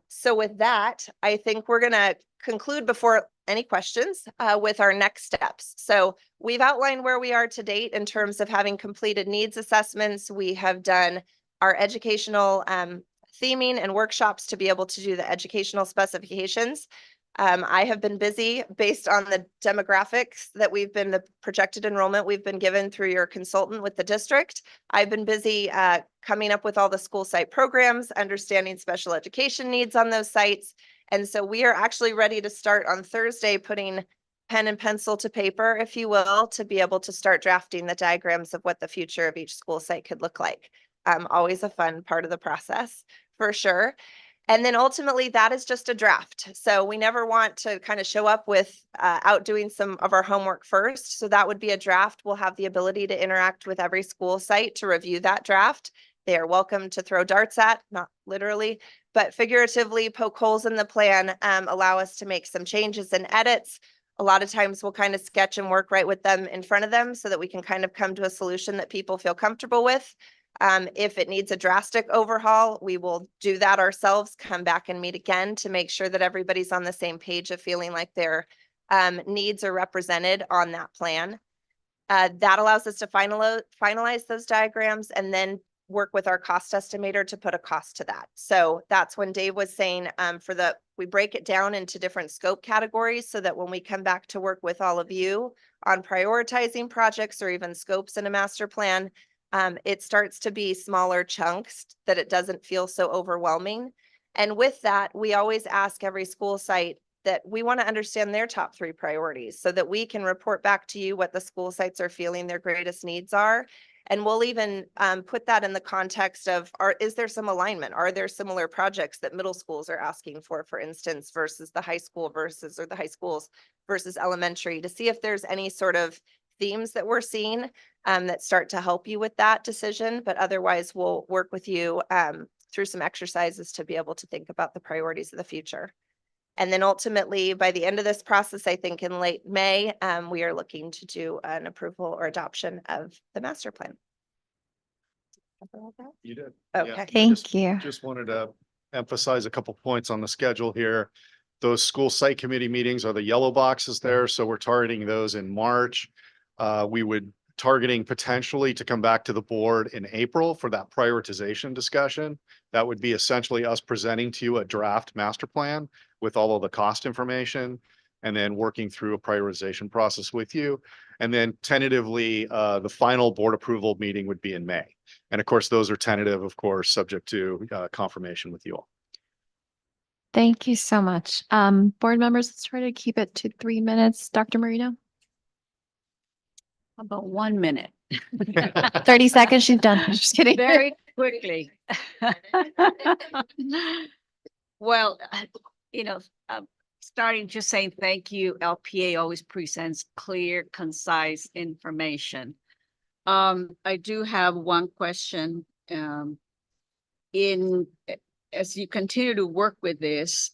[SPEAKER 16] So with that, I think we're going to conclude before any questions with our next steps. So we've outlined where we are to date in terms of having completed needs assessments. We have done our educational theming and workshops to be able to do the educational specifications. I have been busy based on the demographics that the projected enrollment we've been given through your consultant with the district. I've been busy coming up with all the school site programs, understanding special education needs on those sites. And so we are actually ready to start on Thursday, putting pen and pencil to paper, if you will, to be able to start drafting the diagrams of what the future of each school site could look like. Always a fun part of the process, for sure. And then ultimately that is just a draft. So we never want to kind of show up with outdoing some of our homework first. So that would be a draft. We'll have the ability to interact with every school site to review that draft. They are welcome to throw darts at, not literally, but figuratively poke holes in the plan, allow us to make some changes and edits. A lot of times we'll kind of sketch and work right with them in front of them so that we can kind of come to a solution that people feel comfortable with. If it needs a drastic overhaul, we will do that ourselves, come back and meet again to make sure that everybody's on the same page of feeling like their needs are represented on that plan. That allows us to finalize those diagrams and then work with our cost estimator to put a cost to that. So that's when Dave was saying we break it down into different scope categories so that when we come back to work with all of you on prioritizing projects or even scopes in a master plan, it starts to be smaller chunks that it doesn't feel so overwhelming. And with that, we always ask every school site that we want to understand their top 3 priorities so that we can report back to you what the school sites are feeling their greatest needs are. And we'll even put that in the context of, is there some alignment? Are there similar projects that middle schools are asking for instance, versus the high school or the high schools versus elementary, to see if there's any sort of themes that we're seeing that start to help you with that decision. But otherwise, we'll work with you through some exercises to be able to think about the priorities of the future. And then ultimately, by the end of this process, I think in late May, we are looking to do an approval or adoption of the master plan.
[SPEAKER 15] You did.
[SPEAKER 16] Okay.
[SPEAKER 1] Thank you.
[SPEAKER 15] Just wanted to emphasize a couple points on the schedule here. Those school site committee meetings are the yellow boxes there, so we're targeting those in March. We would targeting potentially to come back to the board in April for that prioritization discussion. That would be essentially us presenting to you a draft master plan with all of the cost information and then working through a prioritization process with you. And then tentatively, the final board approval meeting would be in May. And of course, those are tentative, of course, subject to confirmation with you all.
[SPEAKER 1] Thank you so much. Board members, let's try to keep it to 3 minutes. Dr. Marino?
[SPEAKER 11] About 1 minute.
[SPEAKER 1] 30 seconds, she's done. Just kidding.
[SPEAKER 11] Very quickly. Well, starting just saying thank you. LPA always presents clear, concise information. I do have one question. As you continue to work with this,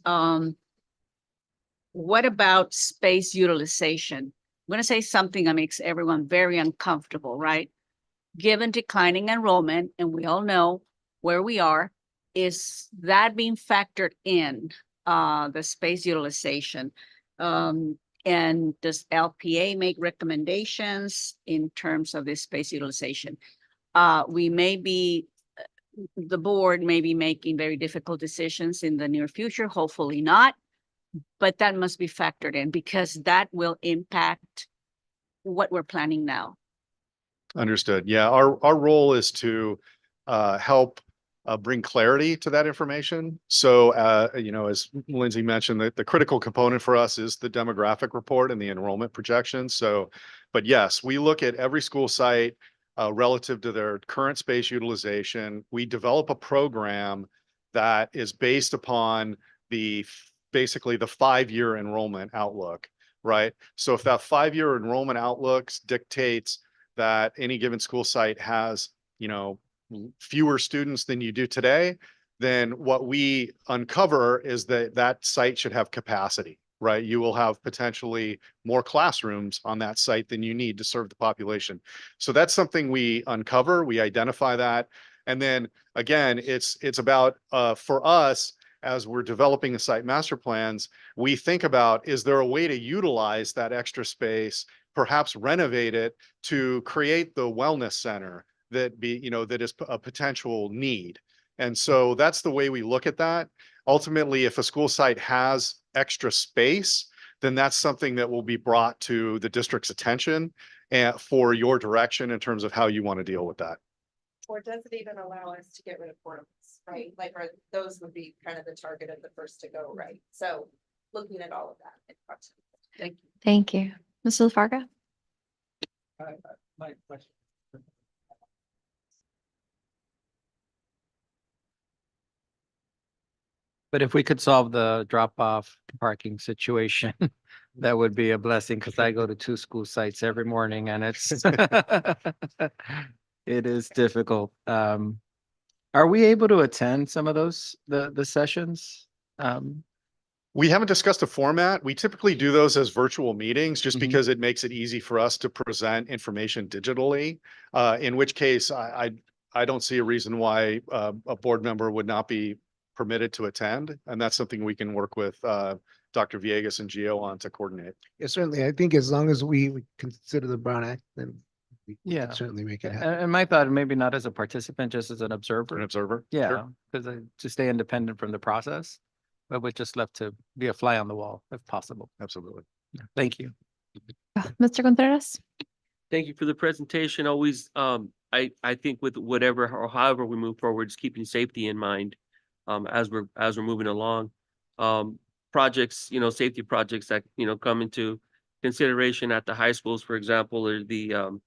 [SPEAKER 11] what about space utilization? I'm going to say something that makes everyone very uncomfortable, right? Given declining enrollment, and we all know where we are, is that being factored in the space utilization? And does LPA make recommendations in terms of this space utilization? The board may be making very difficult decisions in the near future, hopefully not, but that must be factored in because that will impact what we're planning now.
[SPEAKER 15] Understood. Yeah, our role is to help bring clarity to that information. So, as Lindsay mentioned, the critical component for us is the demographic report and the enrollment projections. So, but yes, we look at every school site relative to their current space utilization. We develop a program that is based upon basically the 5-year enrollment outlook, right? So if that 5-year enrollment outlook dictates that any given school site has, fewer students than you do today, then what we uncover is that site should have capacity, right? You will have potentially more classrooms on that site than you need to serve the population. So that's something we uncover, we identify that. And then again, it's about, for us, as we're developing the site master plans, we think about, is there a way to utilize that extra space, perhaps renovate it to create the wellness center that is a potential need. And so that's the way we look at that. Ultimately, if a school site has extra space, then that's something that will be brought to the district's attention and for your direction in terms of how you want to deal with that.
[SPEAKER 16] Or does it even allow us to get rid of portables, right? Those would be kind of the target of the first to go, right? So looking at all of that.
[SPEAKER 11] Thank you.
[SPEAKER 1] Thank you. Mr. LaFarga?
[SPEAKER 10] My question. But if we could solve the drop-off parking situation, that would be a blessing because I go to 2 school sites every morning and it is difficult. Are Are we able to attend some of those, the sessions?
[SPEAKER 15] We haven't discussed a format. We typically do those as virtual meetings just
[SPEAKER 10] Mhm.
[SPEAKER 15] because it makes it easy for us to present information digitally. In which case I don't see a reason why a board member would not be permitted to attend. And that's something we can work with Dr. Villegas and Gio on to coordinate.
[SPEAKER 4] Yeah, certainly. I think as long as we consider the Brown Act, then we
[SPEAKER 10] Yeah.
[SPEAKER 4] can certainly make it
[SPEAKER 10] And,
[SPEAKER 4] happen.
[SPEAKER 10] and my thought, maybe not as a participant, just as an
[SPEAKER 15] An
[SPEAKER 10] observer.
[SPEAKER 15] observer.
[SPEAKER 10] Yeah,
[SPEAKER 15] Sure.
[SPEAKER 10] because to stay independent from the process, but would just love to be a fly on the wall if possible.
[SPEAKER 15] Absolutely.
[SPEAKER 10] Yeah, thank you.
[SPEAKER 1] Mr. Contreras?
[SPEAKER 9] Thank you for the presentation. Always, I think with whatever or however we move forward, is keeping safety in mind, as we're moving along. Projects, safety projects that, come into consideration at the high schools, for example, are the,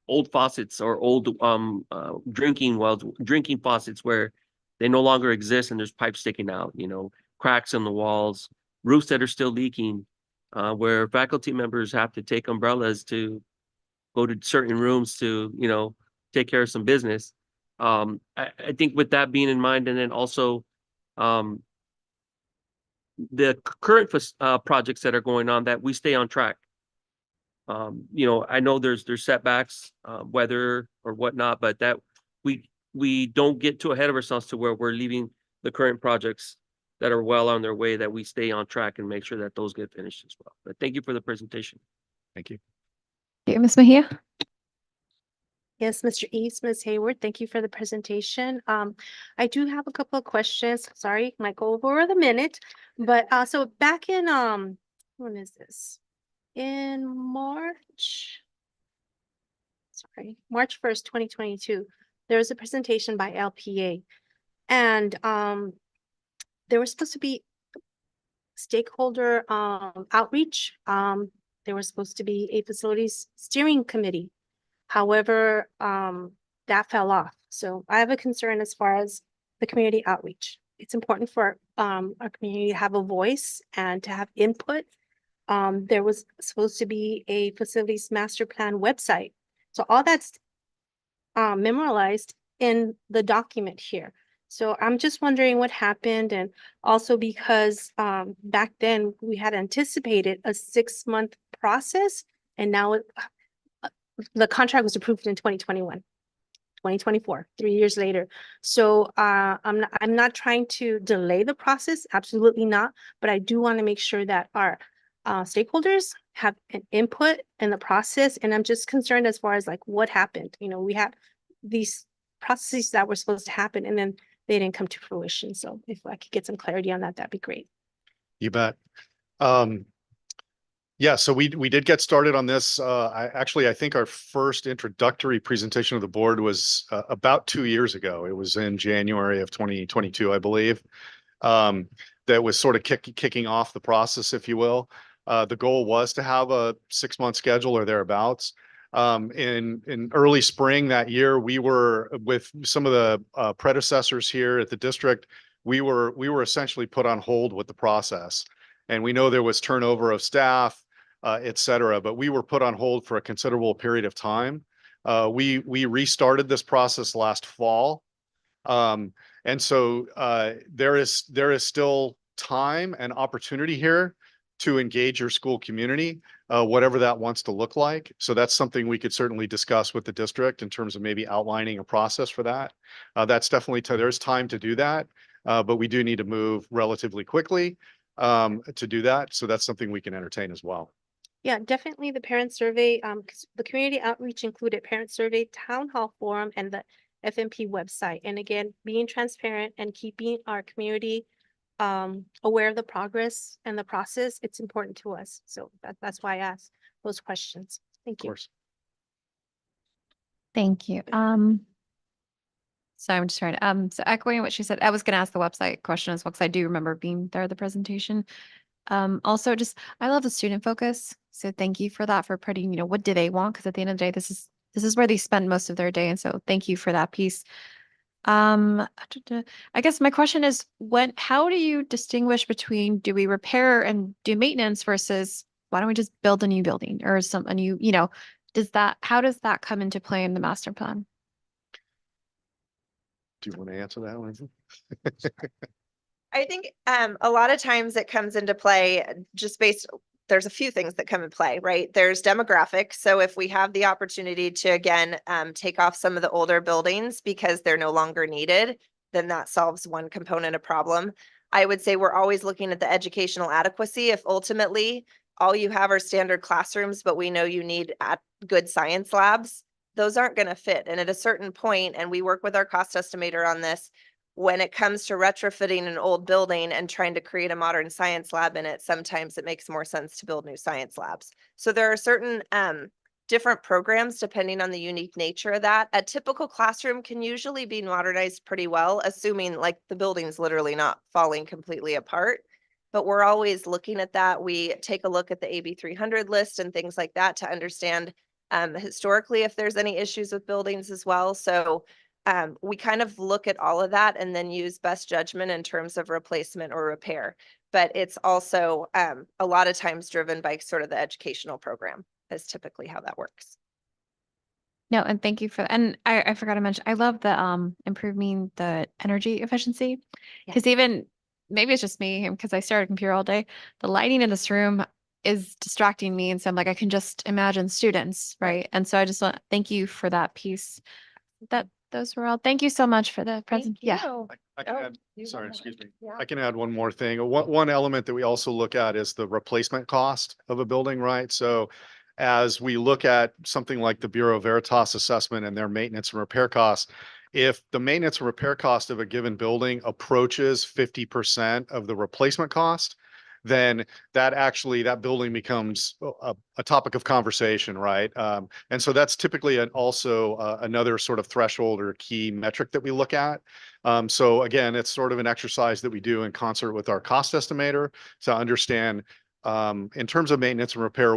[SPEAKER 9] old faucets or old, drinking wells, drinking faucets where they no longer exist and there's pipes sticking out, cracks in the walls, roofs that are still leaking, where faculty members have to take umbrellas to go to certain rooms to, take care of some business. I think with that being in mind, and then also, the current projects that are going on, that we stay on track. I know there's setbacks, weather or whatnot, but that we don't get too ahead of ourselves to where we're leaving the current projects that are well on their way, that we stay on track and make sure that those get finished as well. But thank you for the presentation.
[SPEAKER 15] Thank you.
[SPEAKER 1] Okay, Ms. Mejia?
[SPEAKER 8] Yes, Mr. East, Ms. Hayward, thank you for the presentation. I do have a couple of questions. Sorry, might go over the minute, but so back in when is this? In March. Sorry, March 1st, 2022, there was a presentation by LPA, and there was supposed to be stakeholder outreach. There was supposed to be a facilities steering committee. However, that fell off. So I have a concern as far as the community outreach. It's important for our community to have a voice and to have input. There was supposed to be a facilities master plan website. So all that's memorialized in the document here. So I'm just wondering what happened, and also because back then we had anticipated a 6-month process, and now the contract was approved in 2021, 2024, 3 years later. So I'm not trying to delay the process, absolutely not, but I do want to make sure that our stakeholders have an input in the process. And I'm just concerned as far as like what happened. We had these processes that were supposed to happen and then they didn't come to fruition. So if I could get some clarity on that, that'd be great.
[SPEAKER 15] You bet. Yeah, so we did get started on this. I think our first introductory presentation of the board was about 2 years ago. It was in January of 2022, I believe. That was sort of kicking off the process, if you will. The goal was to have a 6-month schedule or thereabouts. In early spring that year, we were with some of the predecessors here at the district. We were essentially put on hold with the process, and we know there was turnover of staff, et cetera, but we were put on hold for a considerable period of time. We restarted this process last fall. And so there is still time and opportunity here to engage your school community, whatever that wants to look like. So that's something we could certainly discuss with the district in terms of maybe outlining a process for that. That's definitely, there's time to do that, but we do need to move relatively quickly to do that. So that's something we can entertain as well.
[SPEAKER 8] Yeah, definitely the parent survey, 'cause the community outreach included parent survey, town hall forum, and the FMP website. And again, being transparent and keeping our community aware of the progress and the process, it's important to us. So that's why I asked those questions. Thank
[SPEAKER 15] Of
[SPEAKER 8] you.
[SPEAKER 15] course.
[SPEAKER 1] Thank you. So I'm just trying to, so echoing what she said, I was gonna ask the website question as well, because I do remember being there at the presentation. Also just, I love the student focus. So thank you for that, for putting, what do they want? Because at the end of the day, this is where they spend most of their day. And so thank you for that piece. I guess my question is, how do you distinguish between, do we repair and do maintenance versus why don't we just build a new building or a new, how does that come into play in the master plan?
[SPEAKER 15] Do you want to answer that one?
[SPEAKER 16] I think a lot of times it comes into play just based, there's a few things that come in play, right? There's demographics. So if we have the opportunity to, again, take off some of the older buildings because they're no longer needed, then that solves one component of problem. I would say we're always looking at the educational adequacy. If ultimately all you have are standard classrooms, but we know you need good science labs, those aren't going to fit. And at a certain point, and we work with our cost estimator on this, when it comes to retrofitting an old building and trying to create a modern science lab in it, sometimes it makes more sense to build new science labs. So there are certain different programs depending on the unique nature of that. A typical classroom can usually be modernized pretty well, assuming like the building's literally not falling completely apart. But we're always looking at that. We take a look at the AB 300 list and things like that to understand historically if there's any issues with buildings as well. So we kind of look at all of that and then use best judgment in terms of replacement or repair. But it's also a lot of times driven by sort of the educational program is typically how that works.
[SPEAKER 1] No, and thank you for, and I forgot to mention, I love the improving the energy efficiency.
[SPEAKER 16] Yeah.
[SPEAKER 1] Because even, maybe it's just me, because I stare at a computer all day, the lighting in this room is distracting me. And so I'm like, I can just imagine students, right? And so I just want, thank you for that piece. Those were all, thank you so much for the present. Yeah.
[SPEAKER 15] I can
[SPEAKER 16] Oh,
[SPEAKER 15] add,
[SPEAKER 16] you
[SPEAKER 15] sorry,
[SPEAKER 16] want
[SPEAKER 15] excuse me.
[SPEAKER 16] Yeah.
[SPEAKER 15] I can add one more thing. One element that we also look at is the replacement cost of a building, right? So as we look at something like the Bureau Veritas assessment and their maintenance and repair costs, if the maintenance and repair cost of a given building approaches 50% of the replacement cost, then that building becomes a topic of conversation, right? And so that's typically also another sort of threshold or key metric that we look at. So again, it's sort of an exercise that we do in concert with our cost estimator to understand in terms of maintenance and repair,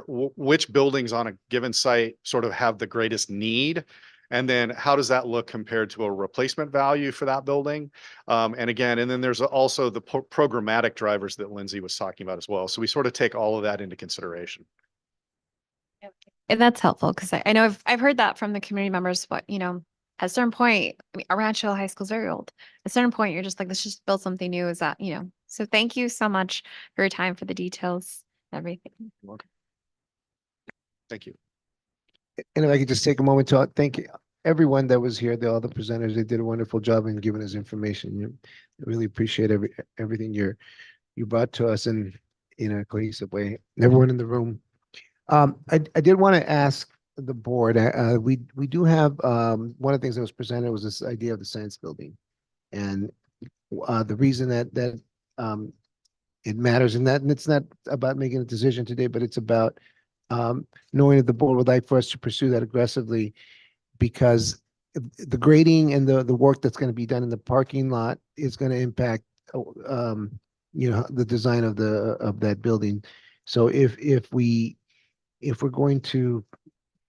[SPEAKER 15] which buildings on a given site sort of have the greatest need. And then how does that look compared to a replacement value for that building? And then there's also the programmatic drivers that Lindsay was talking about as well. So we sort of take all of that into consideration.
[SPEAKER 1] And that's helpful because I know I've heard that from the community members, but at a certain point, I mean, Rancho High School's very old. At a certain point, you're just like, let's just build something new. Is that, so thank you so much for your time, for the details, everything.
[SPEAKER 15] You're welcome. Thank you.
[SPEAKER 4] And if I could just take a moment to thank everyone that was here, all the presenters, they did a wonderful job in giving us information. I really appreciate everything you brought to us in a cohesive way. Everyone in the room. I did want to ask the board, we do have, one of the things that was presented was this idea of the science building. And the reason that it matters and it's not about making a decision today, but it's about knowing that the board would like for us to pursue that aggressively, because the grading and the work that's going to be done in the parking lot is going to impact the design of that building. So if we're going to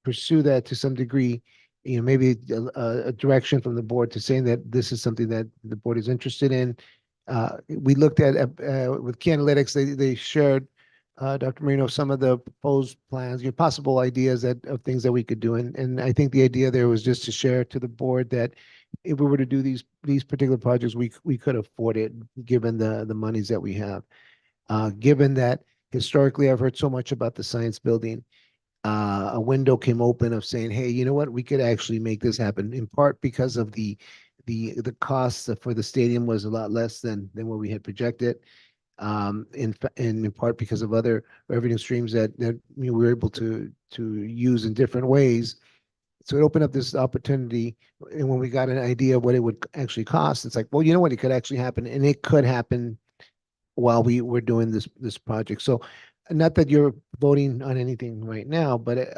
[SPEAKER 4] pursue that to some degree, maybe a direction from the board to saying that this is something that the board is interested in. We looked at with Key Analytics, they shared, Dr. Marino, some of the proposed plans, possible ideas of things that we could do. And I think the idea there was just to share to the board that if we were to do these particular projects, we could afford it given the monies that we have. Given that historically I've heard so much about the science building, a window came open of saying, hey, you know what, we could actually make this happen, in part because of the costs for the stadium was a lot less than what we had projected. In part because of other revenue streams that we were able to use in different ways. So it opened up this opportunity. And when we got an idea of what it would actually cost, it's like, well, you know what, it could actually happen, and it could happen while we were doing this project. So not that you're voting on anything right now, but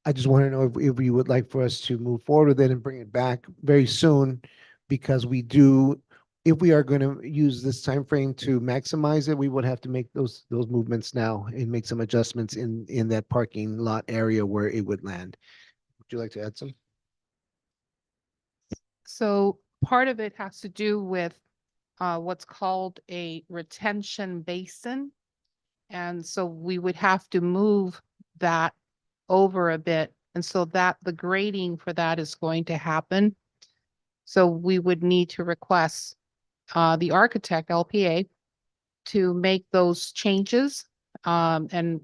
[SPEAKER 4] I just want to know if you would like for us to move forward with it and bring it back very soon, because if we are going to use this time frame to maximize it, we would have to make those movements now and make some adjustments in that parking lot area where it would land. Would you like to add some?
[SPEAKER 2] So part of it has to do with what's called a retention basin. And so we would have to move that over a bit. And so that the grading for that is going to happen. So we would need to request the architect, LPA, to make those changes. And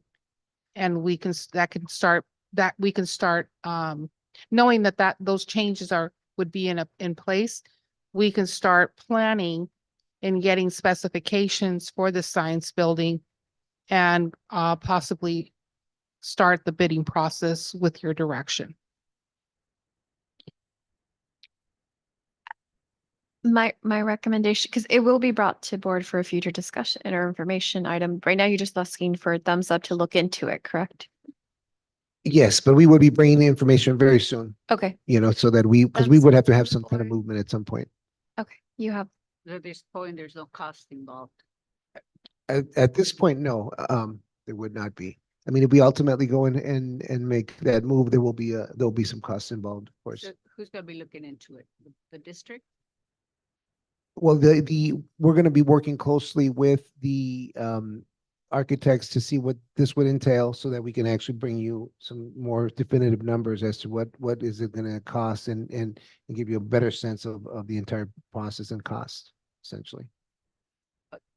[SPEAKER 2] we can, we can start, knowing that those changes would be in place. We can start planning and getting specifications for the science building and possibly start the bidding process with your direction.
[SPEAKER 1] My recommendation, because it will be brought to board for a future discussion or information item. Right now, you're just asking for a thumbs up to look into it, correct?
[SPEAKER 4] Yes, but we would be bringing the information very soon,
[SPEAKER 1] Okay,
[SPEAKER 4] so that because we
[SPEAKER 11] That's
[SPEAKER 4] would have to have some kind of movement at some point.
[SPEAKER 1] okay, you have,
[SPEAKER 11] At this point, there's no cost involved.
[SPEAKER 4] At this point, no, there would not be. I mean, if we ultimately go in and make that move, there'll be some costs involved, of course.
[SPEAKER 11] So who's gonna be looking into it? The district?
[SPEAKER 4] Well, we're going to be working closely with the architects to see what this would entail so that we can actually bring you some more definitive numbers as to what is it going to cost and give you a better sense of the entire process and cost, essentially.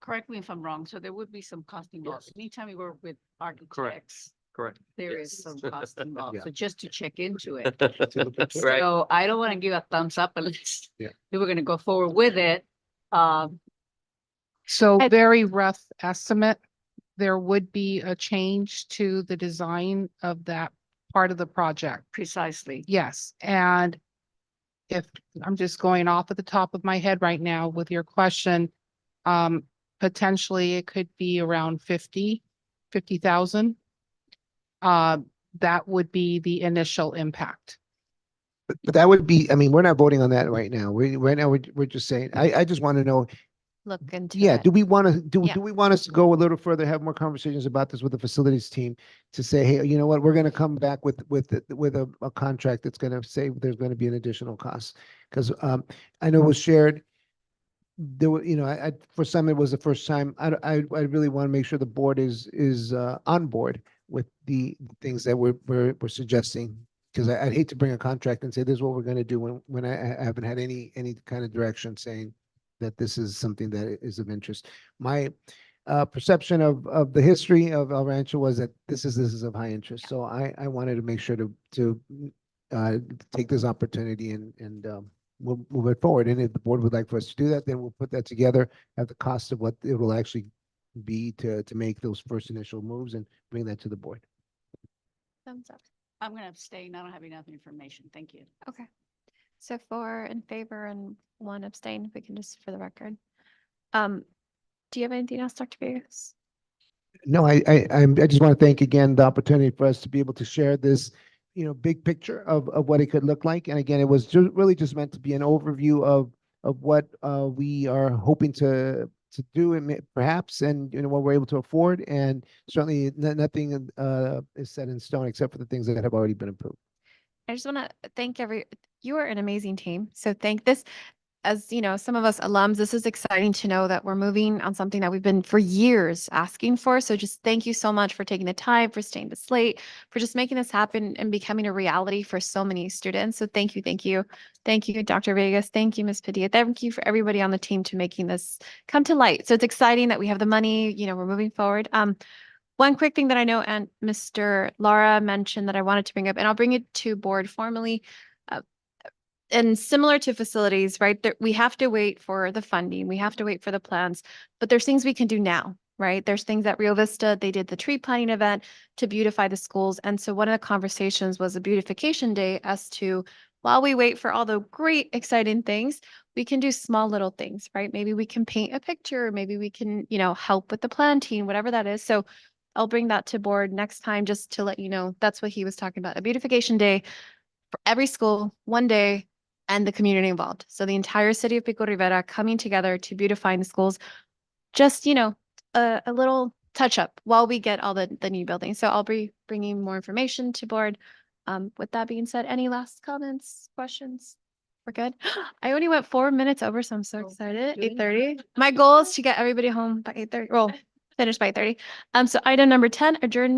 [SPEAKER 11] Correct me if I'm wrong. So there would be some cost involved. Anytime we work with architects,
[SPEAKER 9] Correct.
[SPEAKER 11] there is some cost involved.
[SPEAKER 4] Yeah.
[SPEAKER 11] So just to check into it.
[SPEAKER 4] To look into it.
[SPEAKER 9] Right.
[SPEAKER 11] So I don't want to give a thumbs up unless
[SPEAKER 4] Yeah.
[SPEAKER 11] we were gonna go forward with it.
[SPEAKER 2] So
[SPEAKER 1] I-
[SPEAKER 2] very rough estimate, there would be a change to the design of that part of the project.
[SPEAKER 11] Precisely.
[SPEAKER 2] Yes, and if I'm just going off at the top of my head right now with your question, potentially it could be around 50,000. That would be the initial impact.
[SPEAKER 4] But that would be, I mean, we're not voting on that right now. Right now, we're just saying, I just want to know,
[SPEAKER 1] look into
[SPEAKER 4] yeah,
[SPEAKER 1] it.
[SPEAKER 4] do we want to, do
[SPEAKER 1] Yeah.
[SPEAKER 4] we want us to go a little further, have more conversations about this with the facilities team to say, hey, you know what, we're going to come back with a contract that's going to say there's going to be an additional cost. Because I know it was shared, there were, for some, it was the first time. I really want to make sure the board is on board with the things that we're suggesting. Because I'd hate to bring a contract and say, this is what we're going to do when I haven't had any kind of direction saying that this is something that is of interest. My perception of the history of El Rancho was that this is of high interest. So I wanted to make sure to take this opportunity and we'll move it forward. And if the board would like for us to do that, then we'll put that together at the cost of what it will actually be to make those first initial moves and bring that to the board.
[SPEAKER 1] Thumbs up.
[SPEAKER 11] I'm gonna abstain. I don't have enough information. Thank you.
[SPEAKER 1] Okay. So 4 in favor and 1 abstain, if we can just for the record. Do you have anything else, Dr. Vegas?
[SPEAKER 4] No, I just want to thank again the opportunity for us to be able to share this, big picture of what it could look like. And again, it was really just meant to be an overview of what we are hoping to do and perhaps, and what we're able to afford. And certainly nothing is set in stone except for the things that have already been approved.
[SPEAKER 1] I just want to thank you are an amazing team. So thank this, as some of us alums, this is exciting to know that we're moving on something that we've been for years asking for. So just thank you so much for taking the time, for staying this late, for just making this happen and becoming a reality for so many students. So thank you, thank you. Thank you, Dr. Vegas. Thank you, Ms. Padilla. Thank you for everybody on the team to making this come to light. So it's exciting that we have the money, we're moving forward. One quick thing that I know, and Mr. Lara mentioned that I wanted to bring up, and I'll bring it to board formally. And similar to facilities, right? We have to wait for the funding. We have to wait for the plans, but there's things we can do now, right? There's things at Rio Vista. They did the tree planting event to beautify the schools. And so one of the conversations was a beautification day as to, while we wait for all the great, exciting things, we can do small little things, right? Maybe we can paint a picture, maybe we can, help with the planting, whatever that is. So I'll bring that to board next time, just to let you know, that's what he was talking about, a beautification day for every school, one day, and the community involved. So the entire city of Pico Rivera coming together to beautify the schools, just, a little touch up while we get all the new buildings. So I'll be bringing more information to board. With that being said, any last comments, questions? We're good. I only went 4 minutes over, so I'm so excited. 8:30. My goal is to get everybody home by 8:30. Well, finish by 30. So item number 10, adjourn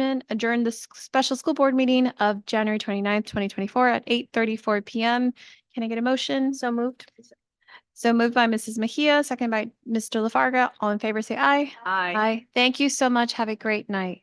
[SPEAKER 1] the special school board meeting of January 29th, 2024 at 8:34 PM. Can I get a motion? So moved. So moved by Mrs. Mejia, second by Mr. LaFarga. All in favor, say aye.
[SPEAKER 11] Aye.
[SPEAKER 1] Aye. Thank you so much. Have a great night.